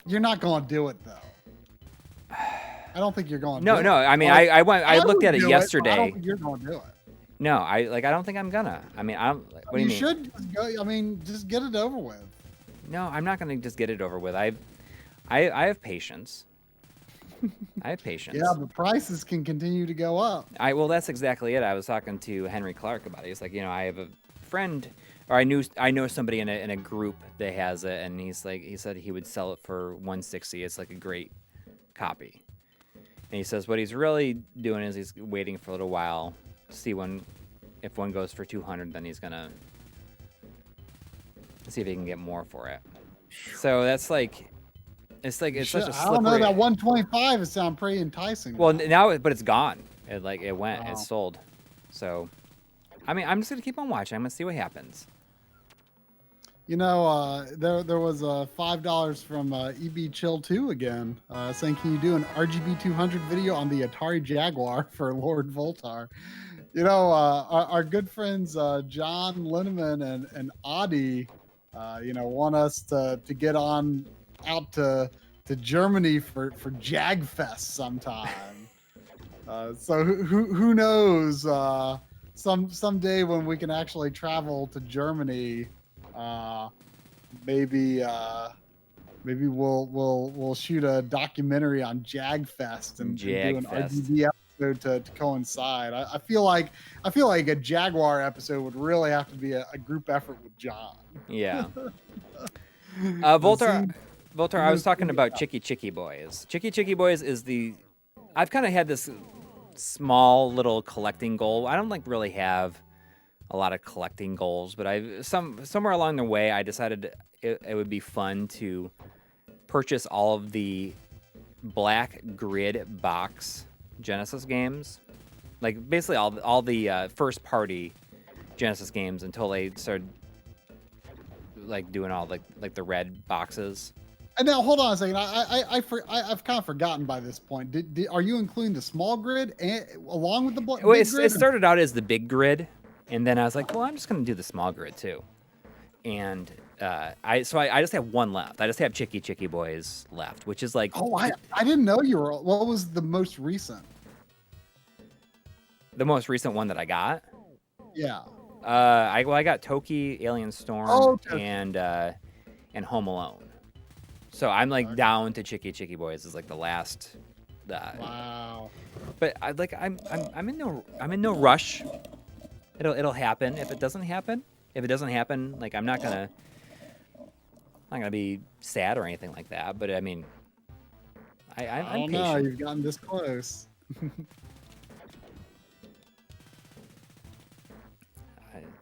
You're not going to do it though. I don't think you're going to. No. I mean, I looked at it yesterday. I don't think you're going to do it. No, I don't think I'm gonna. I mean, what do you mean? You should just go. I mean, just get it over with. No, I'm not gonna just get it over with. I have patience. I have patience. Yeah, but prices can continue to go up. Well, that's exactly it. I was talking to Henry Clark about it. He's like, I have a friend, or I know somebody in a group that has it, and he said he would sell it for $160. It's like a great copy. And he says what he's really doing is he's waiting for a little while to see if one goes for $200, then he's gonna see if he can get more for it. So that's it's such a slippery. I don't know, that 125 is sound pretty enticing. Well, now, but it's gone. It went. Wow. It's sold. So, I mean, I'm just gonna keep on watching. I'm gonna see what happens. You know, there was $5 from EB Chill 2 again, saying, can you do an RGB 200 video on the Atari Jaguar for Lord Voltar? You know, our good friends John Linneman and Adi, want us to get on out to Germany for Jagfest sometime. So who knows? Someday when we can actually travel to Germany, maybe we'll shoot a documentary on Jagfest and do an RGB episode to coincide. I feel like a Jaguar episode would really have to be a group effort with John. Yeah. Voltar, I was talking about Chicky Chicky Boys. Chicky Chicky Boys is I've kind of had this small little collecting goal. I don't really have a lot of collecting goals, but somewhere along the way I decided it would be fun to purchase all of the black grid box Genesis games, basically all the first party Genesis games until they started doing all the red boxes. And now hold on a second. I've kind of forgotten by this point. Are you including the small grid along with the big grid? It started out as the big grid, and then I was like, well, I'm just going to do the small grid too. And I just have one left. I just have Chicky Chicky Boys left, which is Oh, I didn't know you were. What was the most recent? The most recent one that I got? Yeah. I got Toki, Alien Storm, and Home Alone. So I'm down to Chicky Chicky Boys is the last. Wow. But I'm in no rush. It'll happen. If it doesn't happen, I'm not gonna be sad or anything like that. But I mean, I don't know. You've gotten this close. I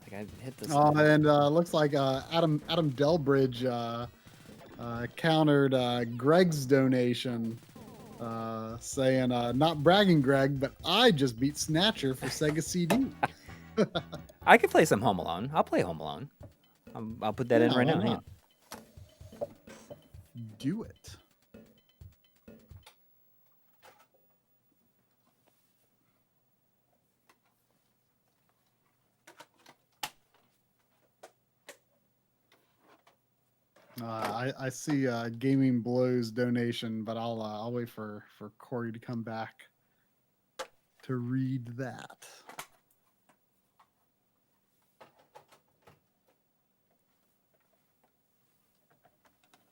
think I hit this. And looks like Adam Delbridge countered Greg's donation, saying, "Not bragging, Greg, but I just beat Snatcher for Sega CD." I could play some Home Alone. I'll play Home Alone. I'll put that in Yeah, right why now. Hang not? Do it. I see Gaming Blow's donation, but I'll wait for Coury to come back to read that.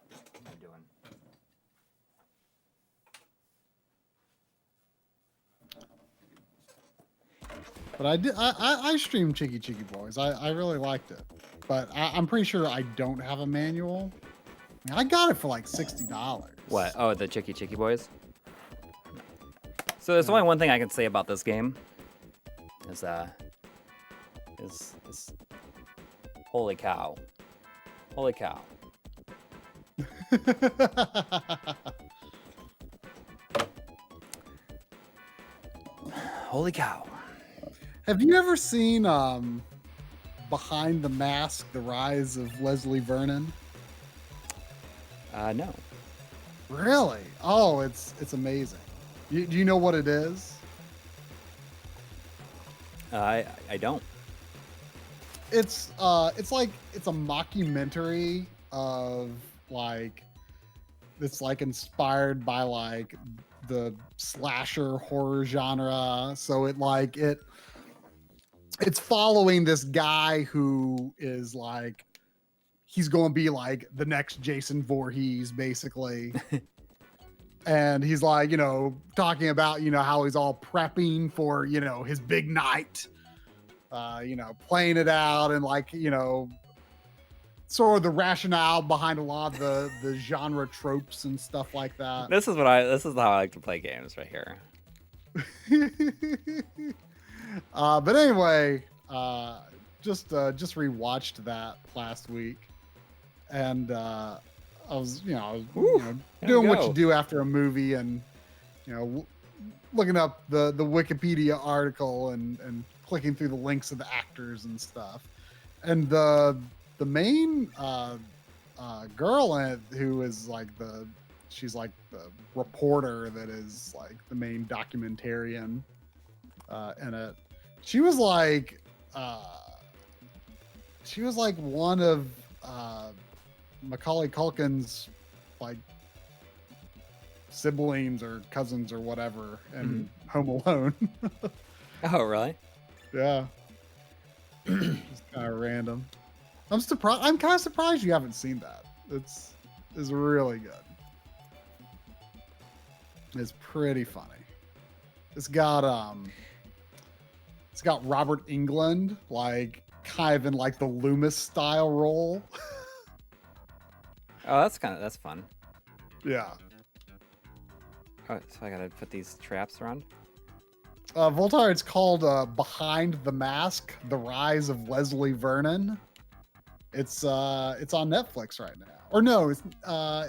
What am I doing? But I streamed Cheeky Boys. I really liked it, but I'm pretty sure I don't have a manual. I got it for like $60. What? Oh, the Chicky Boys? So there's only one thing I can say about this game. Is holy cow. Holy cow. Holy cow. Have you ever seen Behind the Mask: The Rise of Leslie Vernon? No. Really? Oh, it's amazing. Do you know what it is? I don't. It's like it's a mockumentary of like it's like inspired by like the slasher horror genre. So it's following this guy who is like he's going to be like the next Jason Voorhees basically. And he's like, talking about, how he's all prepping for, his big night, playing it out and like, sort of the rationale behind a lot of the genre tropes and stuff like that. This is how I like to play games right here. But anyway, just rewatched that last week, and I was doing what you do after a movie, and looking up the Wikipedia article and clicking through the links of the actors and stuff, and the main girl in it, who is like she's like the reporter that is like the main documentarian in it. She was like one of Macaulay Culkin's like siblings or cousins or whatever in Home Alone. Oh, really? Yeah. It's kind of random. I'm kind of surprised you haven't seen that. It's really good. It's pretty funny. It's got Robert Englund like kind of in like the Loomis style role. Oh, that's fun. Yeah. Oh, so I gotta put these traps around. Voltaire, it's called Behind the Mask: The Rise of Leslie Vernon. It's on Netflix right now. Or no,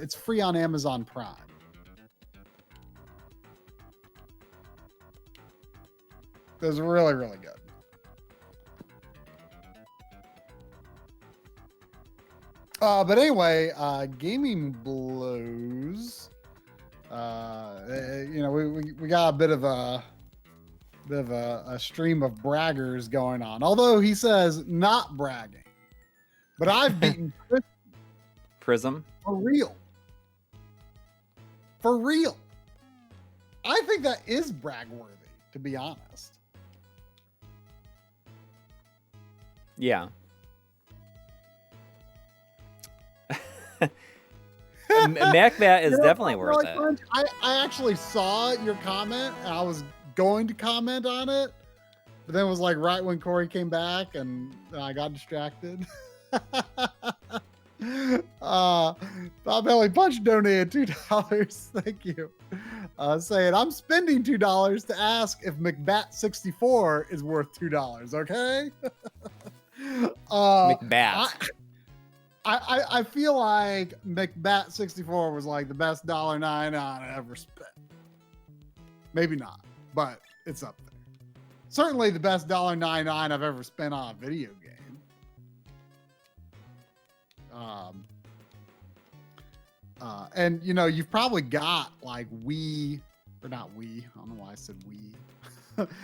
it's free on Amazon Prime. It was really, really good. But anyway, Gaming Blues. We got a bit of a stream of braggers going on. Although he says not bragging, but I've beaten Prism for real. For real. I think that is brag worthy, to be honest. Yeah. MacBat is definitely worth it. I actually saw your comment and I was going to comment on it, but then it was like right when Coury came back and I got distracted. Bob Belly Punch donated $2. Thank you. Saying I'm spending $2 to ask if McBat64 is worth $2. Okay. McBat. I feel like McBat64 was like the best $1.99 I ever spent. Maybe not, but it's up there. Certainly the best $1.99 I've ever spent on a video game. And you know, you've probably got like I don't know why I said we.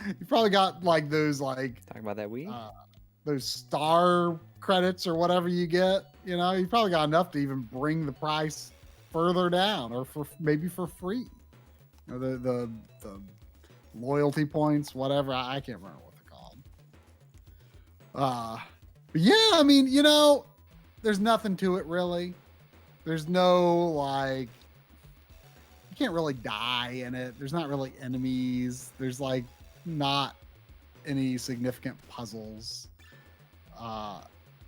You've probably got like those like Talk about that Wii. those star credits or whatever you get. You know, you probably got enough to even bring the price further down, or maybe for free. You know, the loyalty points, whatever. I can't remember what they're called. But yeah, I mean, you know, there's nothing to it really. There's no like, you can't really die in it. There's not really enemies. There's like not any significant puzzles.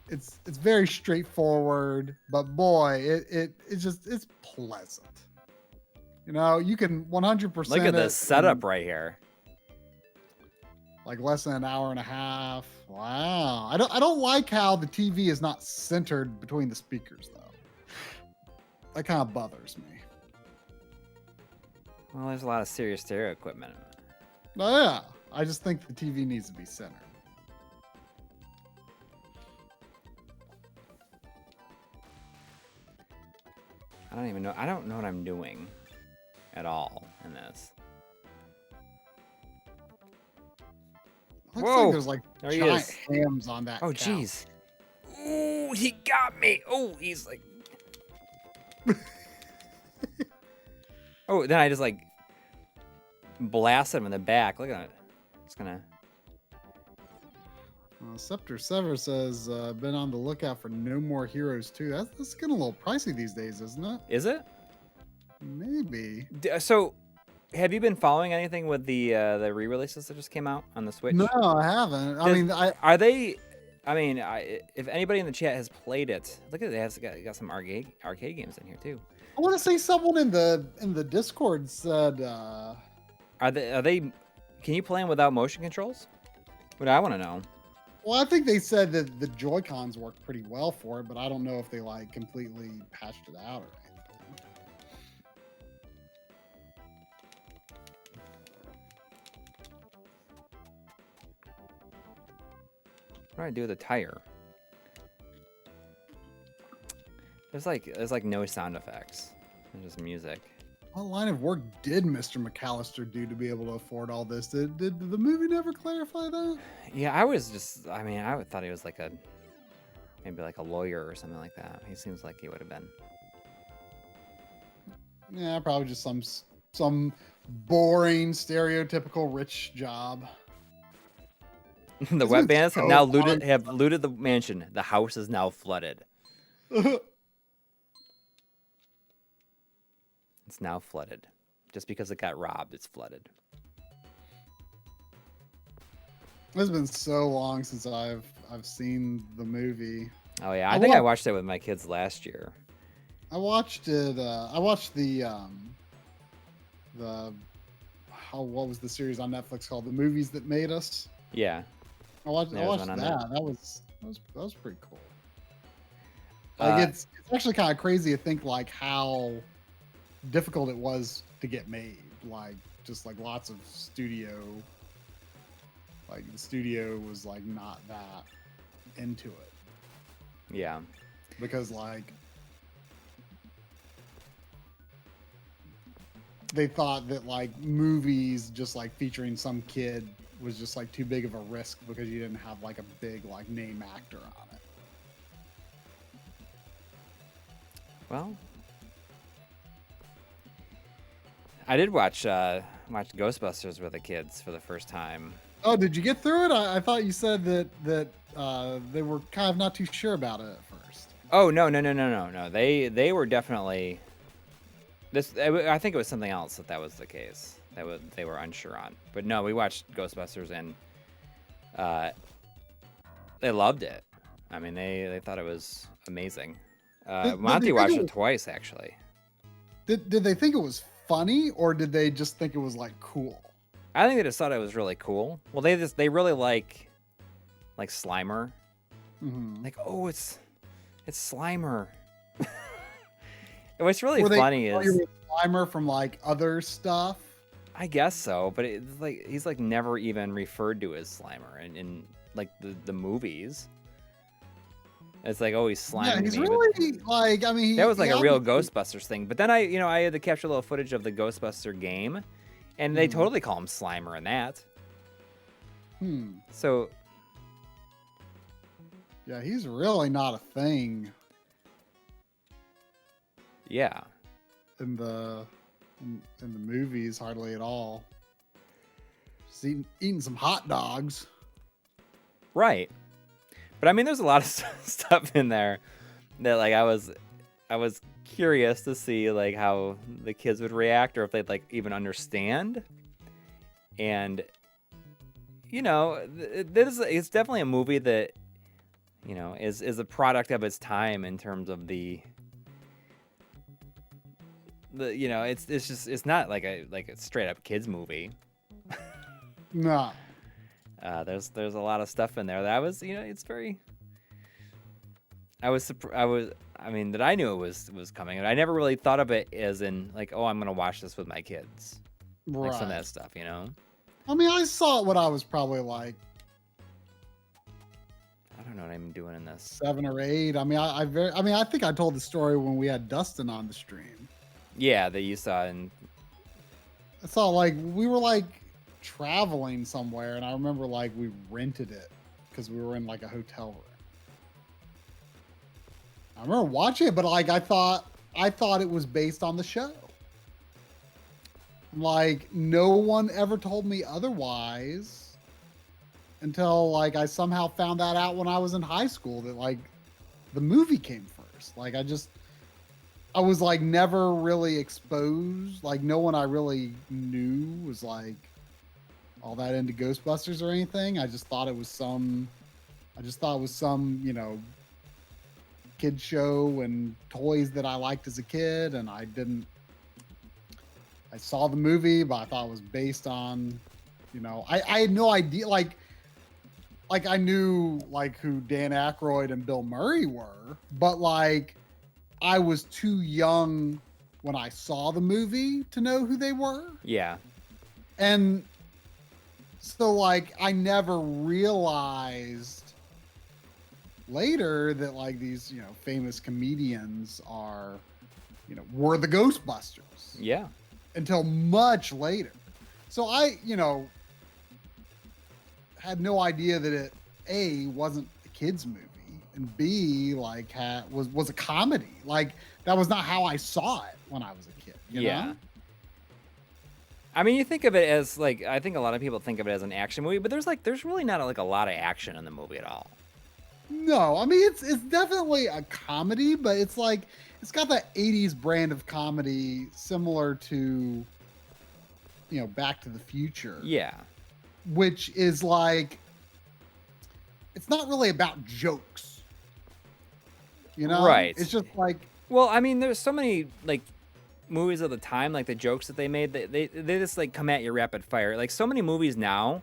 It's very straightforward, but boy, it's pleasant. You know, you can 100%. Look at this setup right here. Like less than an hour and a half. Wow. I don't like how the TV is not centered between the speakers though. That kind of bothers me. Well, there's a lot of serious stereo equipment. Oh yeah. I just think the TV needs to be centered. I don't even know. I don't know what I'm doing at all in this. Looks Whoa! like there's like There he giant is. hams on that. Oh, couch. jeez. Ooh, he got me. Oh, he's like. Oh, then I just like blasted him in the back. Look at it. It's gonna. Scepter Sever says, been on the lookout for No More Heroes 2. That's getting a little pricey these days, isn't it? Is it? Maybe. So, have you been following anything with the re-releases that just came out on the Switch? No, I haven't. I mean, Are they? I mean, if anybody in the chat has played it, look at it. They got some arcade games in here too. I want to say someone in the Discord said, Are they? Can you play them without motion controls? What I want to know. well, I think they said that the Joy-Cons worked pretty well for it, but I don't know if they like completely patched it out or anything. What do I do with the tire? There's like no sound effects. There's just music. What line of work did Mr. McCallister do to be able to afford all this? Did the movie never clarify that? Yeah, I thought he was like maybe like a lawyer or something like that. He seems like he would have been. Yeah, probably just some boring, stereotypical rich job. The wet bandits have now looted the mansion. The house is now flooded. It's now flooded. Just because it got robbed, it's flooded. It's been so long since I've seen the movie. Oh yeah, I think I watched it with my kids last year. I watched it. I watched what was the series on Netflix called? The Movies That Made Us. Yeah. I watched There was that. one on That was pretty cool. Like it's actually kind of crazy to think like how difficult it was to get made. Like just like lots of studio. Like the studio was like not that into it. Yeah. Because like they thought that like movies just like featuring some kid was just like too big of a risk because you didn't have like a big like name actor on it. Well, I did watch Ghostbusters with the kids for the first time. Oh, did you get through it? I thought you said that they were kind of not too sure about it at first. Oh no. They were definitely this. I think it was something else that was the case. They were unsure on. But no, we watched Ghostbusters and they loved it. I mean, they thought it was amazing. Did they Monty think watched it it was, twice actually. did they think it was funny, or did they just think it was like cool? I think they just thought it was really cool. Well, they really like Slimer. Mm-hmm. Like, oh, it's Slimer. What's really Were they funny familiar is, with Slimer from like other stuff? I guess so, but it's like he's like never even referred to as Slimer in like the movies. It's like, oh, he's sliming Yeah, he's me. really like. I mean, That was like he a real obviously- Ghostbusters thing. But then I had to capture a little footage of the Ghostbuster game, and they totally call him Slimer in that. So Yeah, he's really not a thing yeah, in the movies, hardly at all. Just eating some hot dogs. right. But I mean, there's a lot of stuff in there that like I was curious to see like how the kids would react, or if they'd like even understand. And you know, it's definitely a movie that, you know, is a product of its time in terms of the you know, it's not like a straight up kids movie. No. There's a lot of stuff in there that I was, you know, it's very. I mean, that I knew it was coming, and I never really thought of it as in like, oh, I'm gonna watch this with my kids, like some of that stuff, you know. I mean, I saw it when I was probably like I don't know what I'm doing in this. 7 or 8. I mean, I think I told the story when we had Dustin on the stream. Yeah, that you saw in. I saw like we were like traveling somewhere, and I remember like we rented it because we were in like a hotel room. I remember watching it, but like I thought it was based on the show. Like no one ever told me otherwise until like I somehow found that out when I was in high school, that like the movie came first. Like I was like never really exposed. Like no one I really knew was like all that into Ghostbusters or anything. I just thought it was some, you know, kid show and toys that I liked as a kid. And I saw the movie, but I thought it was based on, you know, I had no idea. Like I knew like who Dan Aykroyd and Bill Murray were, but like I was too young when I saw the movie to know who they were. Yeah. And so like I never realized later that like these, you know, famous comedians are, you know, were the Ghostbusters. Yeah. Until much later. So I, you know, had no idea that it A, wasn't a kids movie, and B, like was a comedy. Like that was not how I saw it when I was a kid. You know? I mean, you think of it as like, I think a lot of people think of it as an action movie, but there's really not like a lot of action in the movie at all. No, I mean it's definitely a comedy, but it's like it's got that 80s brand of comedy similar to, you know, Back to the Future. Yeah. Which is like, it's not really about jokes. You know? Right. It's just like, well, I mean, there's so many like movies of the time, like the jokes that they made, they just like come at you rapid fire. Like so many movies now,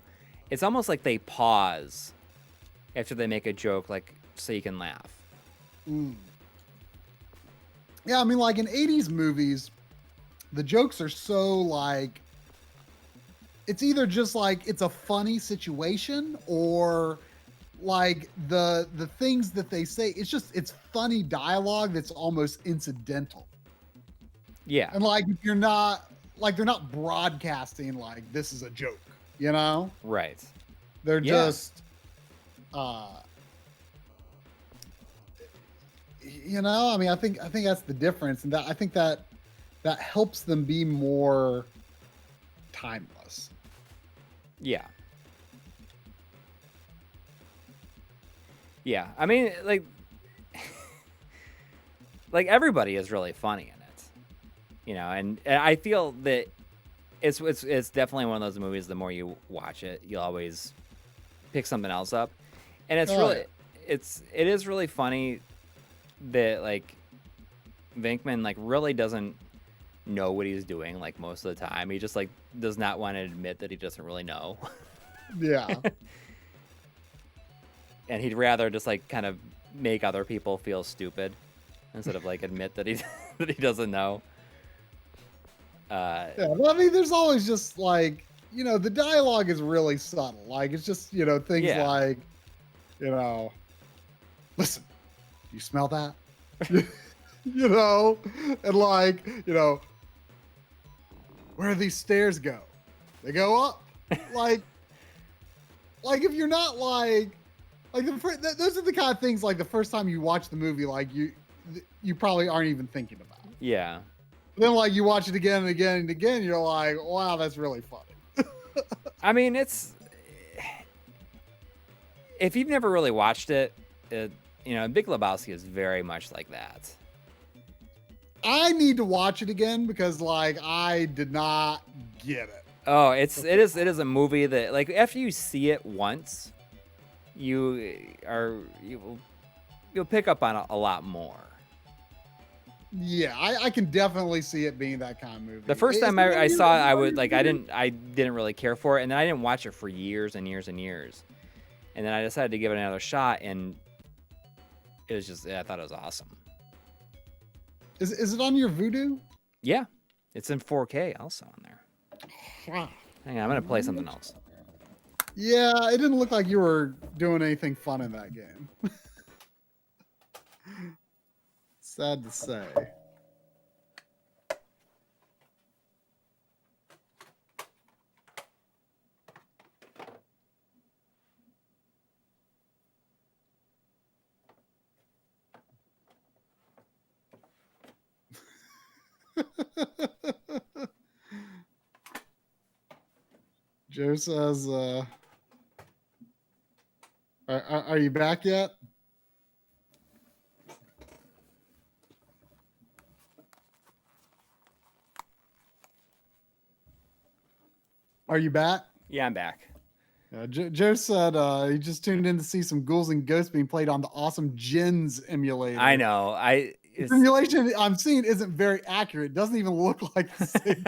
it's almost like they pause after they make a joke, like so you can laugh. Yeah, I mean, like in 80s movies, the jokes are so like, it's either just like it's a funny situation, or like the things that they say, it's funny dialogue that's almost incidental. Yeah. And like if you're not like, they're not broadcasting like this is a joke, you know? Right. They're just you know, I mean, I think that's the difference, and that I think that helps them be more timeless. Yeah. Yeah. I mean, like like everybody is really funny in it, you know, and I feel that it's definitely one of those movies. The more you watch it, you'll always pick something else up, and it's it is really funny that like Venkman like really doesn't know what he's doing like most of the time. He just like does not want to admit that he doesn't really know. Yeah. And he'd rather just like kind of make other people feel stupid instead of like admit that he that he doesn't know. Yeah, well, I mean, there's always just like, you know, the dialogue is really subtle. Like, it's just, you know, things Yeah. like, you know, listen, you smell that? You know, and like, you know, where do these stairs go? They go up. like if you're not like those are the kind of things like the first time you watch the movie, like you probably aren't even thinking about. Yeah. Then like you watch it again and again and again, you're like, wow, that's really funny. I mean, it's if you've never really watched it, you know, Big Lebowski is very much like that. I need to watch it again because like I did not get it. Oh, it is a movie that like after you see it once, you'll pick up on a lot more. Yeah, I can definitely see it being that kind of movie. The first time I saw it, I didn't really care for it, and then I didn't watch it for years and years and years, and then I decided to give it another shot, and it was just I thought it was awesome. Is it on your Vudu? Yeah, it's in 4K also on there. Hang on, I'm gonna play something else. Yeah, it didn't look like you were doing anything fun in that game. Sad to say. Joe says, are you back yet? Are you back? Yeah, I'm back. Joe said he just tuned in to see some Ghouls and Ghosts being played on the awesome Gens emulator. I know. The simulation I'm seeing isn't very accurate. It doesn't even look like the same.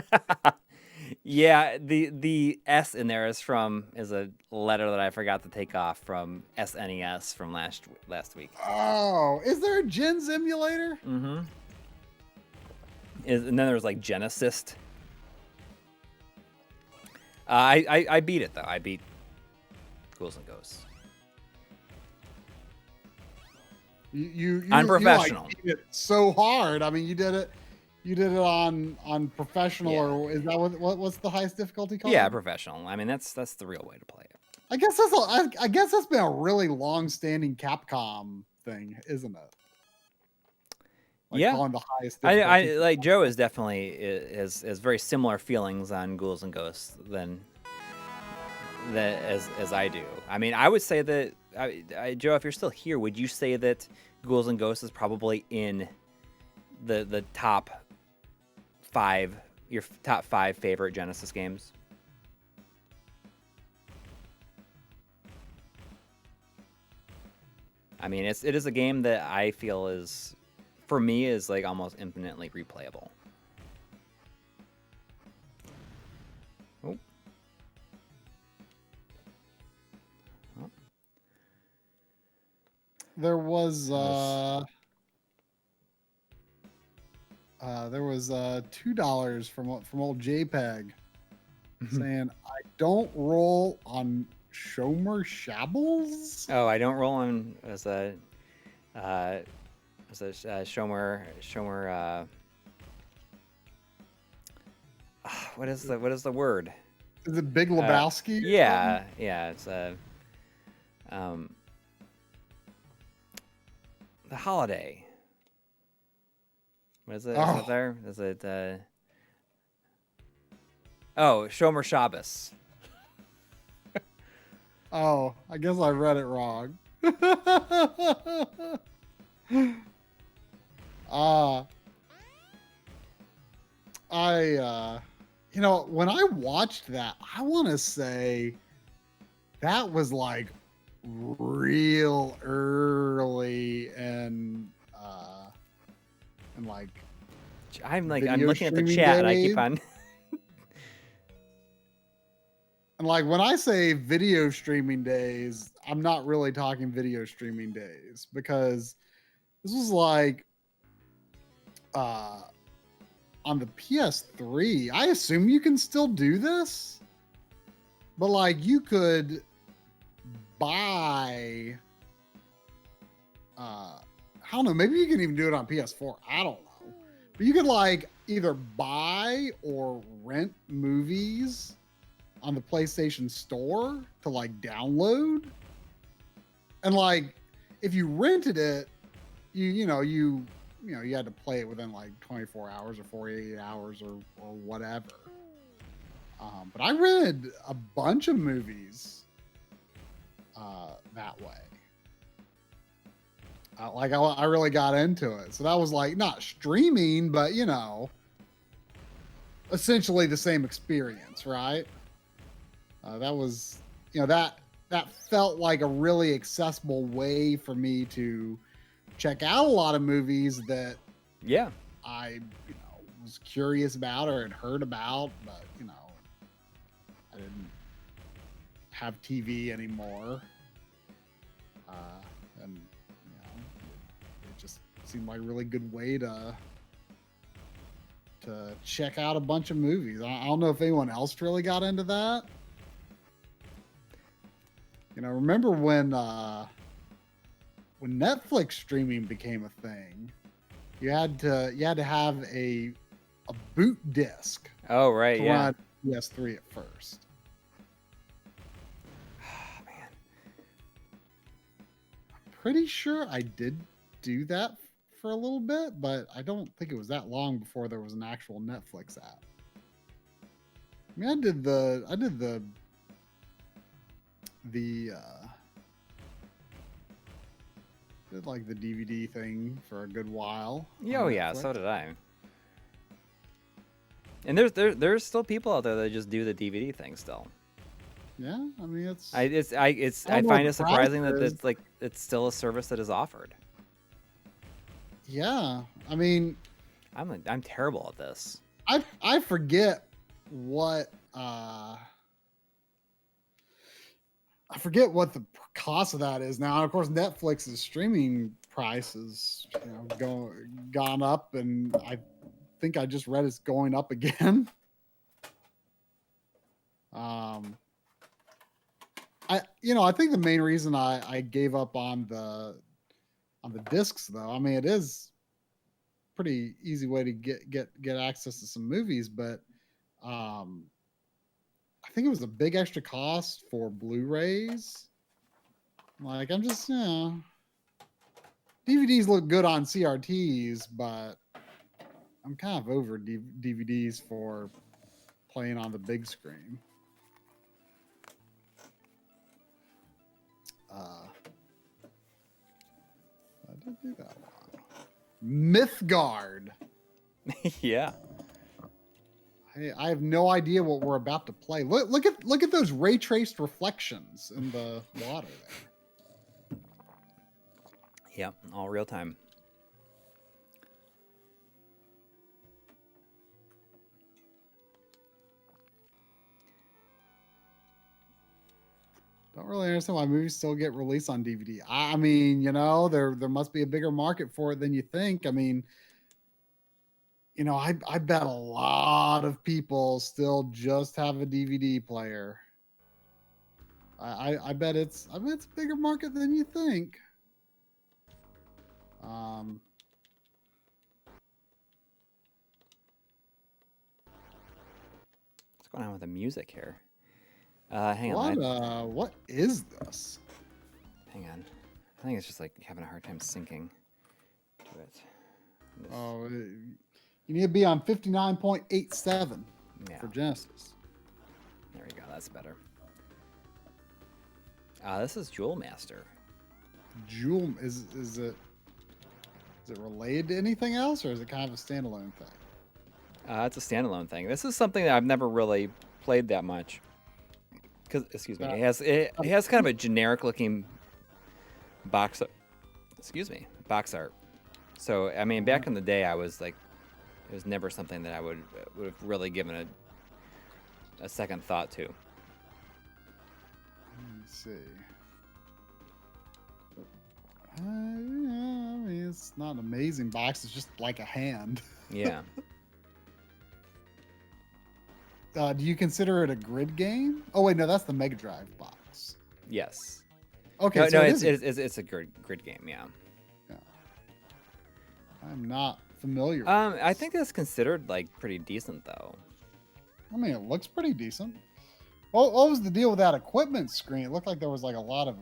Yeah, the S in there is a letter that I forgot to take off from SNES from last week. Oh, is there a Gens emulator? Mm-hmm. And then there's like Genesis. I beat it though. I beat Ghouls and Ghosts. You unprofessional. You like beat it so hard. I mean, you did it on professional, Yeah. or is that what's the highest difficulty called? Yeah, professional. I mean, that's the real way to play it. I guess that's been a really long-standing Capcom thing, isn't it? Like yeah, calling the highest I difficulty. like Joe is definitely has very similar feelings on Ghouls and Ghosts than as I do. I mean, I would say that Joe, if you're still here, would you say that Ghouls and Ghosts is probably in the top 5, your top 5 favorite Genesis games? I mean, it is a game that I feel is, for me, is like almost infinitely replayable. Oh. There was $2 from old JPEG saying, "I don't roll on Shomer Shabbles." Oh, I don't roll on as a Shomer. What is the word? Is it Big Lebowski? Yeah, it's the holiday. What is it? Oh. Is it there? Is it Shomer Shabbos. Oh, I guess I read it wrong. When I watched that, I want to say that was like real early in and like I'm video looking at the streaming chat and I days. keep on. And like when I say video streaming days, I'm not really talking video streaming days, because this was like on the PS3. I assume you can still do this, but like you could buy I don't know, maybe you can even do it on PS4. I don't know. But you could like either buy or rent movies on the PlayStation Store to like download. And like if you rented it, you had to play it within like 24 hours or 48 hours or whatever. But I rented a bunch of movies that way. I really got into it. So that was like not streaming, but essentially the same experience, right? That was, that felt like a really accessible way for me to check out a lot of movies that I was curious about or had heard about, but I didn't have TV anymore, and it just seemed like a really good way to check out a bunch of movies. I don't know if anyone else really got into that. Remember when Netflix streaming became a thing, you had to have a boot disc. Oh right, to yeah. run PS3 at first. Oh, man. I'm pretty sure I did do that for a little bit, but I don't think it was that long before there was an actual Netflix app. I mean, I did the did like the DVD thing for a good while. Oh yeah, so did I. And there's still people out there that just do the DVD thing still. Yeah, I mean I find it surprising that it's still a service that is offered. Yeah, I mean, I'm terrible at this. I forget what I forget what the cost of that is now. And of course, Netflix's streaming prices gone up, and I think I just read it's going up again. I think the main reason I gave up on the discs, though, I mean, it is pretty easy way to get access to some movies, but I think it was a big extra cost for Blu-rays. Like, I'm just, DVDs look good on CRTs, but I'm kind of over DVDs for playing on the big screen. I did do that one. Mythgard. Yeah. I have no idea what we're about to play. Look at those ray traced reflections in the water there. Yep, all real time. Don't really understand why movies still get released on DVD. I mean, there must be a bigger market for it than you think. I mean, I bet a lot of people still just have a DVD player. I bet it's a bigger market than you think. What's going on with the music here? Hang on. What is this? Hang on. I think it's just like having a hard time syncing to it. Oh, you need to be on 59.87 for Genesis. There we go. That's better. This is Jewel Master. Jewel is it related to anything else, or is it kind of a standalone thing? It's a standalone thing. This is something that I've never really played that much. Because, excuse me, it has kind of a generic looking box art. So I mean, back in the day, I was like, it was never something that I would have really given a second thought to. Let me see. I mean, it's not an amazing box. It's just like a hand. Yeah. Do you consider it a grid game? Oh wait, no, that's the Mega Drive box. Yes. Okay, No, so no, it is. it's a grid game. Yeah. I'm not familiar. I think that's considered like pretty decent though. I mean, it looks pretty decent. What was the deal with that equipment screen? It looked like there was like a lot of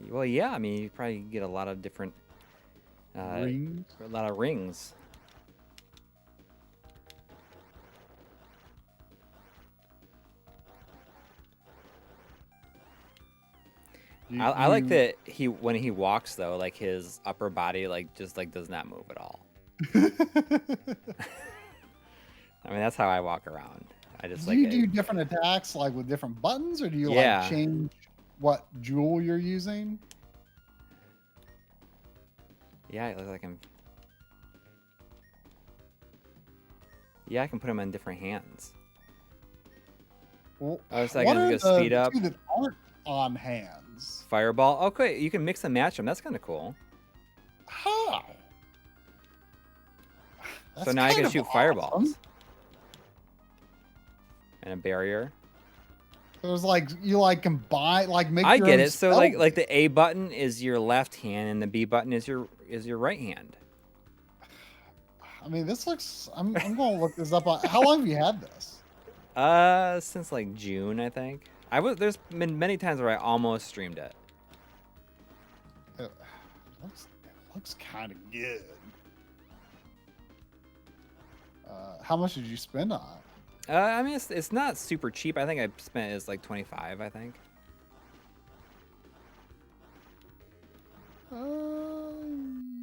Well, yeah. I mean, you probably get a lot of different rings. a lot of rings. I like that when he walks though, like his upper body like just like does not move at all. I mean, that's how I walk around. I just Do you do different attacks like with different buttons, or do you like change what jewel you're using? Yeah, it looks like I'm. Yeah, I can put them in different hands. Well, I was like, I'm gonna speed up. Two that aren't on hands. Fireball. Okay, you can mix and match them. That's kind of cool. How? So now I can shoot fireballs. Awesome. And a barrier. So it's like you like combine, like make. I your get own it. So spell. like the A button is your left hand, and the B button is your right hand. I mean, this looks. I'm going to look this up. How long have you had this? Since like June, I think. There's been many times where I almost streamed it. It looks kind of good. How much did you spend on it? I mean, it's not super cheap. I think I spent is like 25. I think.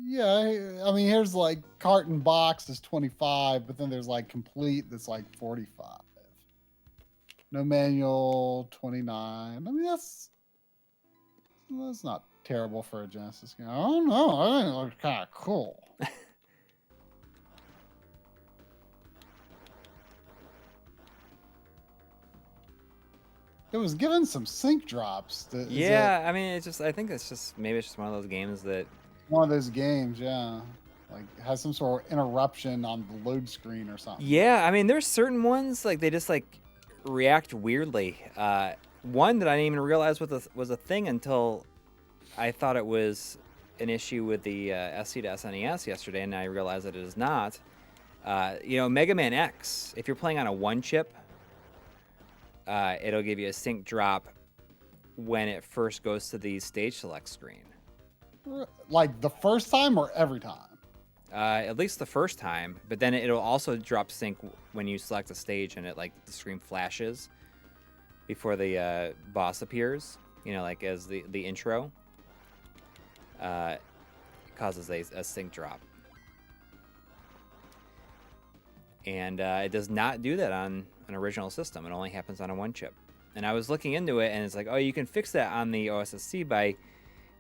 Yeah. I mean, here's like carton box is 25, but then there's like complete that's like 45. No manual 29. I mean, that's not terrible for a Genesis game. I don't know. I think it looks kind of cool. It was given some sync drops. Yeah, I mean, I think maybe it's just one of those games that. One of those games, yeah. Like has some sort of interruption on the load screen or something. Yeah, I mean, there's certain ones like they just like react weirdly. One that I didn't even realize was a thing until I thought it was an issue with the SC to SNES yesterday, and I realized that it is not. Mega Man X. If you're playing on a 1-chip. It'll give you a sync drop when it first goes to the stage select screen. Like the first time or every time? At least the first time, but then it'll also drop sync when you select a stage and the screen flashes before the boss appears, like as the intro. It causes a sync drop. And it does not do that on an original system. It only happens on a 1-chip. And I was looking into it, and it's like, oh, you can fix that on the OSSC by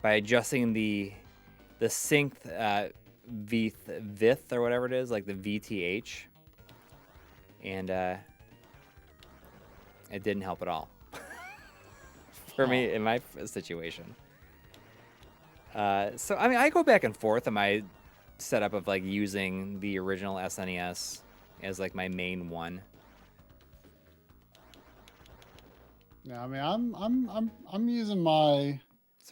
adjusting the sync VTH or whatever it is, like the VTH. And it didn't help at all for me in my situation. So I mean, I go back and forth in my setup of like using the original SNES as like my main one. Yeah, I mean, I'm using my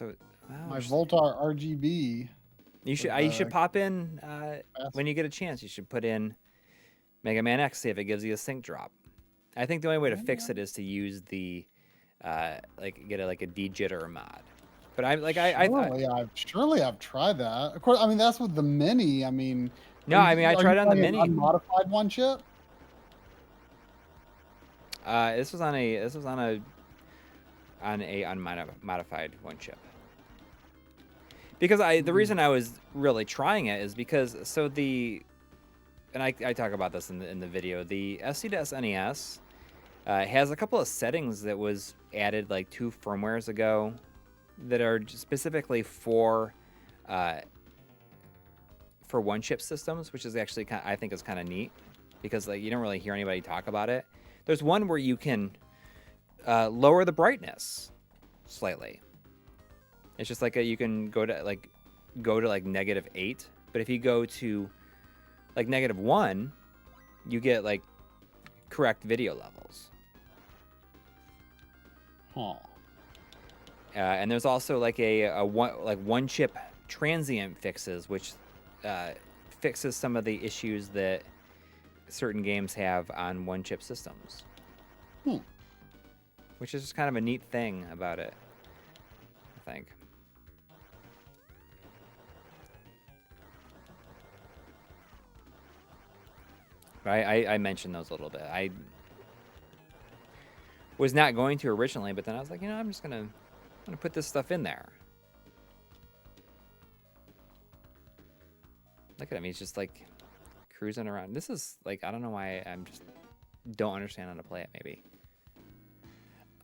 Voltar RGB. You should pop in when you get a chance. You should put in Mega Man X, see if it gives you a sync drop. I think the only way to fix it is to use the get a de-jitter mod. But surely I've tried that. Of course, I mean that's with the mini. I mean, I tried on the mini. Unmodified 1-chip. This was on a unmodified 1-chip. Because the reason I was really trying it is because I talk about this in the video. The SC to SNES has a couple of settings that was added like 2 firmwares ago that are specifically for for one chip systems, which is actually I think is kind of neat because like you don't really hear anybody talk about it. There's one where you can lower the brightness slightly. It's just like you can go to like -8, but if you go to like -1, you get like correct video levels. Huh. And there's also like a one chip transient fixes, which fixes some of the issues that certain games have on one chip systems. Which is just kind of a neat thing about it, I think. I mentioned those a little bit. I was not going to originally, but then I was like, I'm just gonna put this stuff in there. Look at him. He's just like cruising around. This is like, I don't know why I'm just don't understand how to play it. Maybe.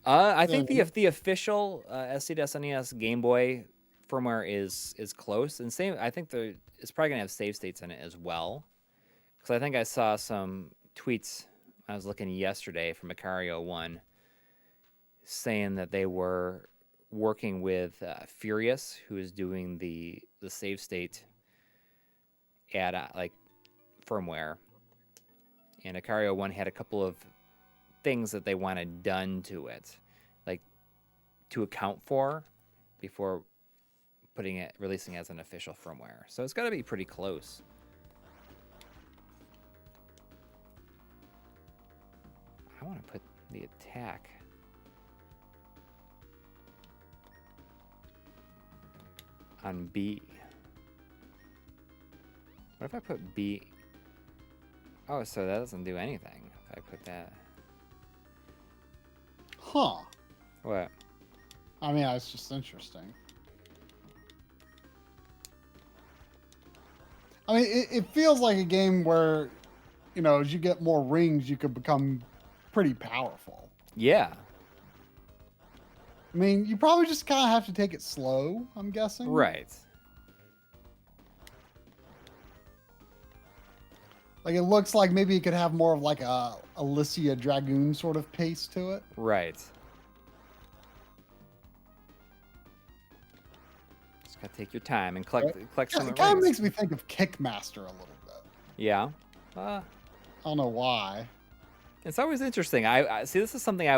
I think the official SCDS Game Boy firmware is close, and same. I think it's probably gonna have save states in it as well, because I think I saw some tweets I was looking yesterday from Macario1 saying that they were working with Furious, who is doing the save state add like firmware, and Macario1 had a couple of things that they wanted done to it, like to account for before releasing it as an official firmware. So it's got to be pretty close. I want to put the attack on B. What if I put B? Oh, so that doesn't do anything if I put that. Huh. What? I mean, it's just interesting. I mean, it feels like a game where, as you get more rings, you could become pretty powerful. Yeah. I mean, you probably just kind of have to take it slow, I'm guessing. Right. Like, it looks like maybe it could have more of like a Alicia Dragoon sort of pace to it. Right. Just gotta take your time and collect some. It kind of makes me think of Kickmaster a little bit. Yeah. I don't know why. It's always interesting. I see. This is something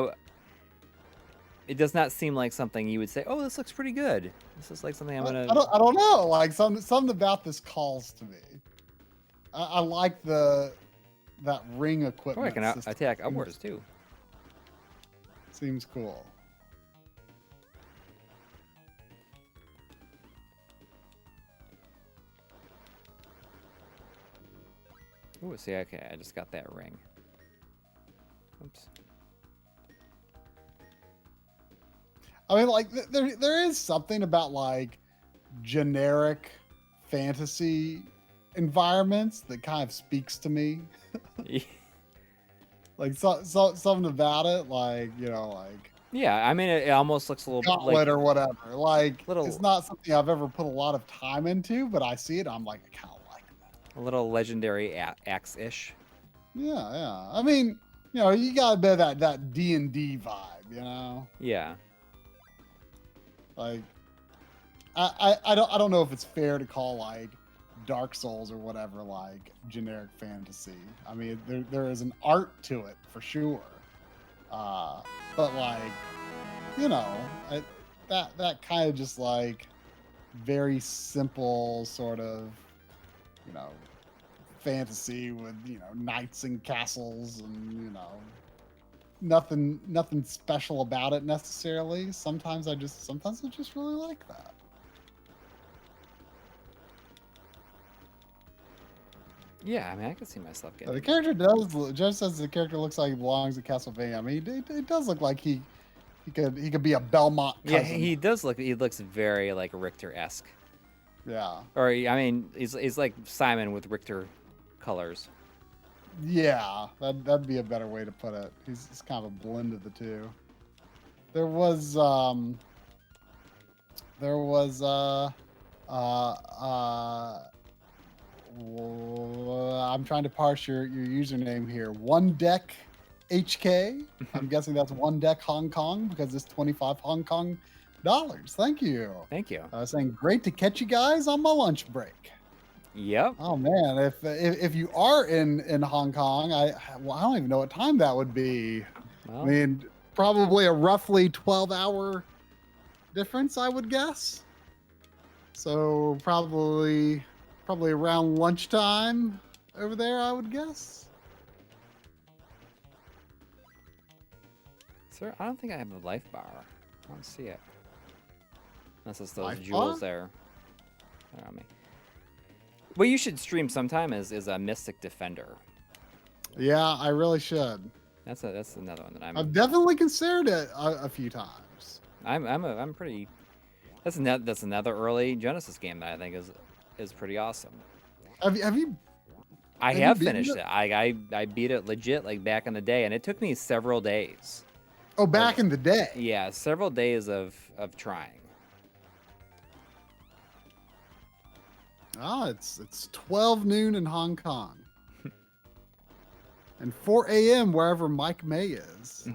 it does not seem like something you would say, "Oh, this looks pretty good." This is like something I'm gonna. I don't know. Like something about this calls to me. I like that ring equipment. Oh, I can attack upwards too. Seems cool. Ooh, see, okay, I just got that ring. Oops. I mean, like, there is something about, like, generic fantasy environments that kind of speaks to me. Like, something about it, like, like... Yeah, I mean, it almost looks a little... Gauntlet like, or whatever. Like, little, it's not something I've ever put a lot of time into, but I see it, I'm like, I kind of like that. A little legendary axe-ish. Yeah. I mean, you got a bit of that D&D vibe, Yeah. Like, I don't know if it's fair to call, like, Dark Souls or whatever, like, generic fantasy. I mean, there is an art to it, for sure. But, like, that kind of just, like, very simple sort of, fantasy with, knights and castles and, nothing special about it necessarily. Sometimes I just really like that. Yeah, I mean, I can see myself getting... The character does... Jeff says the character looks like he belongs at Castlevania. I mean, it does look like he could be a Belmont cousin. Yeah, he does look... He looks very, like, Richter-esque. Yeah. Or, I mean, he's like Simon with Richter colors. Yeah, that'd be a better way to put it. He's kind of a blend of the two. There was I'm trying to parse your username here. One Deck HK. I'm guessing that's One Deck Hong Kong because it's 25 Hong Kong dollars. Thank you. Thank you. Saying great to catch you guys on my lunch break. Yep. Oh man, if you are in Hong Kong, I don't even know what time that would be. Well, I mean, probably a roughly 12-hour difference, I would guess. So probably around lunchtime over there, I would guess. sir, I don't think I have a life bar. I don't see it. Unless it's those Life jewels bar? there around me. What you should stream sometime is a Mystic Defender. Yeah, I really should. That's another one that I've definitely considered it a few times. I'm pretty. That's another early Genesis game that I think is pretty awesome. Have you? I Have have you beaten finished it? it. I beat it legit like back in the day, and it took me several days. Oh, back in the day. Yeah, several days of trying. Oh, it's 12 noon in Hong Kong. And 4 a.m. wherever Mike May is.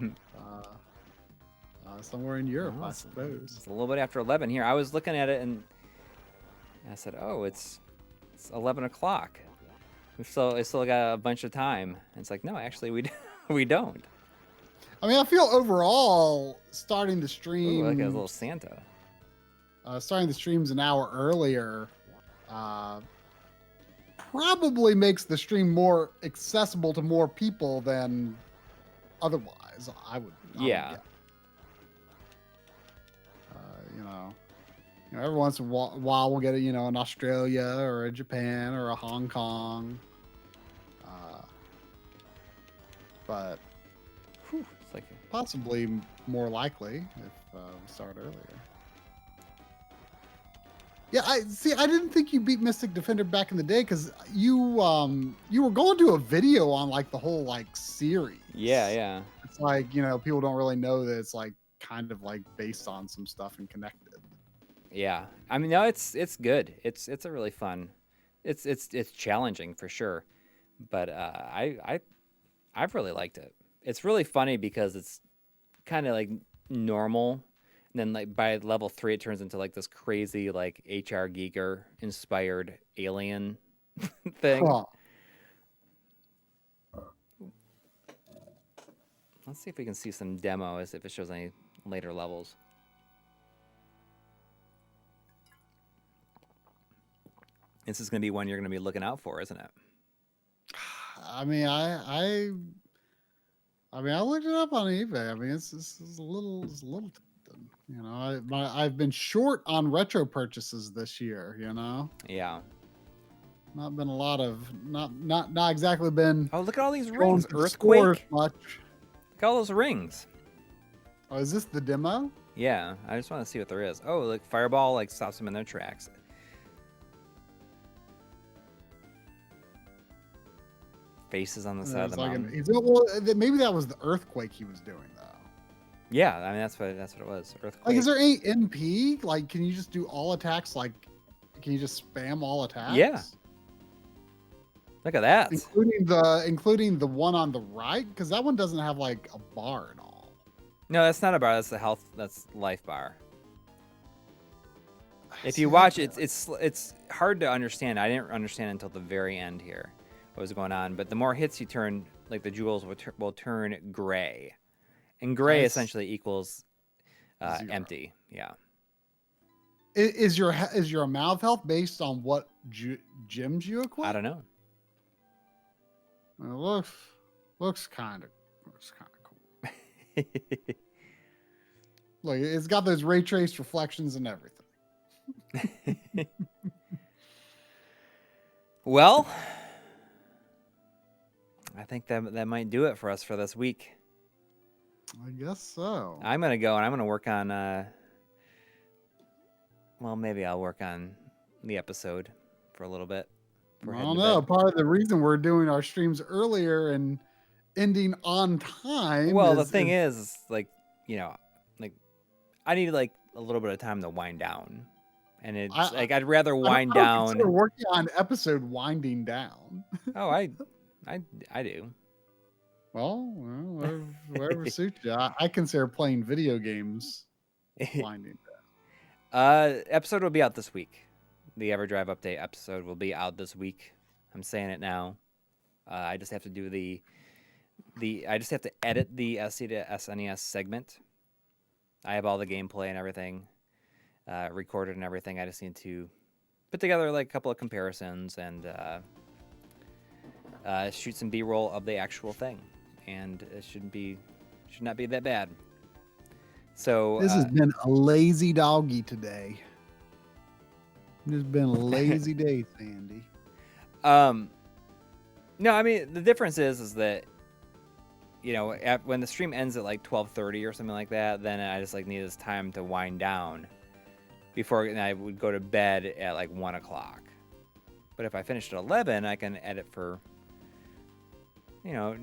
Somewhere in Europe, Well, I suppose. It's a little bit after 11 here. I was looking at it and I said, "Oh, it's 11 o'clock. We still got a bunch of time." And it's like, no, actually, we don't. I mean, I feel overall starting the Ooh, stream, look at a little Santa. starting the streams an hour earlier, probably makes the stream more accessible to more people than otherwise. I would Yeah. guess. Every once in a while we'll get an Australia or a Japan or a Hong Kong. But Whew, it's like possibly more likely if we start earlier. Yeah, I didn't think you beat Mystic Defender back in the day because you were going to a video on like the whole like series. yeah. It's like people don't really know that it's like kind of like based on some stuff and connected. Yeah, I mean, no, it's good. It's a really fun. It's challenging for sure, but I've really liked it. It's really funny because it's kind of like normal, and then like by level 3 it turns into like this crazy like HR Giger inspired alien thing. Huh. Let's see if we can see some demos if it shows any later levels. This is going to be one you're going to be looking out for, isn't it? I mean, I looked it up on eBay. I mean, it's a little tempting. I've been short on retro purchases this year. Yeah. Not been a lot of not exactly been. Oh, look at all these going rings. to the store as Earthquake. much. Look at all those rings. Oh, is this the demo? Yeah, I just want to see what there is. Oh, look, Fireball like stops them in their tracks. Faces on the side of the mountain. Maybe that was the earthquake he was doing though. Yeah, I mean that's what it was. Earthquake. Like, is there any NP? Like, can you just do all attacks? Like, can you just spam all attacks? Yeah. Look at that. Including the one on the right, because that one doesn't have like a bar at all. No, that's not a bar. That's the health. That's life bar. If you watch it, it's hard to understand. I didn't understand until the very end here what was going on. But the more hits you turn, like the jewels will turn gray, and gray essentially equals empty. Yeah. Is your amount of health based on what gems you equip? I don't know. It looks kind of cool. Look, it's got those ray trace reflections and everything. Well, I think that might do it for us for this week. I guess so. I'm gonna go and I'm gonna work on. Well, maybe I'll work on the episode for a little bit. I don't know. Part of the reason we're doing our streams earlier and ending on time. Well, the thing is, like, I need like a little bit of time to wind down And it's I I'd rather I don't wind know, consider down. working on episode winding down. Oh, I do. Well, whatever suits you. I consider playing video games winding Episode will be out this week. The EverDrive update episode will be out this week. I'm saying it now. I just have to do I just have to edit the SC to SNES segment. I have all the gameplay and everything recorded and everything. I just need to put together like a couple of comparisons and shoot some B-roll of the actual thing, and it should not be that bad. So This has been a lazy doggy today. It's been a lazy day, Sandy. No, I mean the difference is that when the stream ends at like 12:30 or something like that, then I just like need this time to wind down before I would go to bed at like 1 o'clock. But if I finished at 11, I can edit for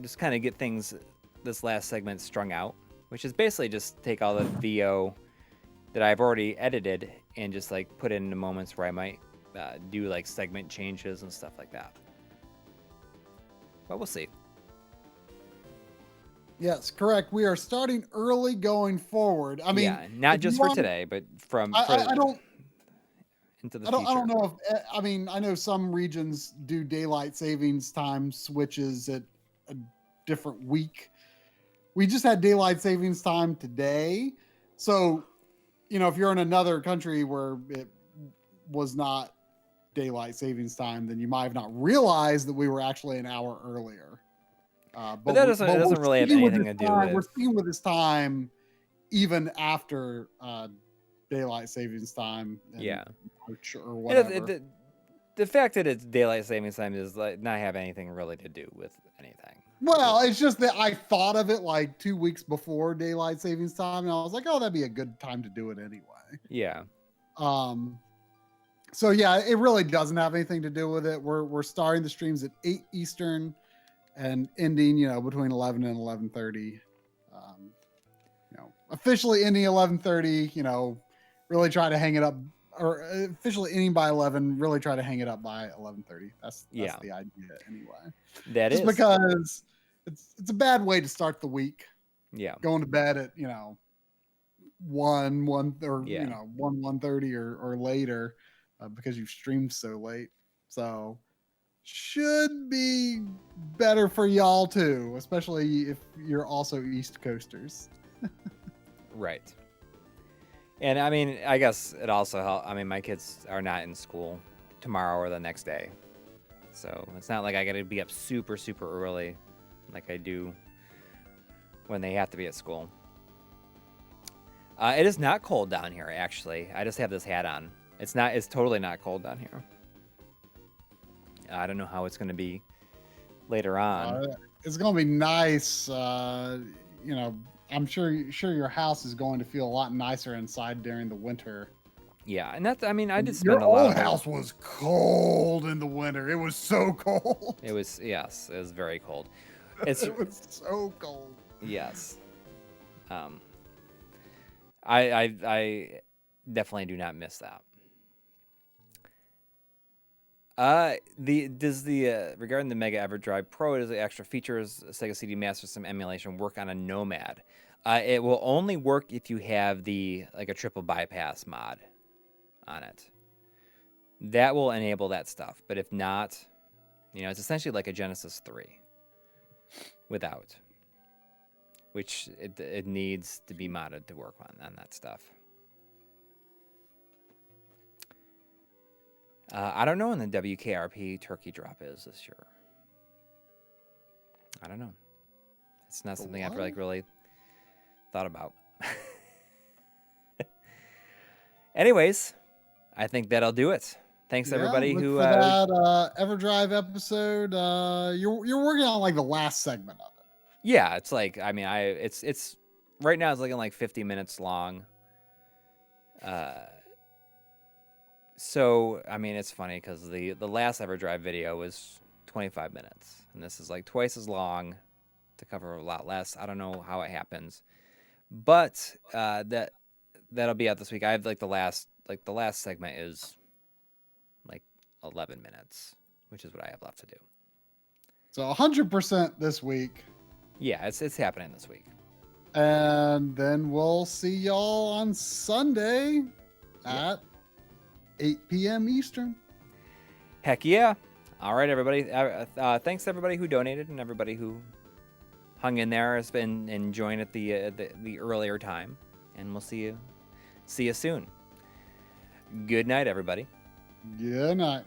just kind of get this last segment strung out, which is basically just take all the VO that I've already edited and just like put it into moments where I might do like segment changes and stuff like that. But we'll see. Yes, correct. We are starting early going forward. I mean, yeah, not just for today, but I don't into the I don't, future. I don't know if, I mean, I know some regions do daylight savings time switches at a different week. We just had daylight savings time today. So, if you're in another country where it was not daylight savings time, then you might have not realized that we were actually an hour earlier. But that doesn't really have anything to do with. We're sticking with this time even after daylight savings time. Yeah. March or whatever. The fact that it's daylight savings time does like not have anything really to do with anything. Well, it's just that I thought of it like 2 weeks before daylight savings time, and I was like, "Oh, that'd be a good time to do it anyway." Yeah. So yeah, it really doesn't have anything to do with it. We're starting the streams at 8 Eastern and ending, between 11 and 11:30. Officially ending 11:30. Really try to hang it up, or officially ending by 11. Really try to hang it up by 11:30. That's the idea anyway. That just is because it's a bad way to start the week. Yeah. Going to bed at 1:30 or later because you've streamed so late. So should be better for y'all too, especially if you're also East Coasters. Right. And I mean, I guess it also helps. I mean, my kids are not in school tomorrow or the next day. So it's not like I got to be up super, super early like I do when they have to be at school. It is not cold down here, actually. I just have this hat on. It's totally not cold down here. I don't know how it's going to be later on. It's going to be nice. I'm sure your house is going to feel a lot nicer inside during the winter. Yeah, and that's, I mean, I did spend your a lot old house was cold in the winter. It was so cold. It was very cold. It was so cold. Yes. I definitely do not miss that. Regarding the Mega EverDrive Pro, does the extra features Sega CD Master System emulation work on a Nomad? It will only work if you have a triple bypass mod on it. That will enable that stuff, but if not, it's essentially like a Genesis 3 without, which it needs to be modded to work on that stuff. I don't know when the WKRP turkey drop is this year. I don't know. It's not something I've really thought about. Anyways, I think that'll do it. Thanks everybody who for that EverDrive episode. You're working on like the last segment of it. Yeah, it's like it's right now it's looking like 50 minutes long. So, I mean, it's funny because the last EverDrive video was 25 minutes, and this is like twice as long to cover a lot less. I don't know how it happens, but that'll be out this week. I have like the last like the last segment is like 11 minutes, which is what I have left to do. So 100% this week. Yeah, it's happening this week. And then we'll see y'all on Sunday at 8 p.m. Eastern. Heck yeah. All right, everybody. Thanks to everybody who donated and everybody who hung in there, has been enjoying it the earlier time. And we'll see you soon. Good night, everybody. Good night.